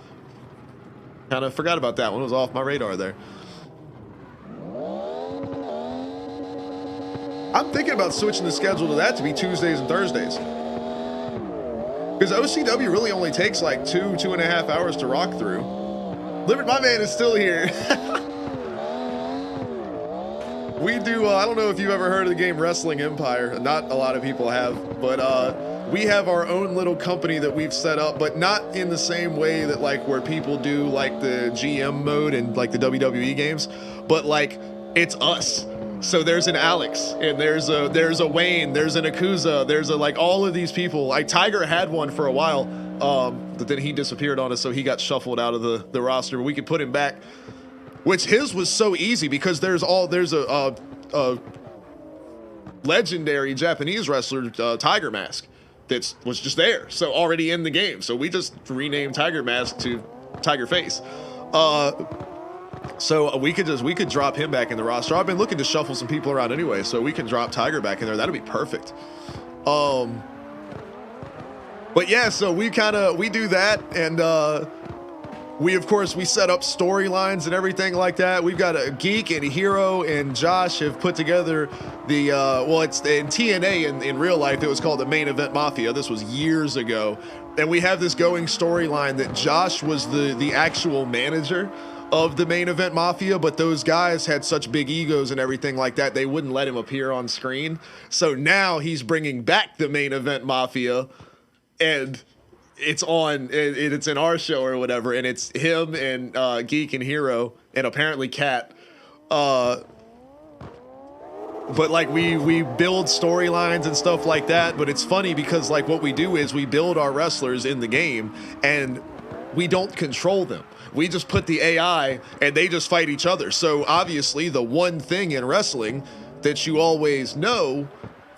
Kind of forgot about that one. It was off my radar there. I'm thinking about switching the schedule to that to be Tuesdays and Thursdays. Because OCW really only takes like 2.5 hours to rock through. My man is still here. We do, I don't know if you've ever heard of the game Wrestling Empire. Not a lot of people have, but we have our own little company that we've set up, but not in the same way that like where people do like the GM mode and like the WWE games, but like it's us. So there's an Alex, and there's a Wayne, there's an Akuza, there's a like all of these people. Like Tiger had one for a while, but then he disappeared on us, so he got shuffled out of the roster. But we could put him back. Which his was so easy because there's a legendary Japanese wrestler, Tiger Mask, that was just there. So already in the game. So we just renamed Tiger Mask to Tiger Face. So we could drop him back in the roster. I've been looking to shuffle some people around anyway, so we can drop Tiger back in there. That'll be perfect. But yeah, so we do that, and we set up storylines and everything like that. We've got a Geek and a Hero and Josh have put together the it's in TNA in real life it was called the Main Event Mafia. This was years ago, and we have this going storyline that Josh was the actual manager of the Main Event Mafia, but those guys had such big egos and everything like that, they wouldn't let him appear on screen. So now he's bringing back the Main Event Mafia, and it's in our show or whatever, and it's him and Geek and Hero and apparently Cat. But like we build storylines and stuff like that, but it's funny because like what we do is we build our wrestlers in the game and we don't control them. We just put the AI and they just fight each other. So obviously the one thing in wrestling that you always know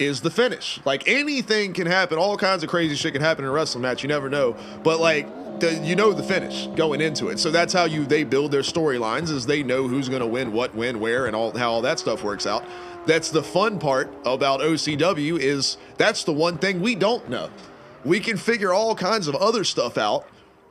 is the finish. Like anything can happen, all kinds of crazy shit can happen in a wrestling match, you never know. But like you know the finish going into it. So that's how they build their storylines, is they know who's gonna win, what, when, where, and how all that stuff works out. That's the fun part about OCW, is that's the one thing we don't know. We can figure all kinds of other stuff out,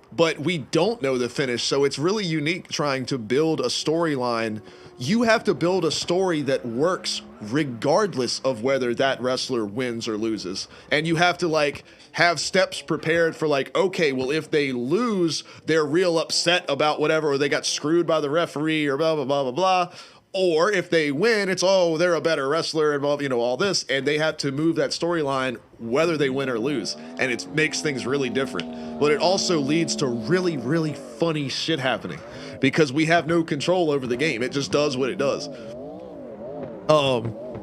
but we don't know the finish. So it's really unique trying to build a storyline. You have to build a story that works regardless of whether that wrestler wins or loses. And you have to like have steps prepared for like, okay, well, if they lose, they're real upset about whatever, or they got screwed by the referee or blah, blah, blah, blah, blah. Or if they win, it's, oh, they're a better wrestler and all this. And they have to move that storyline whether they win or lose. And it makes things really different. But it also leads to really, really funny shit happening because we have no control over the game. It just does what it does.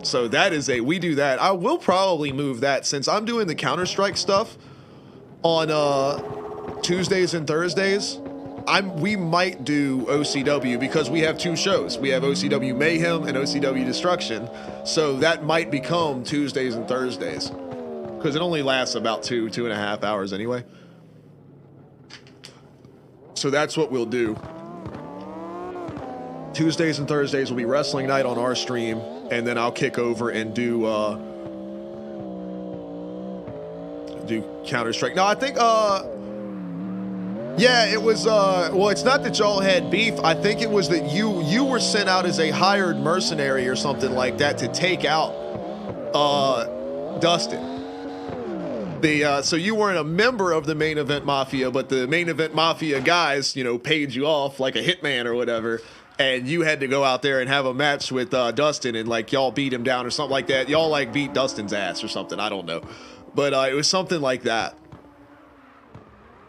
So that is we do that. I will probably move that, since I'm doing the Counter-Strike stuff on Tuesdays and Thursdays. We might do OCW because we have two shows. We have OCW Mayhem and OCW Destruction. So that might become Tuesdays and Thursdays. because it only lasts about 2.5 hours anyway. So that's what we'll do. Tuesdays and Thursdays will be wrestling night on our stream, and then I'll kick over and do Counter-Strike. No, I think yeah, it was well, it's not that y'all had beef. I think it was that you were sent out as a hired mercenary or something like that to take out Dustin. So you weren't a member of the Main Event Mafia, but the Main Event Mafia guys, you know, paid you off like a hitman or whatever, and you had to go out there and have a match with Dustin, and like y'all beat him down or something like that. Y'all like beat Dustin's ass or something. I don't know, but it was something like that.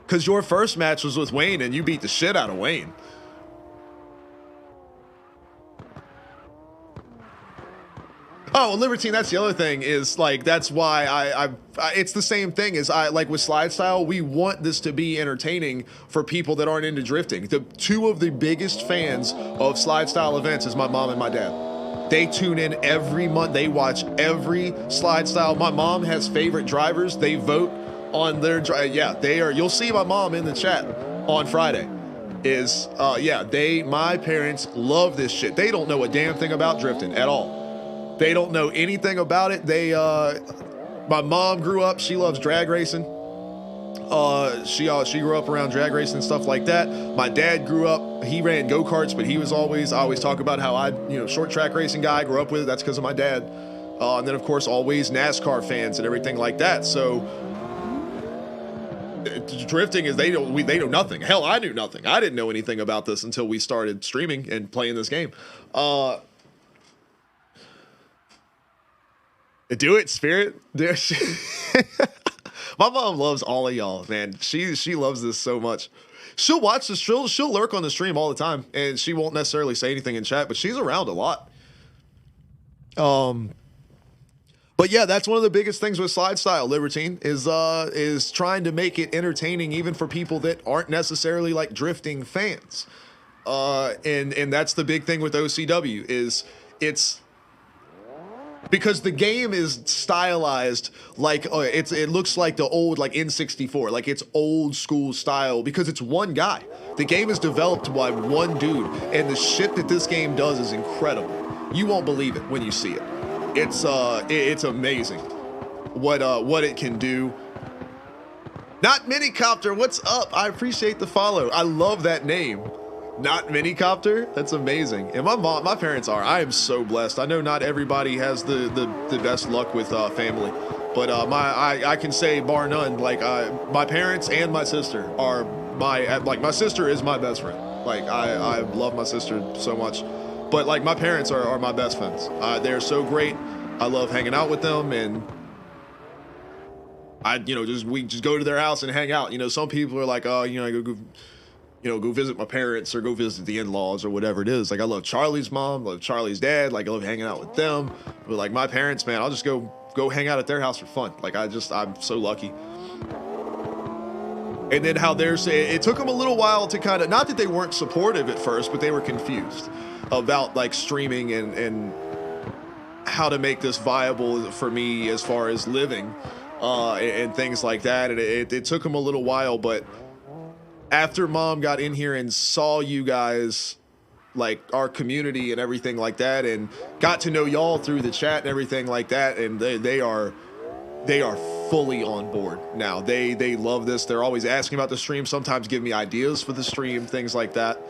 Because your first match was with Wayne, and you beat the shit out of Wayne. Oh, well, Libertine, that's the other thing is, like, that's why it's the same thing as like with SLIDESTYLE, we want this to be entertaining for people that aren't into drifting. The two of the biggest fans of SLIDESTYLE events is my mom and my dad. They tune in every month. They watch every SLIDESTYLE. My mom has favorite drivers. They vote on their yeah, they are. You'll see my mom in the chat on Friday. Is yeah, my parents love this shit. They don't know a damn thing about drifting at all. They don't know anything about it. They my mom grew up, she loves drag racing. She grew up around drag racing and stuff like that. My dad grew up, he ran go-karts, but he was I always talk about how short track racing guy, grew up with it. That's because of my dad. And then of course always NASCAR fans and everything like that. So drifting is they know nothing. Hell, I knew nothing. I didn't know anything about this until we started streaming and playing this game. Do it, Spirit. My mom loves all of y'all, man. She loves this so much. She'll watch the she'll lurk on the stream all the time, and she won't necessarily say anything in chat, but she's around a lot. But yeah, that's one of the biggest things with SLIDESTYLE, Libertine, is trying to make it entertaining even for people that aren't necessarily like drifting fans. And that's the big thing with OCW is it's because the game is stylized like it looks like the old like N64, like it's old school style because it's one guy. The game is developed by one dude, and the shit that this game does is incredible. You won't believe it when you see it. It's amazing what it can do. Not Minicopter, what's up? I appreciate the follow. I love that name. Not Minicopter? That's amazing. And my parents are. I am so blessed. I know not everybody has the best luck with family, but I can say bar none. Like my parents and my sister are my sister is my best friend. Like I love my sister so much. But like my parents are my best friends. They're so great. I love hanging out with them, and we just go to their house and hang out. Some people are like, oh, I go visit my parents or go visit the in-laws or whatever it is. Like I love Charlie's mom, love Charlie's dad. Like I love hanging out with them. But like my parents, man, I'll just go hang out at their house for fun. Like I'm so lucky. And then how it took them a little while to kind of, not that they weren't supportive at first, but they were confused about like streaming and how to make this viable for me as far as living and things like that. And it took them a little while, but after Mom got in here and saw you guys, like our community and everything like that, and got to know y'all through the chat and everything like that, and they are fully on board now. They love this. They're always asking about the stream, sometimes give me ideas for the stream, things like that.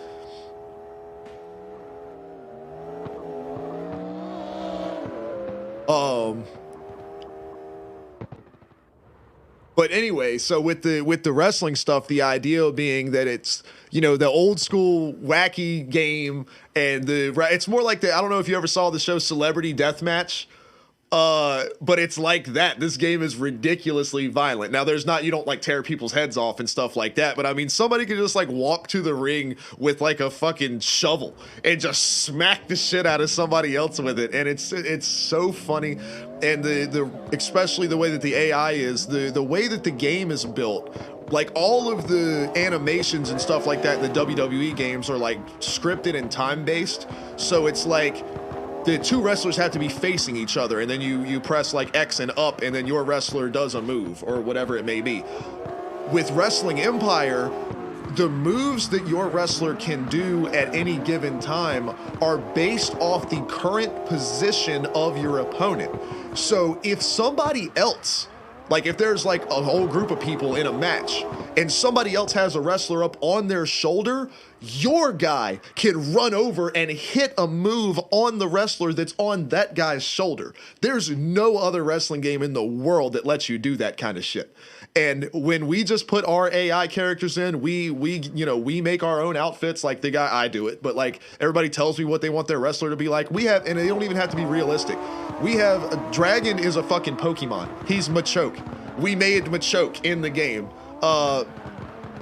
But anyway, so with the wrestling stuff, the idea being that it's, the old school wacky game, and it's more like I don't know if you ever saw the show Celebrity Deathmatch. But it's like that. This game is ridiculously violent. Now you don't like tear people's heads off and stuff like that, but I mean, somebody could just like walk to the ring with like a fucking shovel and just smack the shit out of somebody else with it. And it's so funny. And especially the way that the AI is, the way that the game is built, like all of the animations and stuff like that in the WWE games are like scripted and time-based. So it's like, the two wrestlers have to be facing each other, and then you press like X and up, and then your wrestler does a move or whatever it may be. With Wrestling Empire, the moves that your wrestler can do at any given time are based off the current position of your opponent. So if somebody else, like if there's like a whole group of people in a match and somebody else has a wrestler up on their shoulder, your guy can run over and hit a move on the wrestler that's on that guy's shoulder. There's no other wrestling game in the world that lets you do that kind of shit. And when we just put our AI characters in, we make our own outfits. Like the guy, I do it, but like everybody tells me what they want their wrestler to be like. We have, and they don't even have to be realistic. We have a dragon is a fucking Pokemon. He's Machoke. We made Machoke in the game.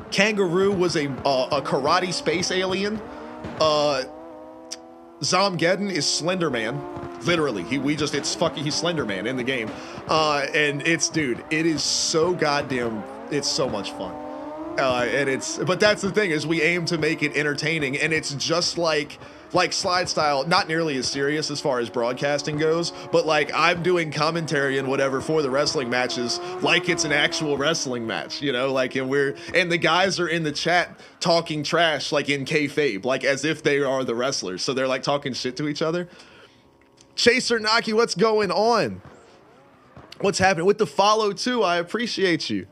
Kangaroo was a karate space alien. Zomgeddon is Slender Man. Literally, he's Slender Man in the game. And it is so goddamn, it's so much fun. But that's the thing, is we aim to make it entertaining, and it's just like SLIDESTYLE, not nearly as serious as far as broadcasting goes, but like I'm doing commentary and whatever for the wrestling matches like it's an actual wrestling match, like, and the guys are in the chat talking trash like in kayfabe, like as if they are the wrestlers, so they're like talking shit to each other. Chaser Naki, what's going on? What's happening with the follow too? I appreciate you.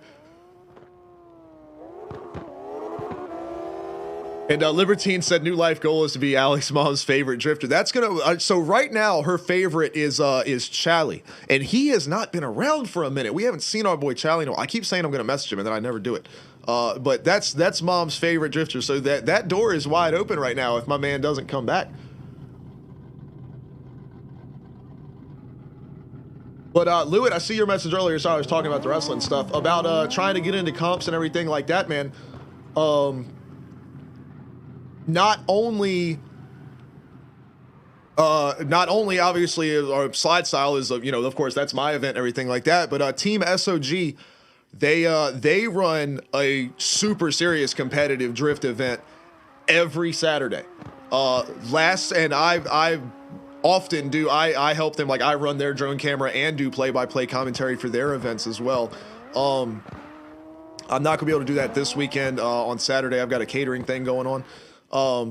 And Libertine said new life goal is to be Alex mom's favorite drifter. That's gonna so right now her favorite is Chally, and he has not been around for a minute. We haven't seen our boy Chally. No, I keep saying I'm gonna message him and then I never do it. But that's mom's favorite drifter. So that door is wide open right now if my man doesn't come back. But Lewitt, I see your message earlier. So I was talking about the wrestling stuff about trying to get into comps and everything like that, man. Not only obviously our SLIDESTYLE is, of course that's my event and everything like that, but Team SOG, they run a super serious competitive drift event every Saturday. And I often do, I help them, like I run their drone camera and do play-by-play commentary for their events as well. I'm not gonna be able to do that this weekend. On Saturday I've got a catering thing going on.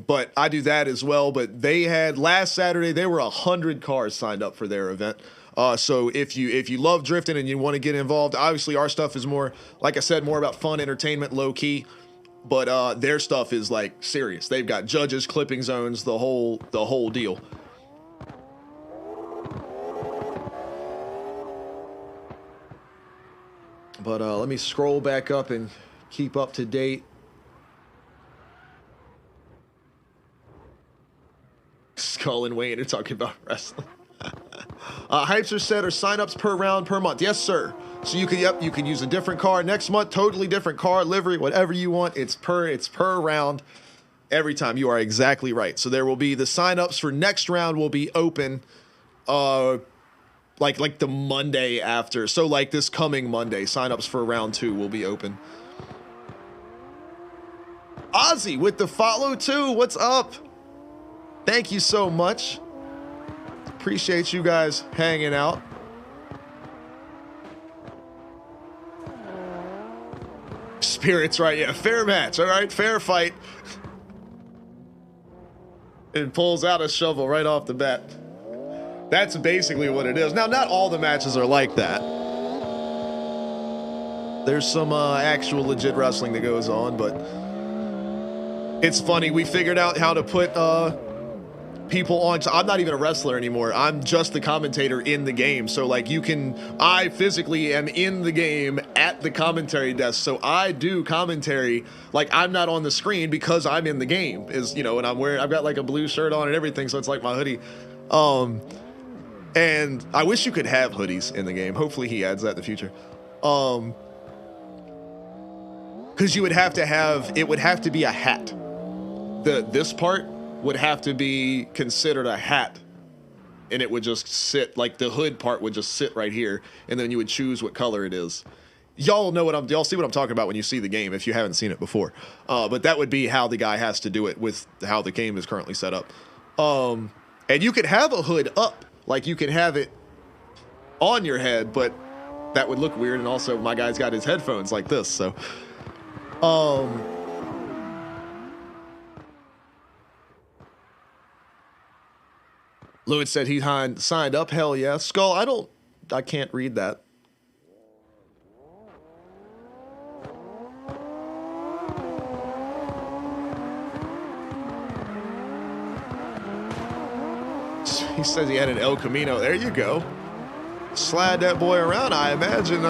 But I do that as well. But they had last Saturday, there were 100 cars signed up for their event. So if you love drifting and you want to get involved, obviously our stuff is more, like I said, more about fun, entertainment, low key. But their stuff is like serious. They've got judges, clipping zones, the whole deal. But let me scroll back up and keep up to date. Skull and Wayne are talking about wrestling. Hypester said, are signups per round per month? Yes, sir. So you can use a different car next month, totally different car, livery, whatever you want. It's per round every time. You are exactly right. So there will be the signups for next round will be open like the Monday after. So like this coming Monday, signups for round 2 will be open. Ozzy with the follow too. What's up? Thank you so much. Appreciate you guys hanging out. Spirits, right? Yeah, fair match. All right, fair fight. And pulls out a shovel right off the bat. That's basically what it is. Now, not all the matches are like that. There's some actual legit wrestling that goes on, but it's funny. We figured out how to put people on. I'm not even a wrestler anymore. I'm just the commentator in the game. So like I physically am in the game at the commentary desk. So I do commentary like I'm not on the screen because I'm in the game, and I've got like a blue shirt on and everything. So it's like my hoodie. And I wish you could have hoodies in the game. Hopefully he adds that in the future. Cause it would have to be a hat. This part would have to be considered a hat, and it would just sit, like the hood part would just sit right here, and then you would choose what color it is. Y'all see what I'm talking about when you see the game if you haven't seen it before. But that would be how the guy has to do it with how the game is currently set up. And you could have a hood up, like you can have it on your head, but that would look weird. And also my guy's got his headphones like this, so Lewis said he signed up. Hell yeah. Skull, I can't read that. He says he had an El Camino. There you go. Slide that boy around, I imagine.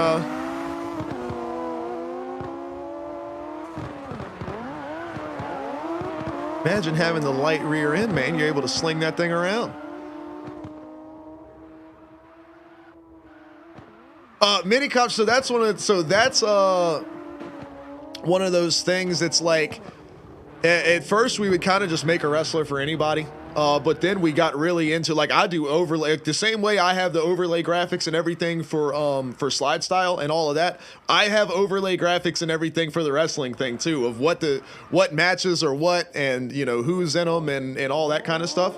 Imagine having the light rear end, man. You're able to sling that thing around. Mini Cop, so that's one of those things that's like, at first we would kind of just make a wrestler for anybody. But then we got really into, like, I do overlay, the same way I have the overlay graphics and everything for SLIDESTYLE and all of that. I have overlay graphics and everything for the wrestling thing too, of what matches are what, and you know who's in them and all that kind of stuff.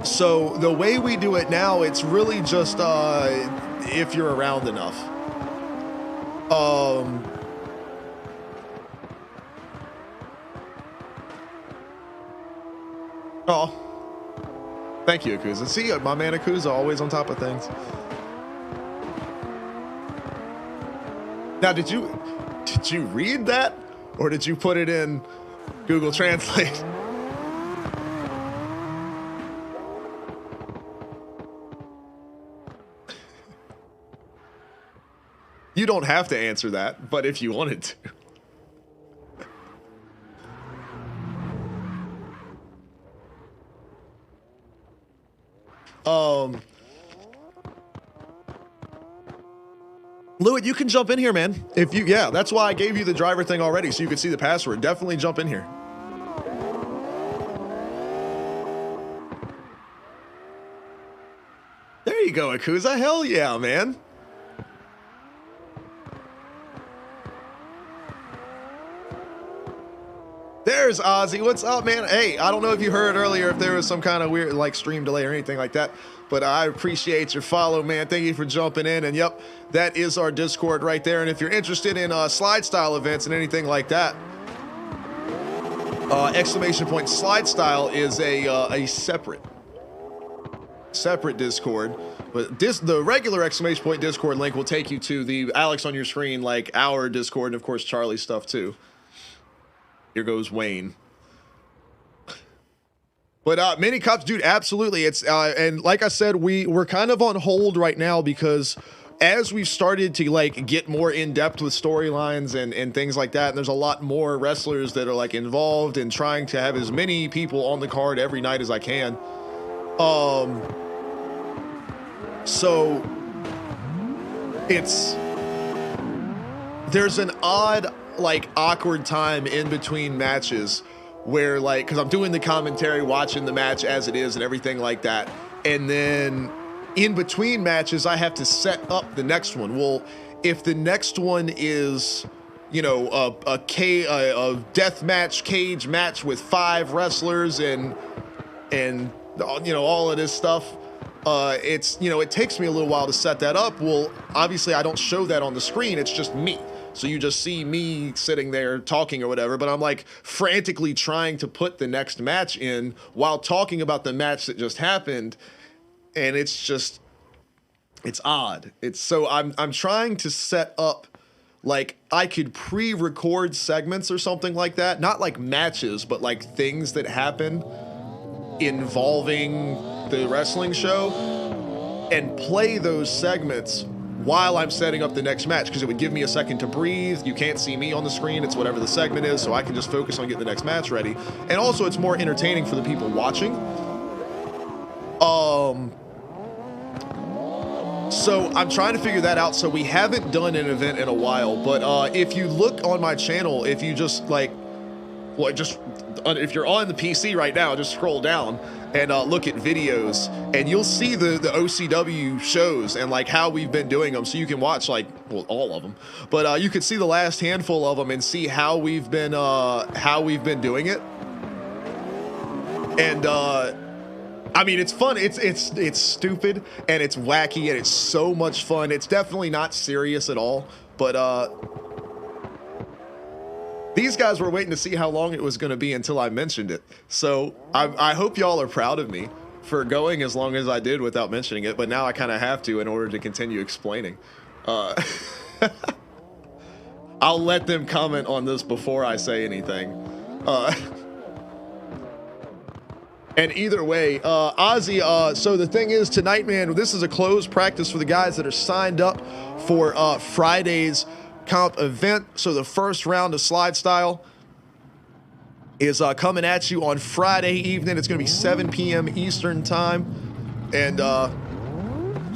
So the way we do it now, it's really just if you're around enough. Oh, thank you, Akuza. See, my man Akuza always on top of things. Now, did you read that, or did you put it in Google Translate? You don't have to answer that, but if you wanted to. Lewitt, you can jump in here, man. Yeah, that's why I gave you the driver thing already, so you could see the password. Definitely jump in here. There you go, Akuza. Hell yeah, man. There's Ozzy. What's up, man? Hey, I don't know if you heard earlier if there was some kind of weird like stream delay or anything like that, but I appreciate your follow, man. Thank you for jumping in. And yep, that is our Discord right there. And if you're interested in SLIDESTYLE events and anything like that, !SLIDESTYLE is a separate Discord. But the regular !Discord link will take you to the Alex on your screen, like our Discord, and of course Charlie's stuff too. Here goes Wayne. But Mini Cops, dude, absolutely. It's and like I said, we're kind of on hold right now because as we've started to like get more in depth with storylines and things like that, and there's a lot more wrestlers that are like involved in trying to have as many people on the card every night as I can. So there's an odd, like, awkward time in between matches where, like, because I'm doing the commentary, watching the match as it is and everything like that, and then in between matches I have to set up the next one. Well, if the next one is, you know, a death match, cage match with 5 wrestlers and you know, all of this stuff, it's, you know, it takes me a little while to set that up. Well, obviously I don't show that on the screen, it's just me. So you just see me sitting there talking or whatever, but I'm like frantically trying to put the next match in while talking about the match that just happened. And it's odd. I'm trying to set up, like, I could pre-record segments or something like that. Not like matches, but like things that happen involving the wrestling show and play those segments while I'm setting up the next match, because it would give me a second to breathe. You can't see me on the screen. It's whatever the segment is, so I can just focus on getting the next match ready. And also it's more entertaining for the people watching. So I'm trying to figure that out. So we haven't done an event in a while, but if you look on my channel, if you just like, well, if you're on the PC right now, just scroll down and look at videos, and you'll see the OCW shows and like how we've been doing them. So you can watch like, well, all of them, but you could see the last handful of them and see how we've been doing it. And I mean, it's fun. It's stupid and it's wacky and it's so much fun. It's definitely not serious at all. But these guys were waiting to see how long it was going to be until I mentioned it. So I hope y'all are proud of me for going as long as I did without mentioning it. But now I kind of have to in order to continue explaining. I'll let them comment on this before I say anything. And either way, Ozzy, so the thing is tonight, man, this is a closed practice for the guys that are signed up for Friday's comp event. So the first round of slide style is coming at you on Friday evening. It's going to be 7 p.m. Eastern time. And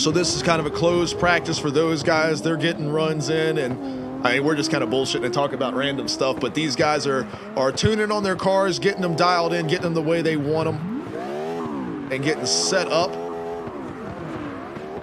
so this is kind of a closed practice for those guys. They're getting runs in, and I mean, we're just kind of bullshitting and talking about random stuff, but these guys are tuning on their cars, getting them dialed in, getting them the way they want them, and getting set up.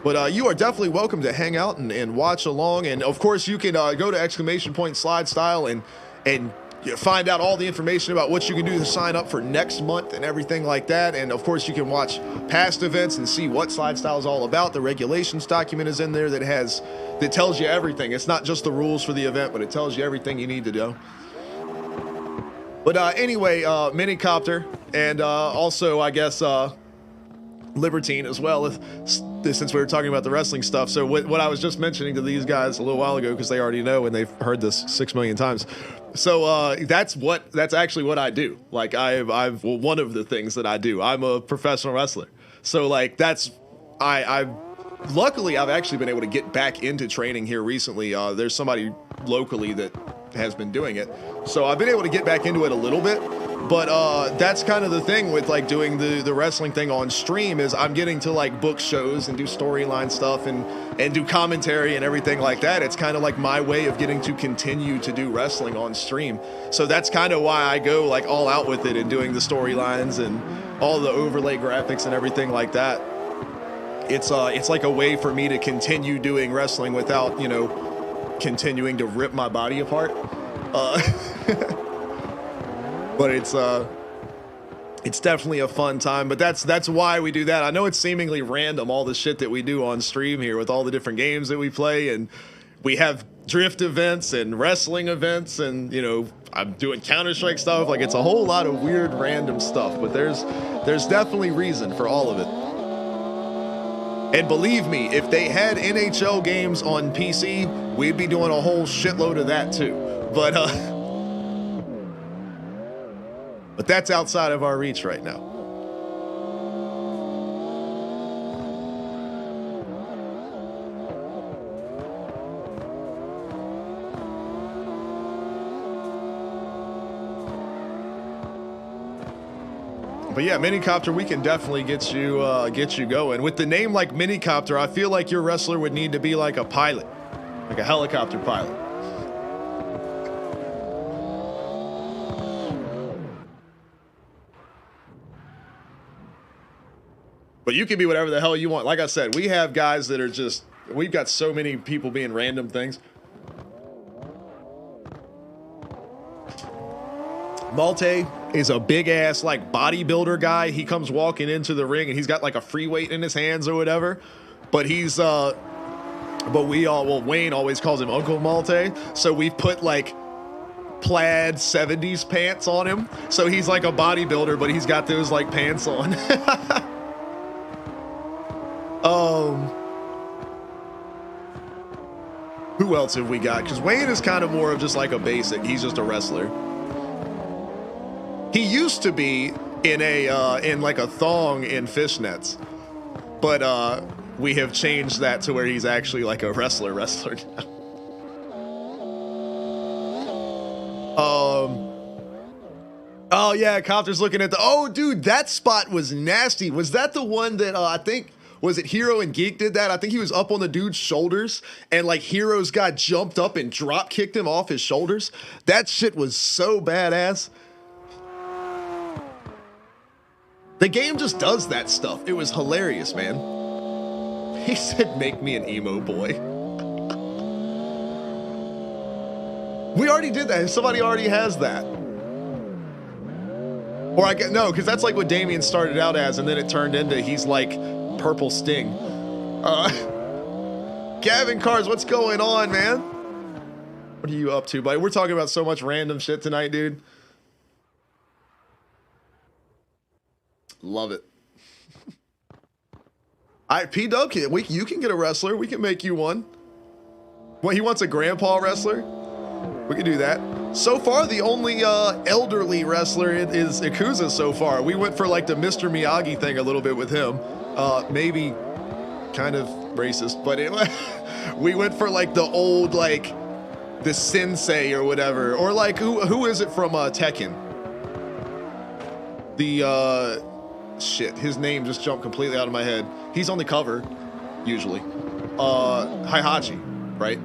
But you are definitely welcome to hang out and watch along. And of course, you can go to !SLIDESTYLE and find out all the information about what you can do to sign up for next month and everything like that. And of course, you can watch past events and see what SLIDESTYLE is all about. The regulations document is in there that tells you everything. It's not just the rules for the event, but it tells you everything you need to do. But anyway, Minicopter and also, I guess, Libertine as well, since we were talking about the wrestling stuff. So what I was just mentioning to these guys a little while ago, because they already know and they've heard this 6 million times. So that's actually what I do. Like one of the things that I do. I'm a professional wrestler. So like luckily I've actually been able to get back into training here recently. There's somebody locally that has been doing it. So I've been able to get back into it a little bit. But that's kind of the thing with like doing the wrestling thing on stream, is I'm getting to like book shows and do storyline stuff and do commentary and everything like that. It's kind of like my way of getting to continue to do wrestling on stream. So that's kind of why I go like all out with it and doing the storylines and all the overlay graphics and everything like that. It's like a way for me to continue doing wrestling without, you know, continuing to rip my body apart. But it's definitely a fun time. But that's why we do that. I know it's seemingly random, all the shit that we do on stream here with all the different games that we play, and we have drift events and wrestling events, and you know, I'm doing Counter-Strike stuff. Like, it's a whole lot of weird random stuff, but there's definitely reason for all of it. And believe me, if they had NHL games on PC, we'd be doing a whole shitload of that too. But that's outside of our reach right now. But yeah, Minicopter, we can definitely get you going. With the name like Minicopter, I feel like your wrestler would need to be like a pilot, like a helicopter pilot. But you can be whatever the hell you want. Like I said, we have guys that are just, we've got so many people being random things. Malte is a big ass like bodybuilder guy. He comes walking into the ring and he's got like a free weight in his hands or whatever. But he's Wayne always calls him Uncle Malte. So we've put like plaid 70s pants on him. So he's like a bodybuilder, but he's got those like pants on. Who else have we got? Because Wayne is kind of more of just like a basic. He's just a wrestler. He used to be in like a thong in fishnets, but we have changed that to where he's actually like a wrestler now. Oh yeah, Copter's looking at the. Oh dude, that spot was nasty. Was that the one that I think? Was it Hero and Geek did that? I think he was up on the dude's shoulders and like Hero's guy jumped up and drop kicked him off his shoulders. That shit was so badass. The game just does that stuff. It was hilarious, man. He said, make me an emo boy. We already did that. Somebody already has that. Or I get, no, because that's like what Damien started out as, and then it turned into he's like Purple Sting. Gavin Cars, what's going on, man? What are you up to, buddy? We're talking about so much random shit tonight, dude. Love it. All right, P-Dub, you can get a wrestler. We can make you one. Well, he wants a grandpa wrestler. We can do that. So far, the only elderly wrestler is Ikuza so far. We went for like the Mr. Miyagi thing a little bit with him. Maybe kind of racist, but anyway, we went for like the old, like the sensei or whatever. Or like, who is it from Tekken? The, shit, his name just jumped completely out of my head. He's on the cover, usually. Heihachi, right?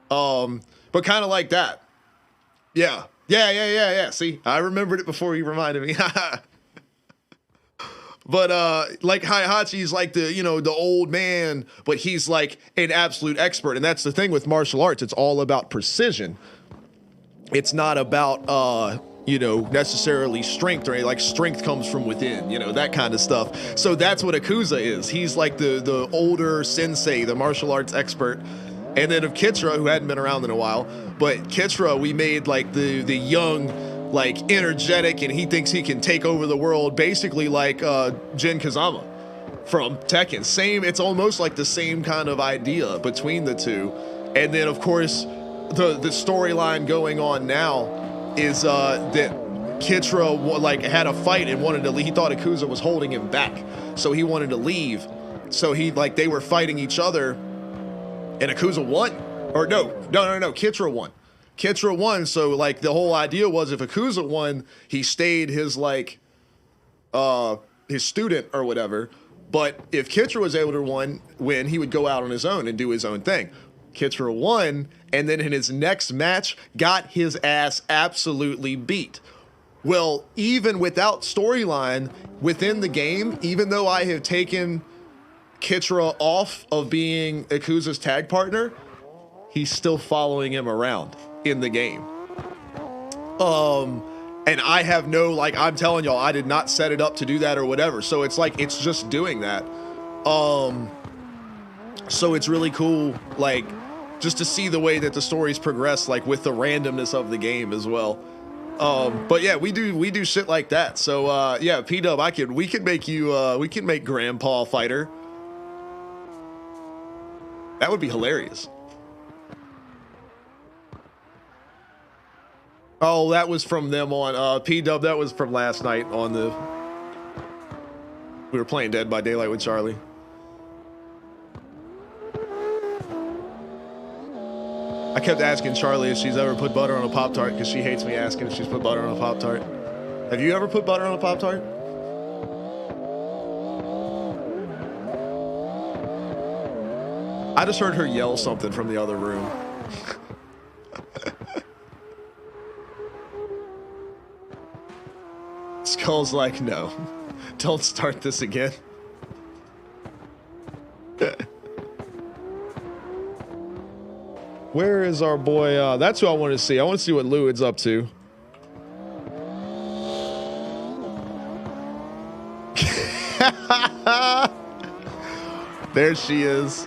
But kind of like that. Yeah. See, I remembered it before you reminded me. But like Heihachi's like the, you know, the old man, but he's like an absolute expert. And that's the thing with martial arts. It's all about precision. It's not about, you know, necessarily strength or anything. Like strength comes from within, you know, that kind of stuff. So that's what Ikuza is. He's like the older sensei, the martial arts expert. And then of Kitra, who hadn't been around in a while, but Kitra, we made like the young, like energetic, and he thinks he can take over the world, basically like Jin Kazama from Tekken. Same, it's almost like the same kind of idea between the two. And then of course, the storyline going on now is that Kitra like had a fight and wanted to leave. He thought Ikuza was holding him back, so he wanted to leave. So he like they were fighting each other. And Ikuza won. Or no, Kitra won. Kitra won, so like the whole idea was if Ikuza won, he stayed his like his student or whatever. But if Kitra was able to win, he would go out on his own and do his own thing. Kitra won, and then in his next match, got his ass absolutely beat. Well, even without storyline within the game, even though I have taken Kitra off of being Ikuza's tag partner, he's still following him around in the game. And I have no, like, I'm telling y'all, I did not set it up to do that or whatever. So it's like, it's just doing that. So it's really cool, like, just to see the way that the stories progress, like with the randomness of the game as well. But yeah, we do shit like that. So yeah, P-Dub, we could make you, we can make Grandpa Fighter. That would be hilarious. Oh, that was from them on P-Dub. That was from last night on the... We were playing Dead by Daylight with Charlie. I kept asking Charlie if she's ever put butter on a Pop-Tart because she hates me asking if she's put butter on a Pop-Tart. Have you ever put butter on a Pop-Tart? I just heard her yell something from the other room. Skull's like, no, don't start this again. Where is our boy? That's who I want to see. I want to see what Lewid's up to. There she is.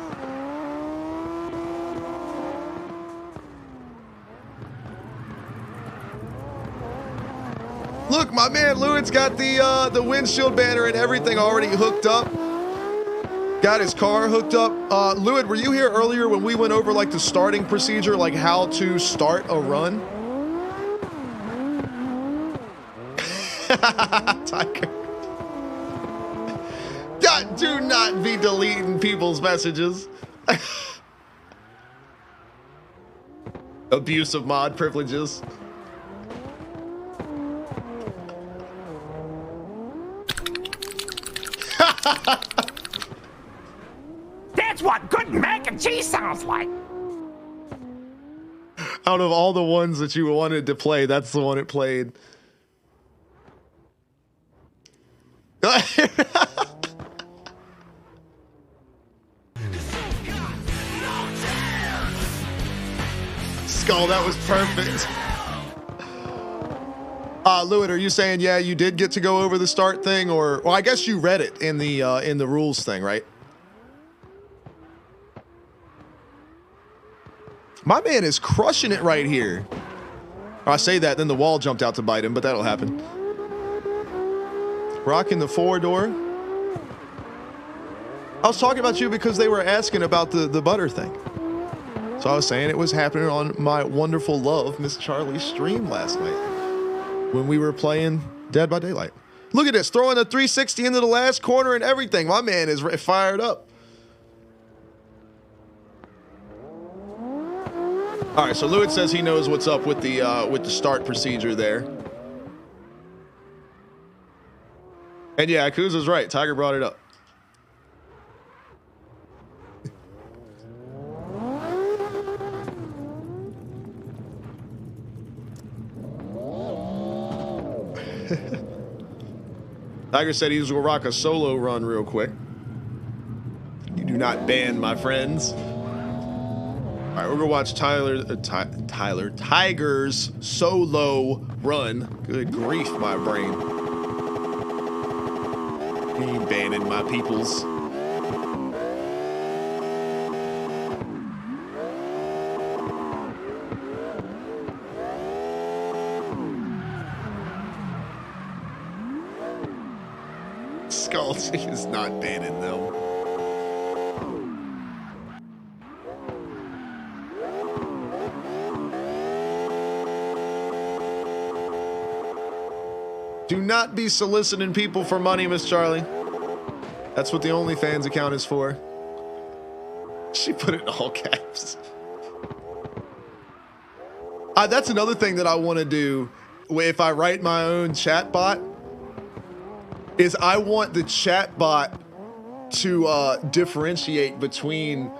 Look, my man Lewid's got the windshield banner and everything already hooked up. Got his car hooked up. Lewid, were you here earlier when we went over like the starting procedure, like how to start a run? Tiger. God, do not be deleting people's messages. Abuse of mod privileges. That's what good mac and cheese sounds like. Out of all the ones that you wanted to play, that's the one it played. Skull, that was perfect. Lewitt, are you saying, yeah, you did get to go over the start thing, or, well, I guess you read it in the rules thing, right? My man is crushing it right here. I say that, then the wall jumped out to bite him, but that'll happen. Rocking the 4-door. I was talking about you because they were asking about the butter thing. So I was saying it was happening on my wonderful love, Miss Charlie's stream last night when we were playing Dead by Daylight. Look at this, throwing a 360 into the last corner and everything. My man is fired up. All right, so Lewitt says he knows what's up with the start procedure there. And yeah, Akuza's right. Tiger brought it up. Tiger said he was gonna rock a solo run real quick. You do not ban my friends. All right, we're gonna watch Tiger's solo run. Good grief, my brain. He ain't banning my peoples. Scalzi is not banning them. Do not be soliciting people for money, Miss Charlie. That's what the OnlyFans account is for. She put it in all caps. That's another thing that I want to do if I write my own chat bot, is I want the chat bot to differentiate between,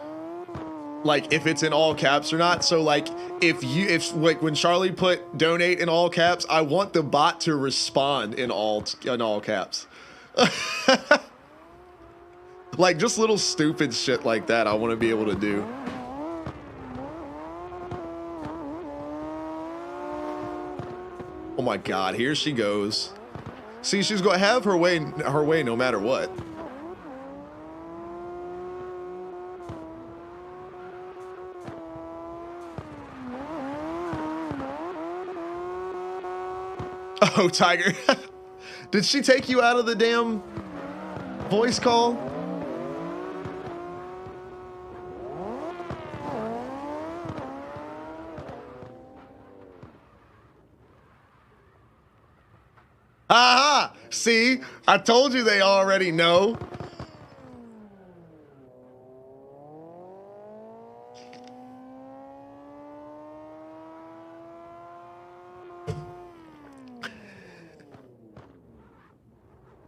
like, if it's in all caps or not. So like if like when Charlie put donate in all caps, I want the bot to respond in all caps. Like just little stupid shit like that I want to be able to do. Oh my God, here she goes. See, she's going to have her way no matter what. Oh, Tiger. Did she take you out of the damn voice call? Aha! See, I told you they already know.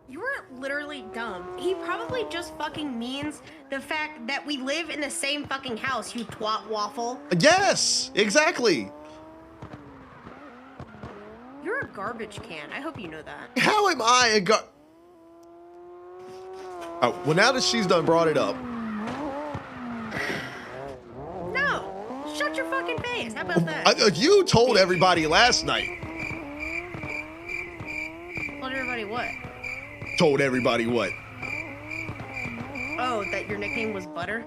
You were literally dumb. He probably just fucking means the fact that we live in the same fucking house, you twat waffle. Yes, exactly. You're a garbage can. I hope you know that. How am I a Oh, well, now that she's done brought it up. No! Shut your fucking face. How about that? You told everybody last night. Told everybody what? Told everybody what? Oh, that your nickname was Butter?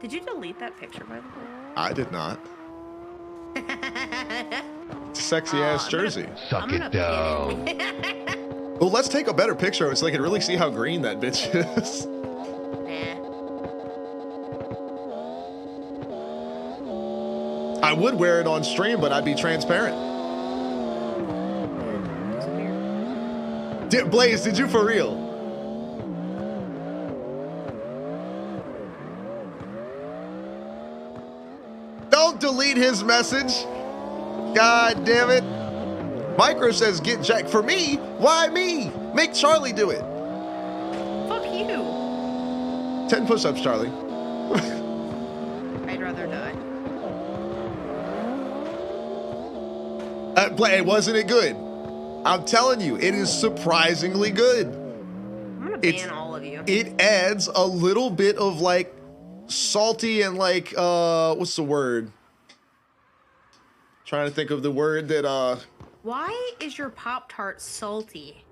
Did you delete that picture, by the way? I did not. Sexy ass jersey. Suck it down. Well, let's take a better picture of it so they can really see how green that bitch is. I would wear it on stream, but I'd be transparent. Blaze, did you for real? Don't delete his message. God damn it. Micro says get jacked for me. Why me? Make Charlie do it. Fuck you. 10 push-ups, Charlie. I'd rather die. Wasn't it good? I'm telling you, it is surprisingly good. I'm gonna ban all of you. It adds a little bit of like salty and like what's the word? Trying to think of the word that Why is your Pop-Tart salty?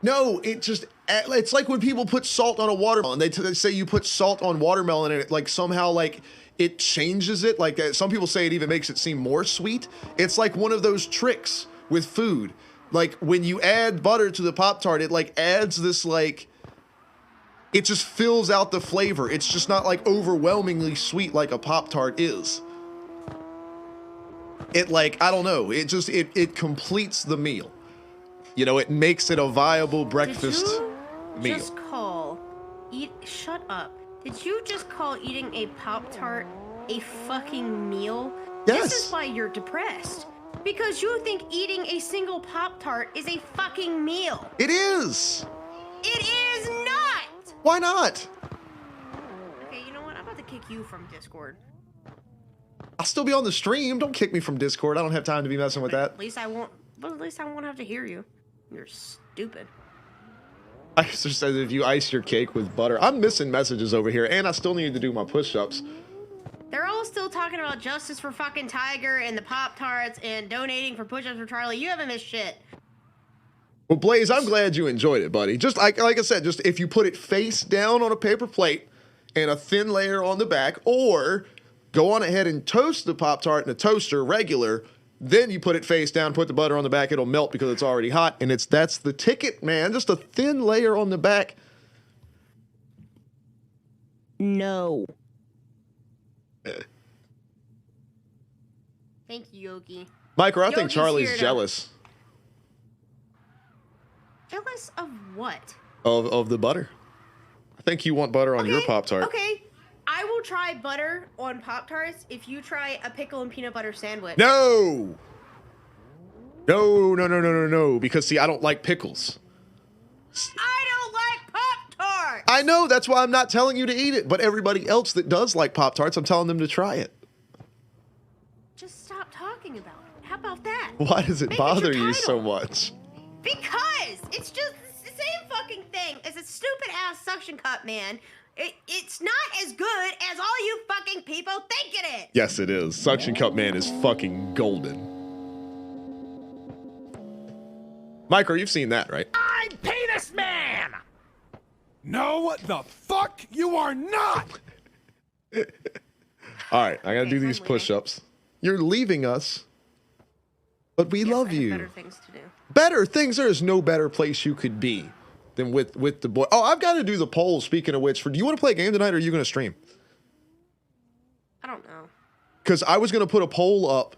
No, it's like when people put salt on a watermelon. They say you put salt on watermelon and it like somehow like it changes it. Like some people say it even makes it seem more sweet. It's like one of those tricks with food. Like when you add butter to the Pop-Tart, it like adds this like, it just fills out the flavor. It's just not like overwhelmingly sweet like a Pop-Tart is. It like, I don't know. It just, it completes the meal. You know, it makes it a viable breakfast meal. Shut up. Did you just call eating a Pop-Tart a fucking meal? Yes. This is why you're depressed. Because you think eating a single Pop-Tart is a fucking meal. It is. It is not. Why not? Okay, you know what? I'm about to kick you from Discord. I'll still be on the stream. Don't kick me from Discord. I don't have time to be messing with that. At least I won't have to hear you. You're stupid. I just said if you ice your cake with butter. I'm missing messages over here, and I still need to do my push-ups. They're all still talking about justice for fucking Tiger and the Pop-Tarts and donating for push-ups for Charlie. You haven't missed shit. Well, Blaze, I'm glad you enjoyed it, buddy. Just like I said, just if you put it face down on a paper plate and a thin layer on the back, or go on ahead and toast the Pop-Tart in a toaster regular, then you put it face down, put the butter on the back, it'll melt because it's already hot, and that's the ticket, man. Just a thin layer on the back. No. Thank you, Yogi. Micro, I think Yogi's Charlie's here to- jealous Jealous of what? of the butter. I think you want butter on your Pop-Tart. Okay. I will try butter on Pop-Tarts if you try a pickle and peanut butter sandwich. No! No, because see, I don't like pickles. I don't like Pop-Tarts! I know, that's why I'm not telling you to eat it, but everybody else that does like Pop-Tarts, I'm telling them to try it. Just stop talking about it. How about that? Why does it Make it bother your you so title. much? Because it's just the same fucking thing as a stupid ass suction cup, man. It's not as good as all you fucking people think it is. Yes, it is. Suction Cup Man is fucking golden. Micro, you've seen that, right? I'm Penis Man! No, the fuck you are not! All right, I gotta Okay, do so these I'm leaving. push-ups. You're leaving us, but we love I have you. better things to do. Better things. There is no better place you could be than with the boy. Oh, I've got to do the poll. Speaking of which, do you want to play a game tonight, or are you going to stream? I don't know. Because I was going to put a poll up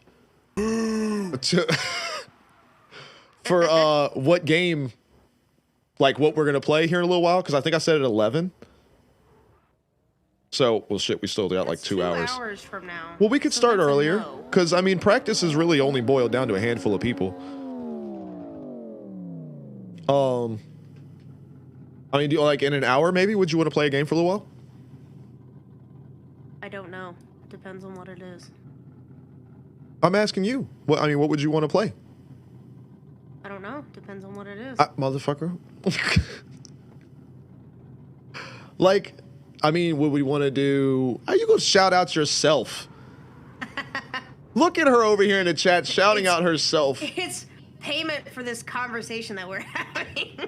for what game, like what we're going to play here in a little while. Because I think I said at 11. So, well, shit, we still got like That's 2 hours. 2 hours from now. Well, we could So start that's a earlier. no. Because, I mean, practice is really only boiled down to a handful of people. I mean, do you, like in an hour maybe? Would you want to play a game for a little while? I don't know. Depends on what it is. I'm asking you. What I mean, what would you want to play? I don't know. Depends on what it is. Motherfucker. Like, I mean, would we want to do? How you gonna shout out yourself? Look at her over here in the chat shouting out herself. It's payment for this conversation that we're having.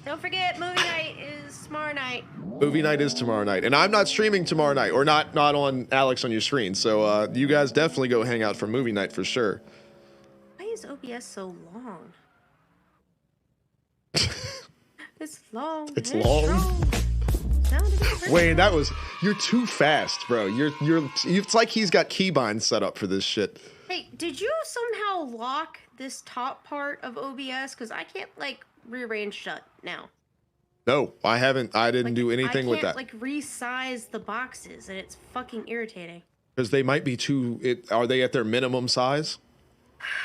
Don't forget, movie night is tomorrow night. Movie night is tomorrow night, and I'm not streaming tomorrow night, or not on Alex on your screen. So you guys definitely go hang out for movie night for sure. Why is OBS so long? It's long. It's and long. strong. Sounded pretty Wayne, that long. was you're too fast, bro. It's like he's got keybinds set up for this shit. Hey, did you somehow lock this top part of OBS? Because I can't like rearrange shut now. No, I haven't. I didn't do anything with I that can't like resize the boxes, and it's fucking irritating. because they might be too. Are they at their minimum size?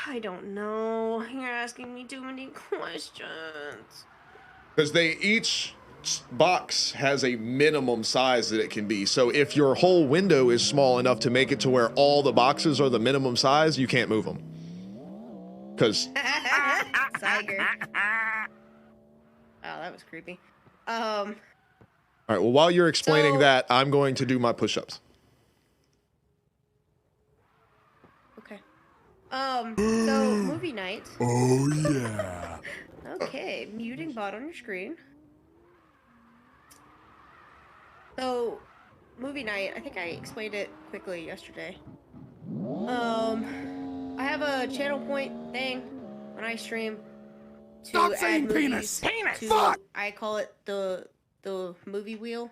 I don't know. You're asking me too many questions. Because each box has a minimum size that it can be. So if your whole window is small enough to make it to where all the boxes are the minimum size, you can't move them. Because Tiger. Oh, that was creepy. all All right. Well, while you're explaining So- that, I'm going to do my push-ups. Okay. So movie night. Oh, yeah. Okay, muting bot on your screen. So, movie night. I think I explained it quickly yesterday. I have a channel point thing when I stream to Stop add saying movies penis. to. Fuck! I call it the movie wheel.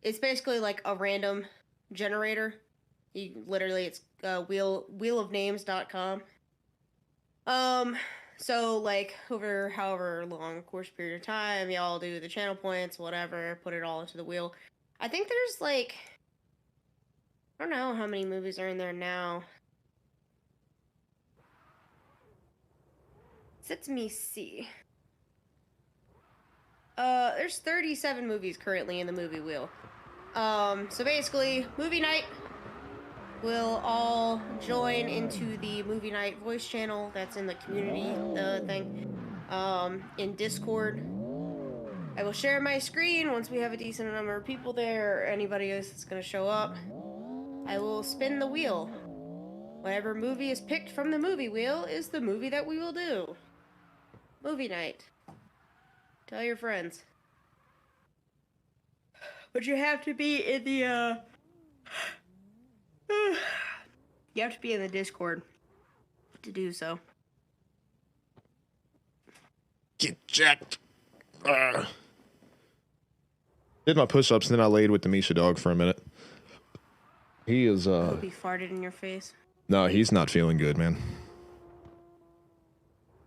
It's basically like a random generator. You literally, it's wheelofnames.com. So like over however long course period of time, y'all do the channel points, whatever, put it all into the wheel. I think there's like, I don't know how many movies are in there now. Let me see. There's 37 movies currently in the movie wheel. So basically, movie night. We'll all join into the movie night voice channel that's in the community thing. In Discord. I will share my screen once we have a decent number of people there, or anybody else that's gonna show up. I will spin the wheel. Whatever movie is picked from the movie wheel is the movie that we will do. Movie night. Tell your friends. But you have to be in the, you have to be in the Discord to do so. Get jacked. Did my push-ups, then I laid with the Misha dog for a minute. He is, Hope he farted in your face. no, he's not feeling good, man.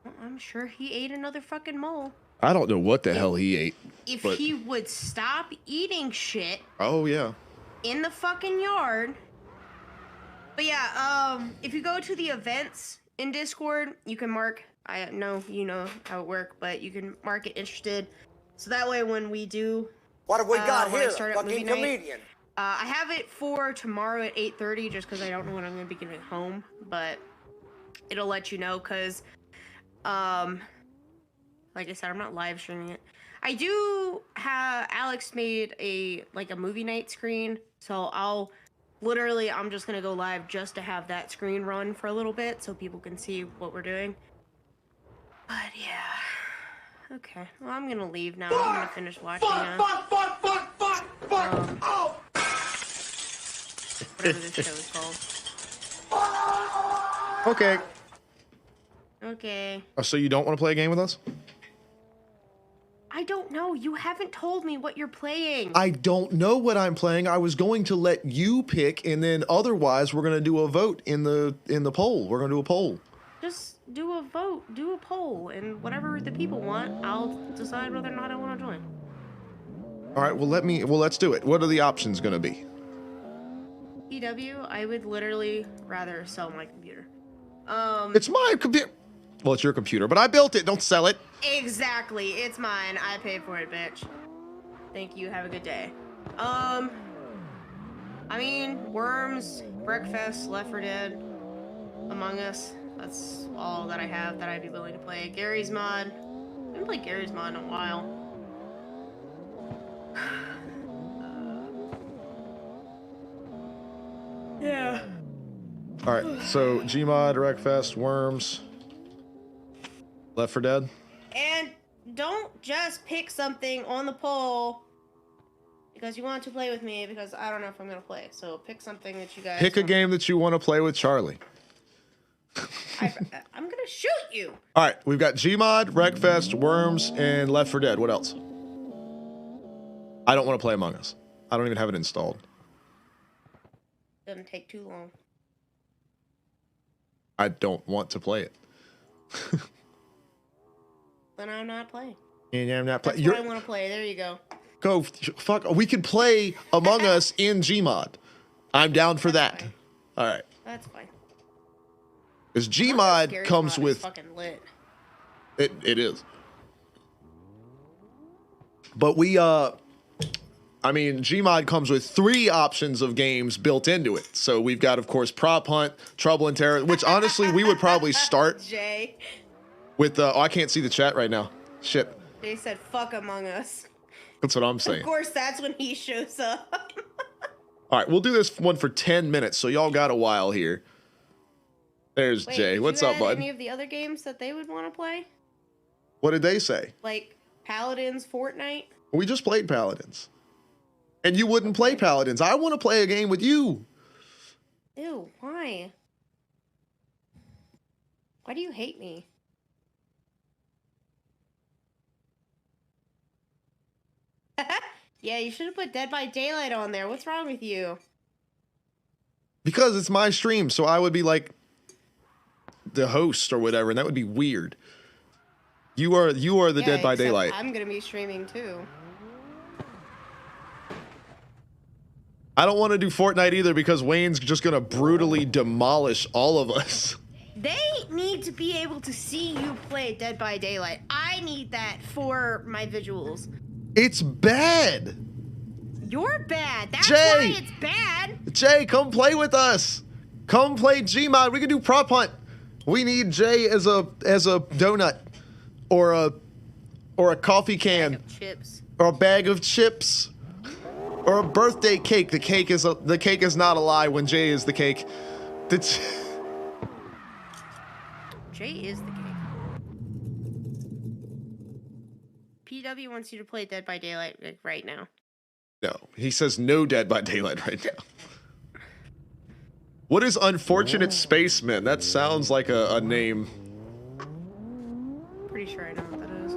Well, I'm sure he ate another fucking mole. I don't know what the hell he ate. If but- he would stop eating shit Oh, yeah. in the fucking yard. But yeah, if you go to the events in Discord, you can mark, I know you know how it works, but you can mark it interested. So that way when we do, What have we got when I here? start A up movie fucking night, comedian. I have it for tomorrow at 8:30 just because I don't know when I'm going to be getting home, but it'll let you know because, like I said, I'm not live streaming it. I do have, Alex made a movie night screen, so I'm just going to go live just to have that screen run for a little bit so people can see what we're doing. But yeah. Okay, well I'm going to leave now. I'm going to finish watching now. Oh! Whatever this show is called. Okay. Okay. So you don't want to play a game with us? I don't know. You haven't told me what you're playing. I don't know what I'm playing. I was going to let you pick, and then otherwise we're going to do a vote in the poll. We're going to do a poll. Just do a vote, do a poll, and whatever the people want, I'll decide whether or not I want to join. All right, let's do it. What are the options going to be? EW, I would literally rather sell my computer. It's my computer. Well, it's your computer, but I built it. Don't sell it. Exactly. It's mine. I paid for it, bitch. Thank you. Have a good day. I mean, Worms, Breakfast, Left 4 Dead, Among Us. That's all that I have that I'd be willing to play. Gary's Mod. I haven't played Gary's Mod in a while. Yeah. All right, so Gmod, Wreckfest, Worms, Left 4 Dead. And don't just pick something on the poll because you want to play with me because I don't know if I'm going to play. So pick something that you guys Pick a game that you want to play with Charlie. I'm going to shoot you. All right, we've got Gmod, Wreckfest, Worms, and Left 4 Dead. What else? I don't want to play Among Us. I don't even have it installed. Doesn't take too long. I don't want to play it. Then I'm not playing. And I'm not That's playing. what I want to play. There you go. Go fuck. We could play Among Us in Gmod. I'm down for that. fine. All right. That's fine. Because Gmod Gary's comes Mod is with fucking lit. it is. But I mean, Gmod comes with 3 options of games built into it. So we've got, of course, Prop Hunt, Trouble and Terror, which honestly we would probably start Jay. with. Oh, I can't see the chat right now. Shit. Jay said, "Fuck Among Us." That's what I'm saying. Of course, that's when he shows up. All right, we'll do this one for 10 minutes, so y'all got a while here. There's Wait, Jay. did What's you up, add bud? any of the other games that they would want to play? What did they say? Like Paladins, Fortnite? We just played Paladins. And you wouldn't play Paladins. I want to play a game with you. Ew, why? Why do you hate me? Yeah, you should have put Dead by Daylight on there. What's wrong with you? Because it's my stream, so I would be like the host or whatever, and that would be weird. You are the Dead by except Daylight. I'm gonna be streaming too. I don't want to do Fortnite either because Wayne's just gonna brutally demolish all of us. They need to be able to see you play Dead by Daylight. I need that for my visuals. It's bad. You're bad. That's Jay! why it's bad. Jay, come play with us. Come play Gmod. We can do prop hunt. We need Jay as a donut, or a coffee can, Of chips. or a bag of chips, or a birthday cake. The cake is not a lie when Jay is the cake. Jay is the cake. PW wants you to play Dead by Daylight like, right now. No, he says no Dead by Daylight right now. What is Unfortunate Spaceman? That sounds like a name. Pretty sure I know what that is.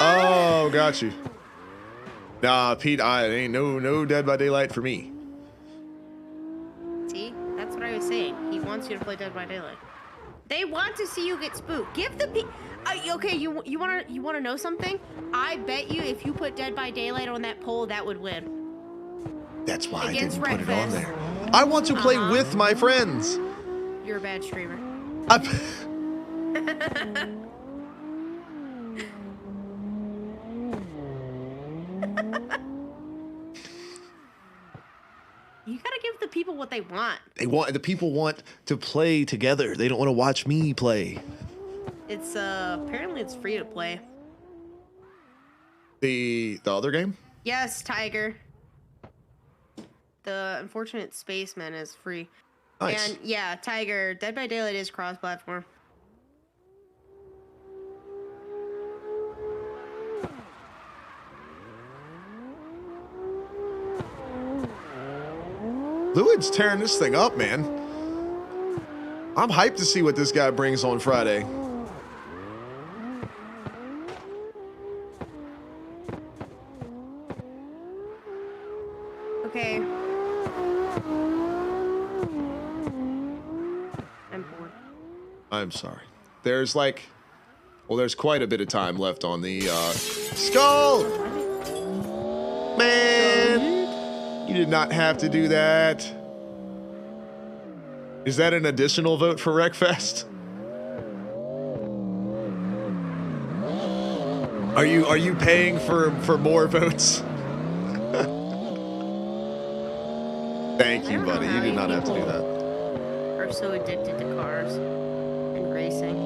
Oh, got you. Nah, Pete, I ain't no Dead by Daylight for me. See? That's what I was saying. He wants you to play Dead by Daylight. They want to see you get spooked. Give the okay, you wanna know something? I bet you if you put Dead by Daylight on that poll, that would win. That's why Against I didn't put it on Wreckfest. there. I want to play with my friends. You're a bad streamer. You gotta give the people what they want. The people want to play together. They don't want to watch me play. It's apparently it's free to play. The other game? Yes, Tiger. The Unfortunate Spaceman is free. Nice. And yeah, Tiger, Dead by Daylight is cross-platform. Fluid's tearing this thing up, man. I'm hyped to see what this guy brings on Friday. Okay. I'm bored. I'm sorry. There's there's quite a bit of time left on the skull. Man, you did not have to do that. Is that an additional vote for Wreckfest? Are you paying for more votes? Thank you, buddy. You did not have to do that. Are so addicted to cars and racing.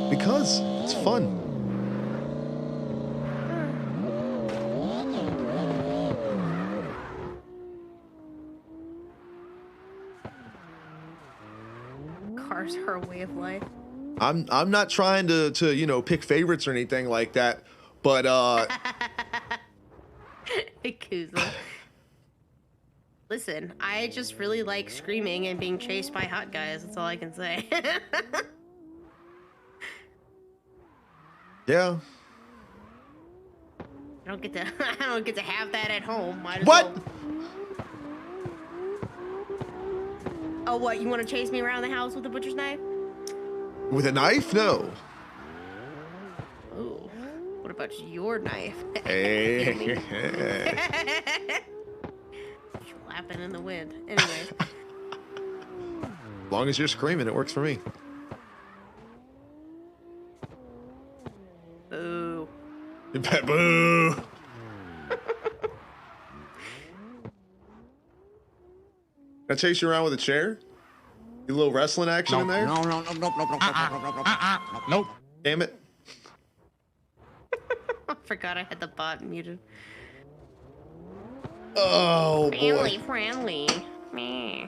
Because it's fun. Cars are a way of life. I'm not trying to pick favorites or anything like that, but Yakuza. Listen, I just really like screaming and being chased by hot guys. That's all I can say. yeah. I don't get to have that at home. Might as What? well. Oh, what? You want to chase me around the house with a butcher's knife? With a knife? No. Ooh. What about your knife? Hey. Flapping in the wind. Anyway. As long as you're screaming, it works for me. Boo. Boo. Can I chase you around with a chair? A little wrestling action in there. Nope. Damn it. I forgot I had the bot muted. Oh Family boy. friendly. Meh.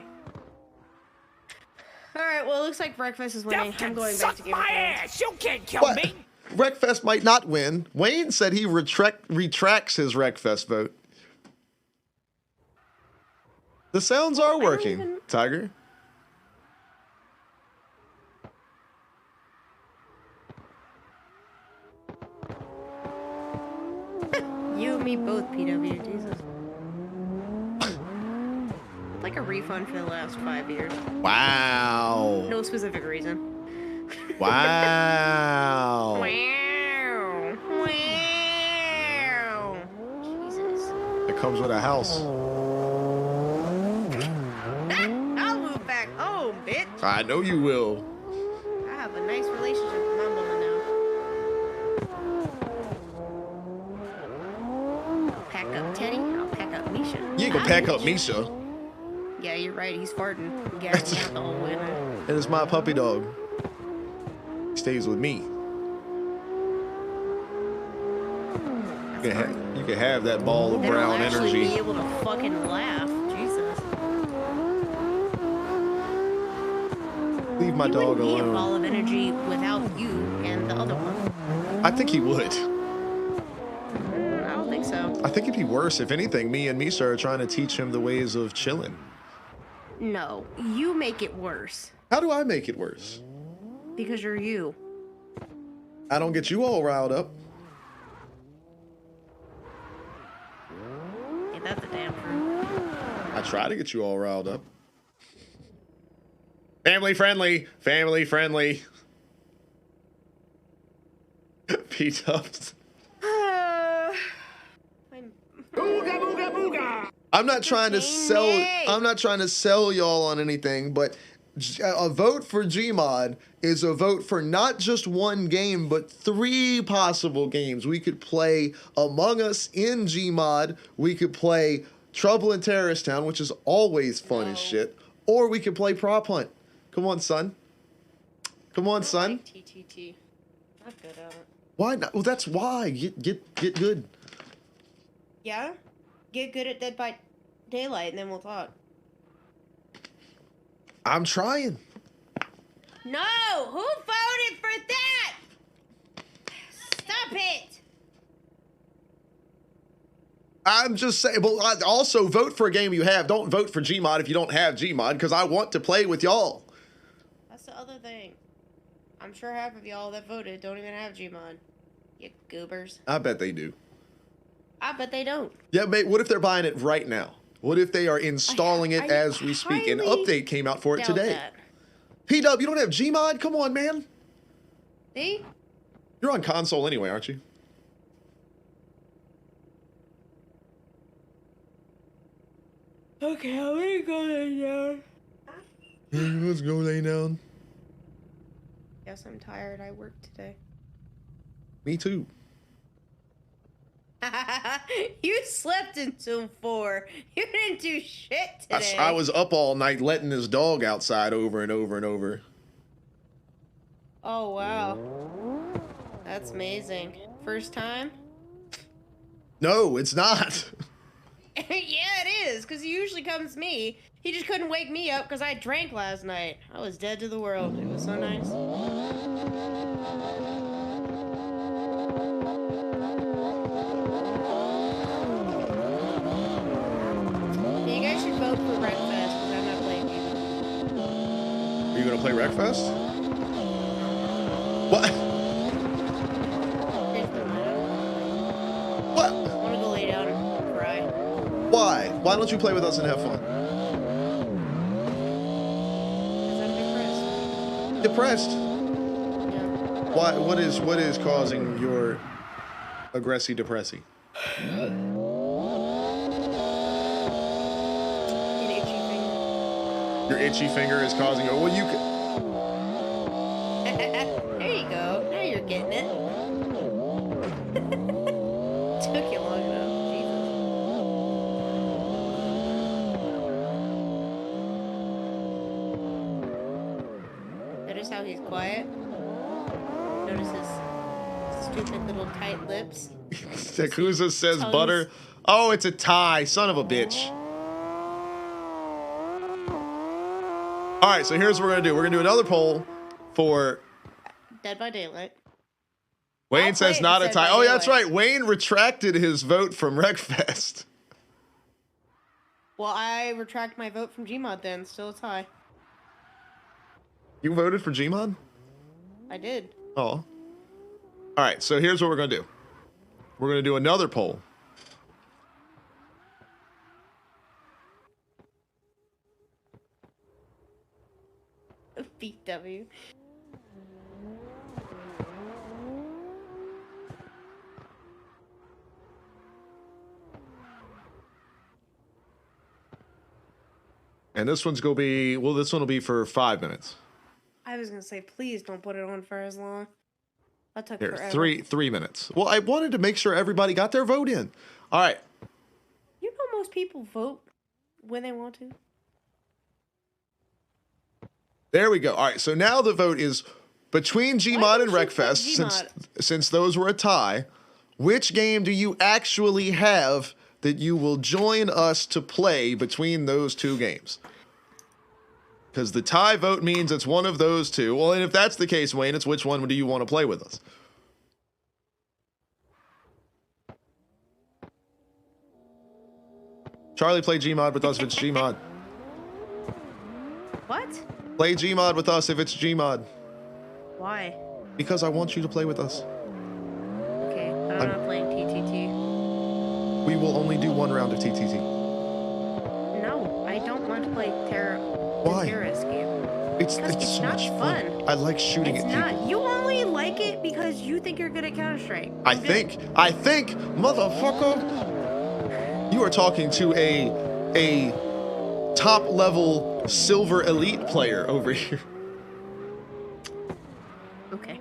Alright, well, it looks like Breakfast is winning. I'm going back to Game of my Thrones. ass. You can't kill What? me. Wreckfest might not win. Wayne said he retracts his Wreckfest vote. The sounds are working, Tiger. You and me both, PW. Jesus. Like a refund for the last 5 years. Wow. No specific reason. Wow. Wow. Wow. Jesus. It comes with a house. I'll move back home, bitch. I know you will. I have a nice relationship with my woman now. I'll pack up Teddy. I'll pack up Misha. You ain't gonna pack up Misha. Yeah, you're right. He's farting. Gassing out the whole way now. And it's my puppy dog. He stays with me. You can have that ball of They don't brown actually energy. be able to fucking laugh. Jesus. Leave my He dog wouldn't be a alone. ball of energy without you and the other one. I think he would. I don't think so. I think it'd be worse. If anything, me and Misa are trying to teach him the ways of chilling. No, you make it worse How do I make it worse? because you're you. I don't get you all riled up. Ain't that the damn truth? I try to get you all riled up. Family friendly. Family friendly. P-Dubs. I'm not trying to sell. I'm not trying to sell y'all on anything, but a vote for Gmod is a vote for not just one game, but 3 possible games. We could play Among Us in Gmod. We could play Trouble in Terrorist Town, which is always fun as shit. Or we could play Prop Hunt. Come on, son. Come on, son. TTT. Not good at it. Why not? Well, that's why. Get good. Yeah? Get good at Dead by Daylight and then we'll talk. I'm trying. No! Who voted for that? Stop it! I'm just saying, but also vote for a game you have. Don't vote for Gmod if you don't have Gmod, because I want to play with y'all. That's the other thing. I'm sure half of y'all that voted don't even have Gmod. You goobers. I bet they do. I bet they don't. Yeah, mate, what if they're buying it right now? What if they are installing it I as we speak? An highly update came out for it Doubt today. that. P-Dub, you don't have Gmod? Come on, man. See? You're on console anyway, aren't you? Okay, I'm gonna go lay down. Let's go lay down. Guess I'm tired. I worked today. Me too. You slept until 4. You didn't do shit today. I was up all night letting this dog outside over and over and over. Oh, wow. That's amazing. First time? No, it's not. Yeah, it is, because he usually comes to me. He just couldn't wake me up because I drank last night. I was dead to the world. It was so nice. Yeah, you guys should vote for Wreckfest because I'm not playing you. Are you gonna play Wreckfest? What? What? I want to go lay down and cry. Why? Why don't you play with us and have fun? Because I'm depressed. Depressed? Yeah. Why? What is causing your aggressy depressy? An itchy finger. Your itchy finger is causing your. Well, you could. There you go. Now you're getting it. Took you long enough. Jesus. how he's quiet? Notice his stupid little tight lips. Yakuza says Tongues. butter. Oh, it's a tie. Son of a bitch. All right, so here's what we're going to do. We're going to do another poll for... Dead by Daylight. Wayne I'll says play it not a instead tie. by Oh, yeah, that's Daylight. right. Wayne retracted his vote from Wreckfest. Well, I retract my vote from Gmod then. Still a tie. You voted for Gmod? I did. Oh. All right, so here's what we're going to do. We're going to do another poll. BW. And this one's going to be, well, this one will be for 5 minutes. I was gonna say, please don't put it on for as long. That took Here, forever. 3 minutes. Well, I wanted to make sure everybody got their vote in. All right. You know most people vote when they want to. There we go. All right, so now the vote is between Gmod and would you put Wreckfest, Gmod? since those were a tie. Which game do you actually have that you will join us to play between those two games? Because the tie vote means it's one of those two. Well, and if that's the case, Wayne, it's which one do you want to play with us? Charlie, play Gmod with us if it's Gmod. What? Play Gmod with us if it's Gmod. Why? Because I want you to play with us. Okay, but I'm not playing TTT. We will only do one round of TTT. No, I don't want to play Why? terrorist game. It's It's so not much fun. I like shooting It's at not. people. You only like it because you think you're good at Counter-Strike. I think, motherfucker, you are talking to a top level silver elite player over here. Okay.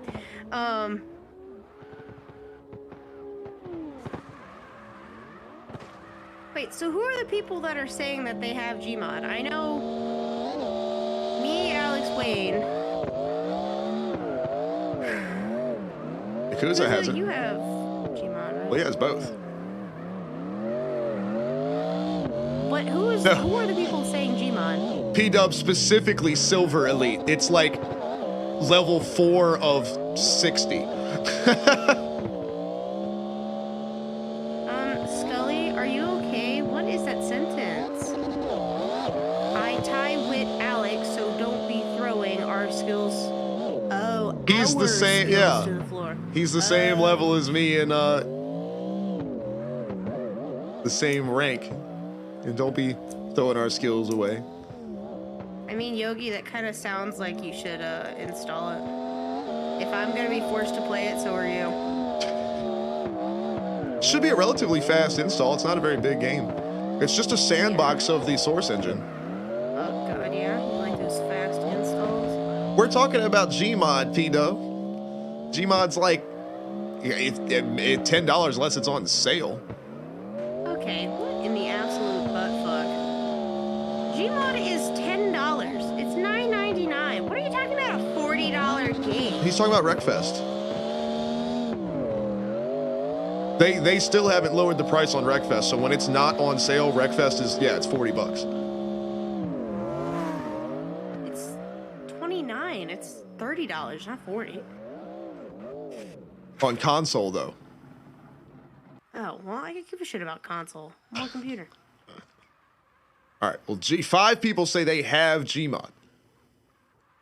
Wait, so who are the people that are saying that they have Gmod? I know me, Alex, Wayne. Yakuza has it. You have Gmod, right? Well, he has both. But who are the people saying Gmod? P-Dub specifically silver elite. It's like level 4 of 60. Scully, are you okay? What is that sentence? I tie with Alex, so don't be throwing our skills. Oh, He's the our same, skills yeah. to the floor. He's the same level as me and the same rank. And don't be throwing our skills away. I mean, Yogi, that kind of sounds like you should install it. If I'm gonna be forced to play it, so are you. Should be a relatively fast install. It's not a very big game. It's just a sandbox of the source engine. Oh god, yeah, you like those fast installs? We're talking about Gmod, P-Dub. Gmod's like $10 unless it's on sale. Okay, what in the absolute butt fuck? Gmod is $10. It's $9.99. What are you talking about? A $40 game? He's talking about Wreckfest. They still haven't lowered the price on Wreckfest, so when it's not on sale, Wreckfest is, yeah, it's $40. It's $29. It's $30, not $40. On console, though. Oh, well, I could give a shit about console. I'm on computer. All right, well, 5 people say they have Gmod.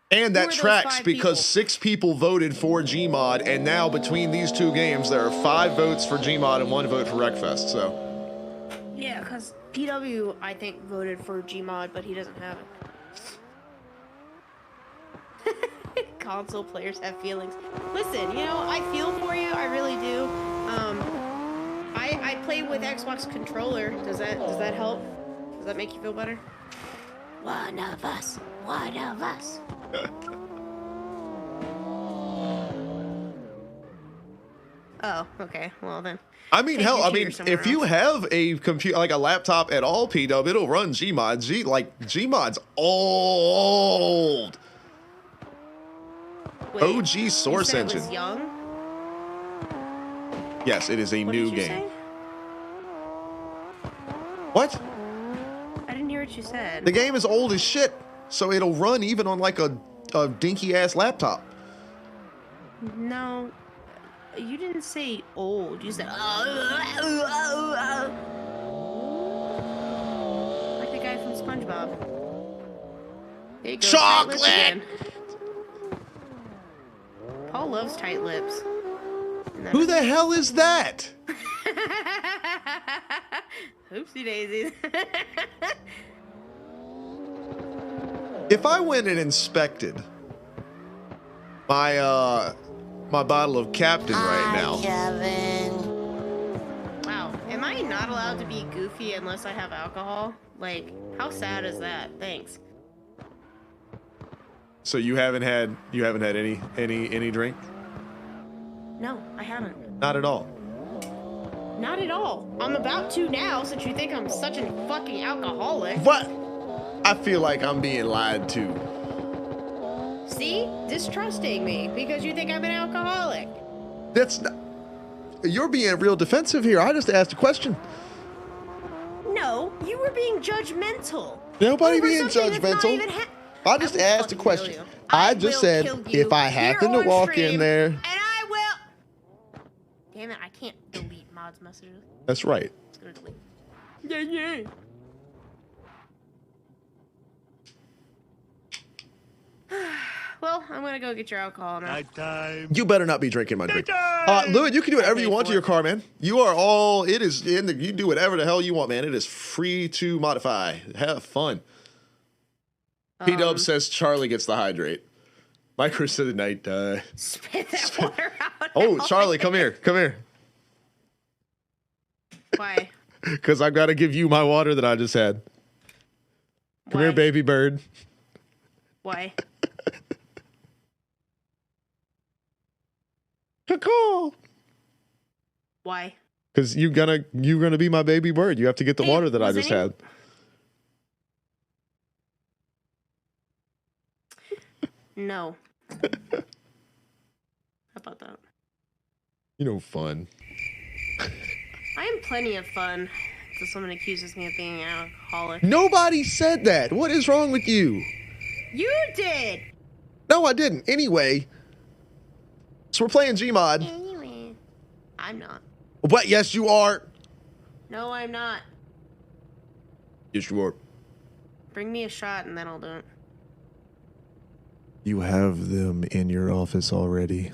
And Who that are those tracks 5 because people? 6 people voted for Gmod, and now between these two games, there are 5 votes for Gmod and 1 vote for Wreckfest, so. Yeah, because PW, I think, voted for Gmod, but he doesn't have it. Console players have feelings. Listen, you know, I feel for you. I really do. I play with Xbox controller. Does that help? Does that make you feel better? One of us. One of us. Oh, okay. Well then. I mean, Take hell, your I mean, cheer somewhere if you else. have a computer, like a laptop at all, P-Dub, it'll run Gmod. Gmod's old. Wait, OG you Source said it Engine. was young? Yes, it is a What new did you game. say? What? I didn't hear what you said. The game is old as shit, so it'll run even on like a dinky ass laptop. No, you didn't say old. You said like the guy from SpongeBob. There you go, tight lips Chocolate! again. Paul loves tight lips. Who the hell is that? Oopsie daisies. If I went and inspected my my bottle of Captain right now. Wow, am I not allowed to be goofy unless I have alcohol? Like, how sad is that? Thanks. So you haven't had any drink? No, I haven't. Not at all. Not at all. I'm about to now, since you think I'm such a fucking alcoholic. What? I feel like I'm being lied to. See? Distrusting me because you think I'm an alcoholic. That's not. You're being real defensive here. I just asked a question. No, you were being judgmental. Nobody Over being something that's not judgmental. even I just will asked a fucking question. kill you. I just will said kill you if I here happen to on walk stream, in there. and I will. Damn it! I can't delete mods messages. That's right. It's gonna delete. Yeah. Well, I'm gonna go get your alcohol now. You better not be drinking my drink. Louis, you can do whatever you want to your car, man. You are all. It is in the. You do whatever the hell you want, man. It is free to modify. Have fun. P-Dub says Charlie gets the hydrate. Micro said night. Spit that water out. Oh, Charlie, come here. Come here. Why? Because I got to give you my water that I just had. Come here, Why? baby bird. Why? Caw. Why? Because you're gonna be my baby bird. You have to get the Hey, water that I was just any- had. No. How about that? You know, fun. I am plenty of fun until someone accuses me of being an alcoholic. Nobody said that. What is wrong with you? You did! No, I didn't. Anyway, so we're playing Gmod. Anyway. I'm not. But yes, you are. No, I'm not. Yes, you are. Bring me a shot and then I'll do it. You have them in your office already.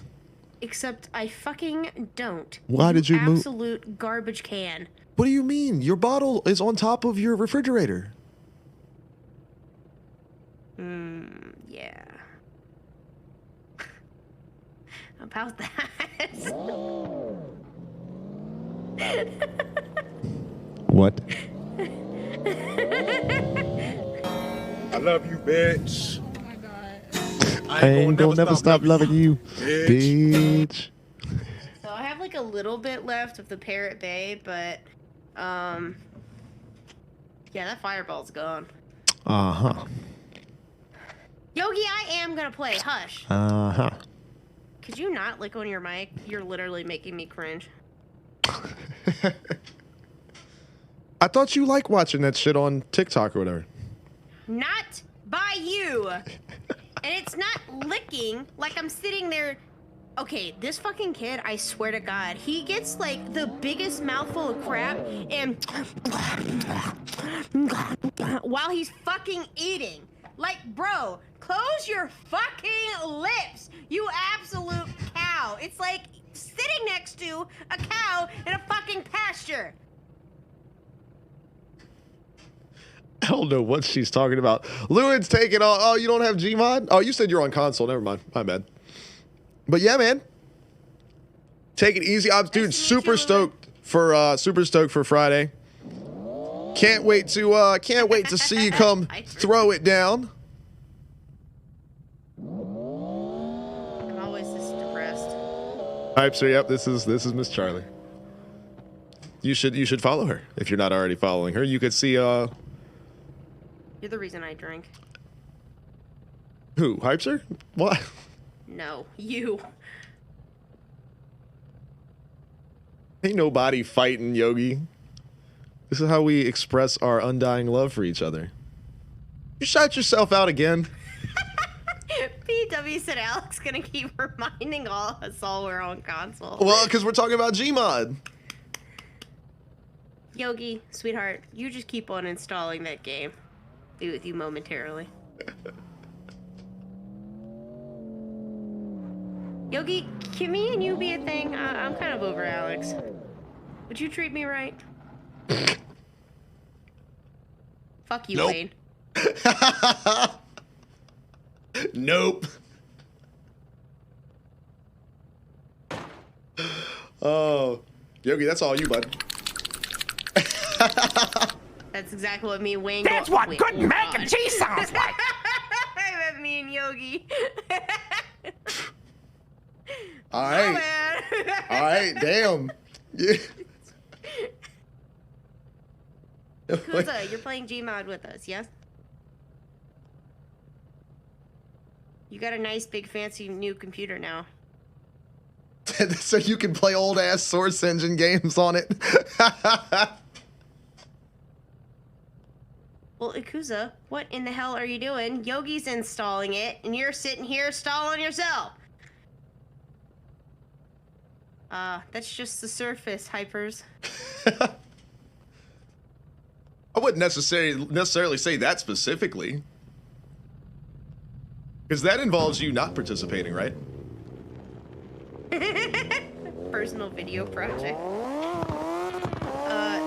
Except I fucking don't. Why did you move? Absolute garbage can. What do you mean? Your bottle is on top of your refrigerator. Yeah. About that. What? I love you, bitch. Oh my god. I ain't gonna never stop loving you, bitch. So I have like a little bit left of the Parrot Bay, but yeah, that fireball's gone. Uh-huh. Yogi, I am gonna play. Hush. Uh-huh. Could you not lick on your mic? You're literally making me cringe. I thought you like watching that shit on TikTok or whatever. Not by you. And it's not licking like I'm sitting there. Okay, this fucking kid, I swear to God, he gets like the biggest mouthful of crap and while he's fucking eating. Like, bro, close your fucking lips, you absolute cow. It's like sitting next to a cow in a fucking pasture. I don't know what she's talking about. Lewin's taking all. Oh, you don't have Gmod? Oh, you said you're on console. Never mind. My bad. But yeah, man. Take it easy. I'm dude, super stoked for Friday. Can't wait to see you come throw it down. I'm always this depressed. Hype, so yep, this is Miss Charlie. You should follow her if you're not already following her. You could see You're the reason I drink. who? Hypester? What? No, you. Ain't nobody fighting, Yogi. This is how we express our undying love for each other. You shot yourself out again. PW said Alex gonna keep reminding us all we're on console. Well, because we're talking about Gmod. Yogi, sweetheart, you just keep on installing that game. Be with you momentarily. Yogi, can me and you be a thing? I'm kind of over Alex. Would you treat me right? Fuck you, Nope. Wayne. Nope. Oh, Yogi, that's all you, bud. That's exactly what me and Wayne. That's what good mac and cheese sounds like. I meant me and Yogi. All right. Oh, man. All right. Damn. Yeah. Kuza, you're playing Gmod with us, yes? You got a nice, big, fancy new computer now. So you can play old ass Source Engine games on it. Well, Ikuza, what in the hell are you doing? Yogi's installing it, and you're sitting here stalling yourself. That's just the surface, hypers. I wouldn't necessarily say that specifically. Because that involves you not participating, right? Personal video project.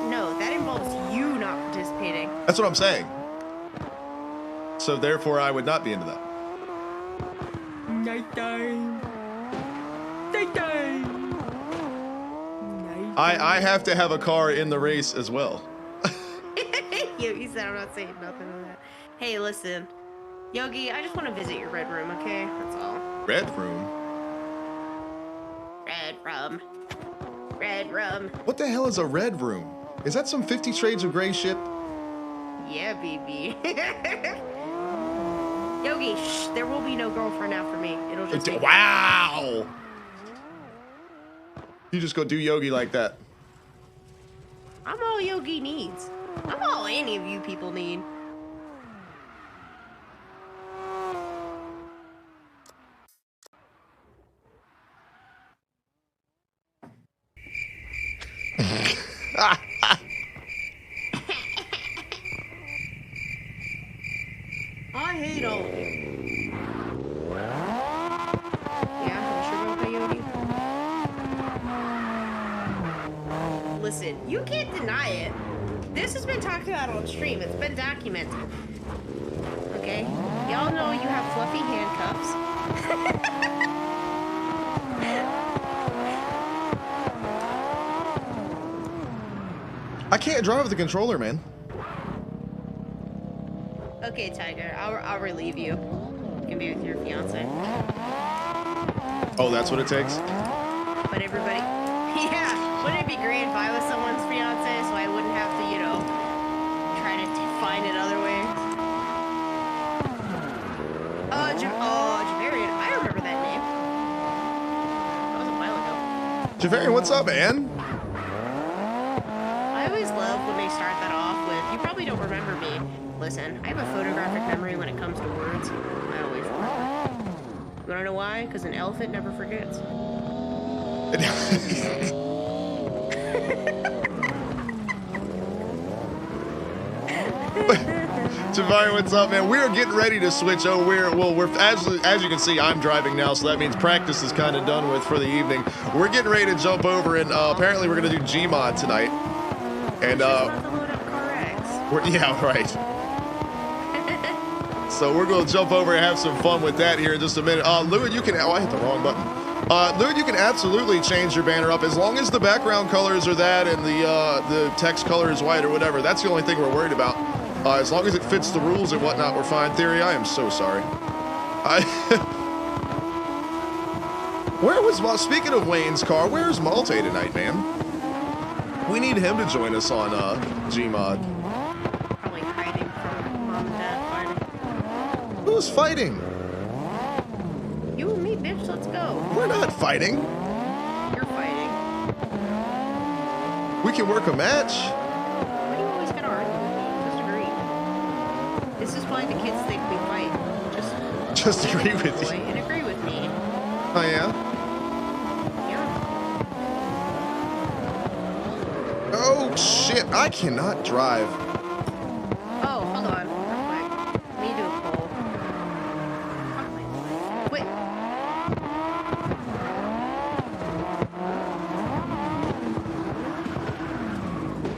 No, that involves you not participating. That's what I'm saying. So therefore, I would not be into that. Nighttime. Nighttime. I have to have a car in the race as well. Yogi said I'm not saying nothing on that. Hey, listen. Yogi, I just want to visit your red room, okay? That's all. Red room? Red rum. Red rum. What the hell is a red room? Is that some 50 Shades of Grey shit? Yeah, baby. Yogi, shh, there will be no girlfriend after me. It'll just be... Wow! You just go do Yogi like that. I'm all Yogi needs. I'm all any of you people need. I hate all of you. Yeah, you sure about that, Yogi? Listen, you can't deny it. This has been talked about on stream. It's been documented. Okay? Y'all know you have fluffy handcuffs. I can't drive with the controller, man. Okay, Tiger, I'll relieve you. You can be with your fiance. Oh, that's what it takes? But everybody... Yeah, wouldn't it be great if I was someone's fiance so I wouldn't have to, you know, try to find it other ways? Javarian, I remember that name. That was a while ago. Javarian, what's up, man? I always love when they start that off with, you probably don't remember me. Listen, I have a photographic memory when it comes to words. I always remember. You wanna know why? Because an elephant never forgets. Javarian, what's up, man? We're getting ready to switch. Oh, we're as you can see, I'm driving now, so that means practice is kind of done with for the evening. We're getting ready to jump over, and apparently we're gonna do Gmod tonight. And yeah, right. So we're gonna jump over and have some fun with that here in just a minute. Lewin, you can. Oh, I hit the wrong button. Lewin, you can absolutely change your banner up as long as the background colors are that and the text color is white or whatever. That's the only thing we're worried about. As long as it fits the rules and whatnot, we're fine. Theory, I am so sorry. Speaking of Wayne's car, where's Malte tonight, man? We need him to join us on Gmod. Probably hiding from mom and dad fighting. Who's fighting? You and me, fight, bitch. Let's go. We're not fighting. You're fighting. We can work a match. Why do you always gotta argue with me? Just agree. This is why the kids think we fight. Just agree with you. And agree with me. Oh, yeah? Yeah. Oh, shit. I cannot drive. Oh, hold on. Real quick. Let me do a poll. Wait.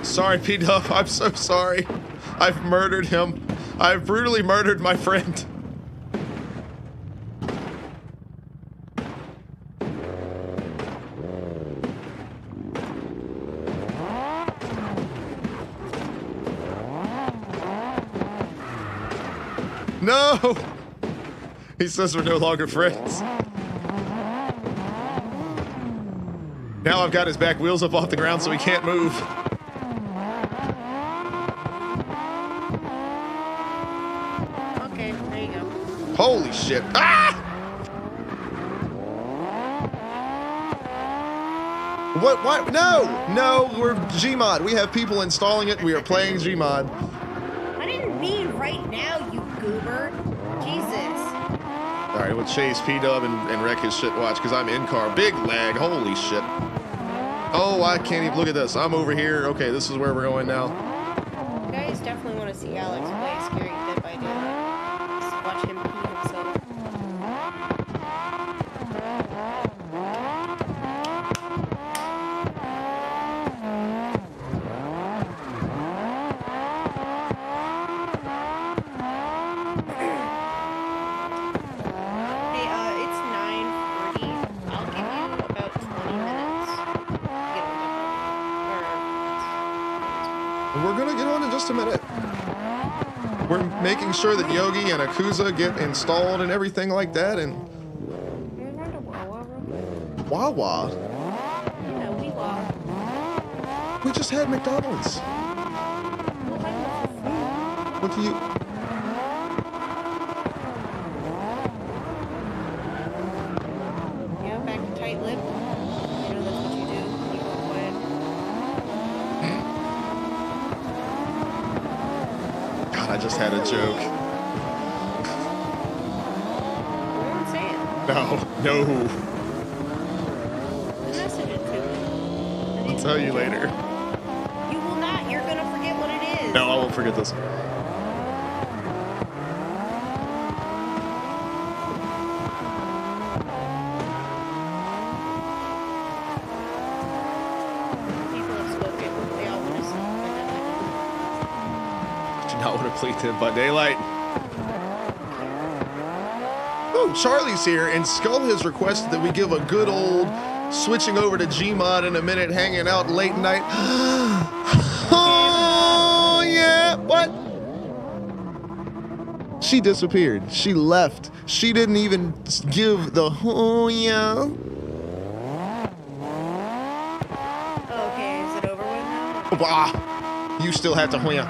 Sorry, P-Dub. I'm so sorry. I've murdered him. I've brutally murdered my friend. No! He says we're no longer friends. Now I've got his back wheels up off the ground so he can't move. Okay, there you go. Holy shit. Ah! What? No, we're Gmod. We have people installing it. We are playing Gmod. I didn't mean right now, you goober. Jesus. All right, we'll chase P-Dub and wreck his shit watch because I'm in car. Big lag. Holy shit. Oh, I can't even look at this. I'm over here. Okay, this is where we're going now. You guys definitely want to see Alex play Scary Dead by Daylight. Just watch him pee himself. Hey, it's 9:40. I'll give you about 20 minutes to get on the phone. We're gonna get on in just a minute. We're making sure that Yogi and Akuza get installed and everything like that, and Can we run to Wawa real quick? Wawa. Yeah, we walk. We just had McDonald's. We'll find more for food. What do you? You know, back to tight lip. You know, that's what you do when you go quiet. God, I just had a joke. I won't say it. No. Message it to me. I'll tell you later. You will not. You're gonna forget what it is. No, I won't forget this. People have spoken. They all want to see. Do not want to play Dead by Daylight. Oh, Charlie's here, and Skull has requested that we give a good old switching over to Gmod in a minute, hanging out late night. Oh, yeah. What? She disappeared. She left. She didn't even give the oh, yeah. Oh, okay, is it over with now? Wah. You still have to hoya.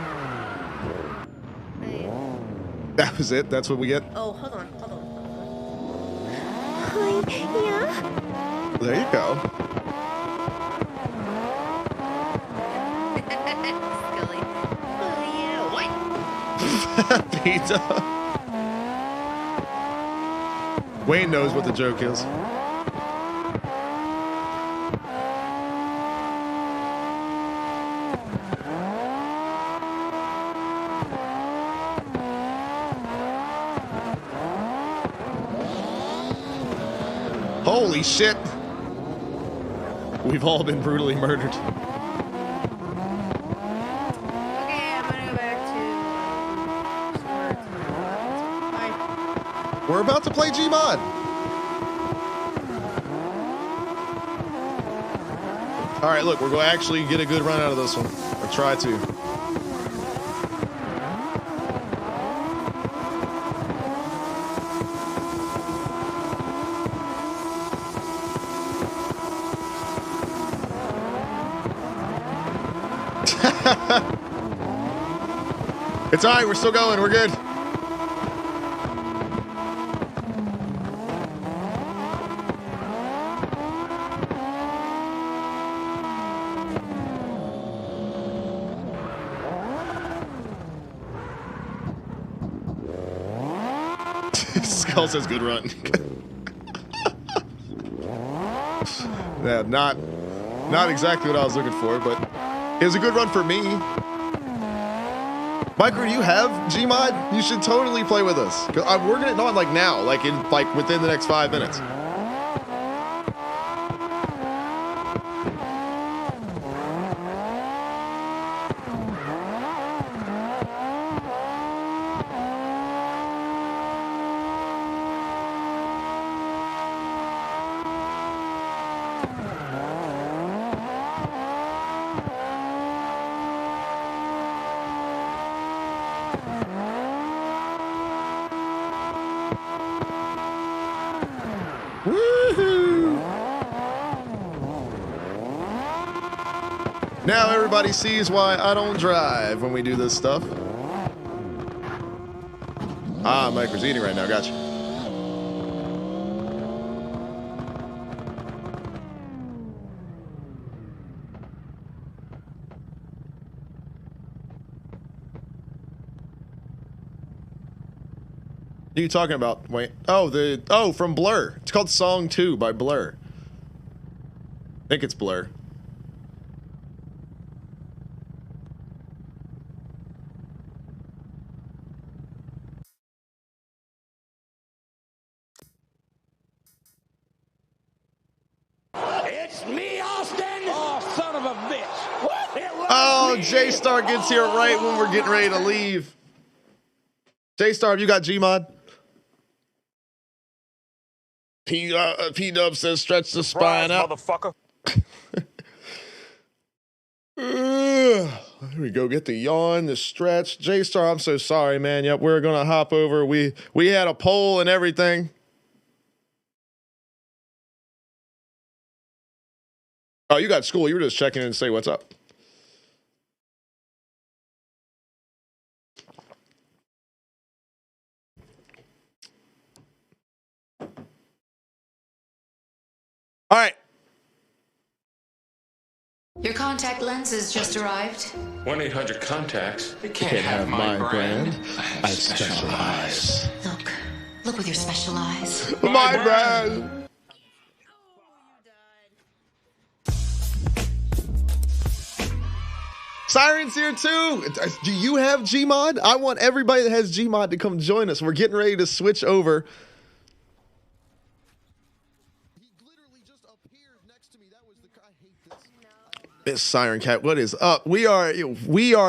That was it. That's what we get. Oh, hold on. Hi, yeah. There you go. Scully. Oh, yeah. What? Pizza. Wayne knows what the joke is. Holy shit. We've all been brutally murdered. Okay, I'm gonna go back to Swords. Bye. We're about to play Gmod. All right, look, we're going to actually get a good run out of this one. Or try to. It's all right. We're still going. We're good. Skull says good run. Yeah, not exactly what I was looking for, but it was a good run for me. Micro, do you have Gmod? You should totally play with us. 'Cause I'm working it on like now, like within the next 5 minutes. Woohoo! Now everybody sees why I don't drive when we do this stuff. Ah, Micro's eating right now. Gotcha. What are you talking about? Wait. Oh, from Blur. It's called Song 2 by Blur. I think it's Blur. It's me, Austin! Oh, son of a bitch! What? Oh, J-Star gets here right when we're getting ready to leave. J-Star, have you got Gmod? P-Dub says stretch the spine out. Motherfucker. Here we go. Get the yawn, the stretch. J-Star, I'm so sorry, man. Yep, we're gonna hop over. We had a poll and everything. Oh, you got school. You were just checking in and say what's up. All right. Your contact lenses just arrived. 1-800-CONTACTS. You Can't have my brand. I specialize. Look with your special eyes. My brand. Siren's here too. Do you have Gmod? I want everybody that has Gmod to come join us. We're getting ready to switch over. He literally just appeared next to me. That was the I hate this. Miss Siren Cat, what is up? We are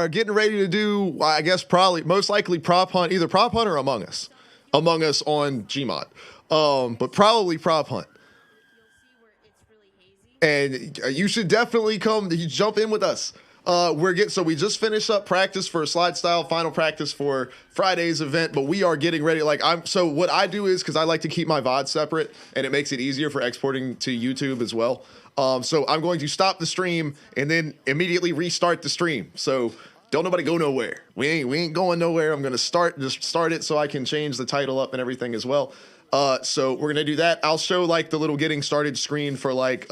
getting ready to do, I guess probably most likely prop hunt, either prop hunt or Among Us. Among Us on Gmod. But probably prop hunt. And you should definitely come jump in with us. So we just finished up practice for SLIDESTYLE, final practice for Friday's event, but we are getting ready. So what I do is, because I like to keep my VOD separate and it makes it easier for exporting to YouTube as well. So I'm going to stop the stream and then immediately restart the stream. So don't nobody go nowhere. We ain't going nowhere. I'm going to just start it so I can change the title up and everything as well. So we're going to do that. I'll show like the little getting started screen for like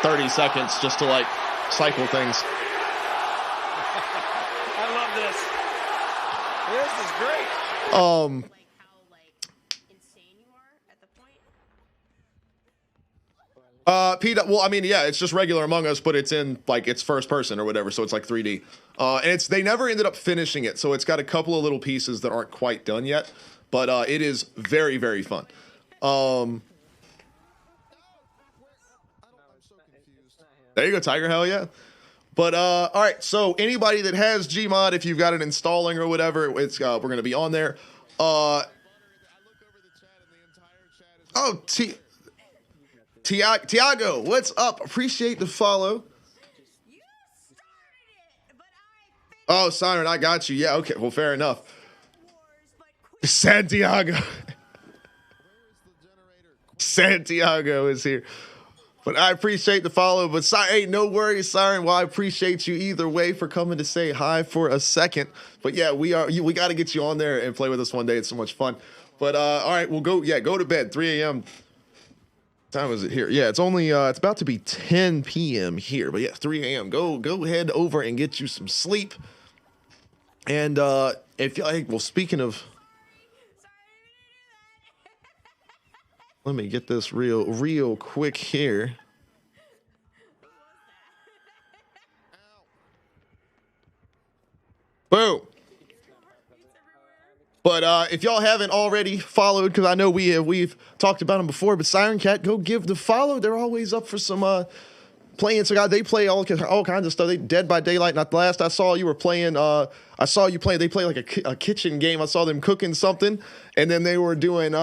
30 seconds just to like cycle things. I love this. This is great. Like how insane you are at the point. Well, I mean, yeah, it's just regular Among Us, but it's in like it's first person or whatever, so it's like 3D. And they never ended up finishing it, so it's got a couple of little pieces that aren't quite done yet, but it is very, very fun. There you go, Tiger. Hell yeah. But all right, so anybody that has Gmod, if you've got it installing or whatever, it's we're gonna be on there. Tiago, what's up? Appreciate the follow. Oh, Siren, I got you. Yeah, okay. Well, fair enough. Santiago. Santiago is here. But I appreciate the follow. But hey, no worries, Siren. Well, I appreciate you either way for coming to say hi for a second. But yeah, we got to get you on there and play with us one day. It's so much fun. But all right, we'll go. Yeah, go to bed. 3 a.m. Time is it here? Yeah, it's only it's about to be 10 p.m. here. But yeah, 3 a.m. Go head over and get you some sleep. And if you like, well, speaking of Let me get this real quick here. Boom. But if y'all haven't already followed, because I know we've talked about them before, but Siren Cat, go give the follow. They're always up for some playing. So God, they play all kinds of stuff. They Dead by Daylight. Not the last I saw you were playing. I saw you playing. They play like a kitchen game. I saw them cooking something, and then they were doing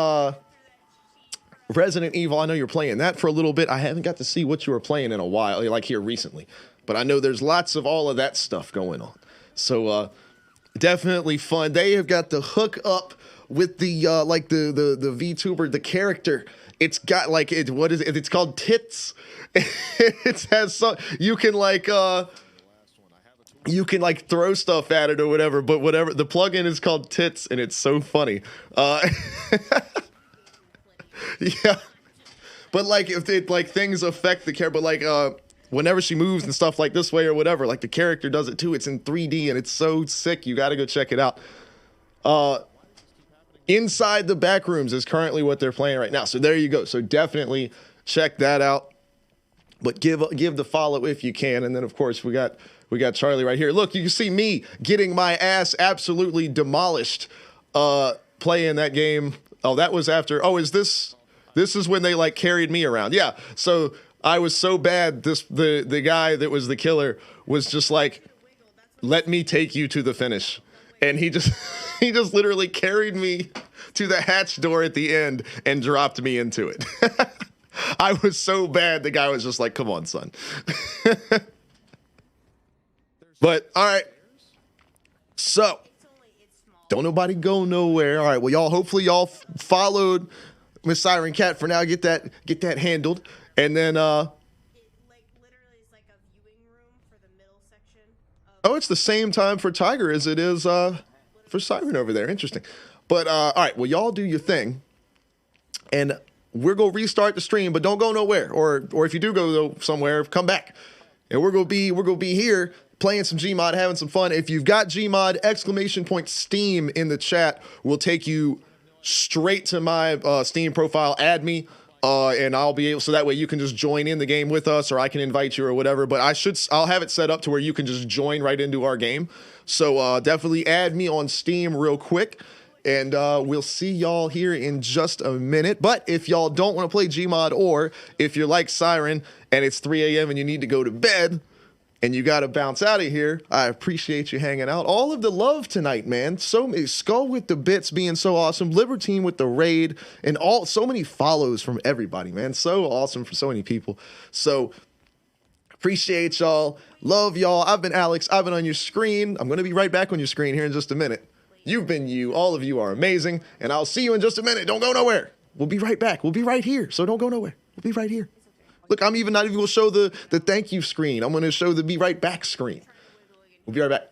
Resident Evil. I know you're playing that for a little bit. I haven't got to see what you were playing in a while, like here recently. But I know there's lots of all of that stuff going on. So definitely fun. They have got the hook up with the like the VTuber, the character. It's got like what is it? It's called Tits. It has some you can like throw stuff at it or whatever, but whatever the plugin is called Tits, and it's so funny. Yeah. But like if it like things affect the character, but like whenever she moves and stuff like this way or whatever, like the character does it too. It's in 3D and it's so sick. You got to go check it out. Inside the Backrooms is currently what they're playing right now. So there you go. So definitely check that out. But give the follow if you can. And then of course we got Charlie right here. Look, you can see me getting my ass absolutely demolished playing that game. Oh, that was after. Oh, this is when they like carried me around. Yeah. So I was so bad. The guy that was the killer was just like, let me take you to the finish. And he just literally carried me to the hatch door at the end and dropped me into it. I was so bad. The guy was just like, come on, son. But all right. So don't nobody go nowhere. All right. Well, y'all, hopefully y'all followed Miss Siren Cat for now. Get that handled. And then, Like literally is like a viewing room for the middle section. Oh, it's the same time for Tiger as it is for Siren over there. Interesting. But all right, well, y'all do your thing, and we're gonna restart the stream. But don't go nowhere, or if you do go somewhere, come back, and we're gonna be here playing some Gmod, having some fun. If you've got Gmod ! Steam in the chat, will take you straight to my Steam profile. Add me. And I'll be able, so that way you can just join in the game with us, or I can invite you or whatever. But I'll have it set up to where you can just join right into our game. So definitely add me on Steam real quick, and we'll see y'all here in just a minute. But if y'all don't want to play Gmod, or if you're like Siren and it's 3 a.m. and you need to go to bed, and you got to bounce out of here, I appreciate you hanging out. All of the love tonight, man. Skull with the bits being so awesome. Libertine with the raid. And so many follows from everybody, man. So awesome for so many people. So appreciate y'all. Love y'all. I've been Alex. I've been on your screen. I'm going to be right back on your screen here in just a minute. You've been you. All of you are amazing. And I'll see you in just a minute. Don't go nowhere. We'll be right back. We'll be right here. So don't go nowhere. We'll be right here. Look, I'm even not even going to show the thank you screen. I'm going to show the be right back screen. We'll be right back.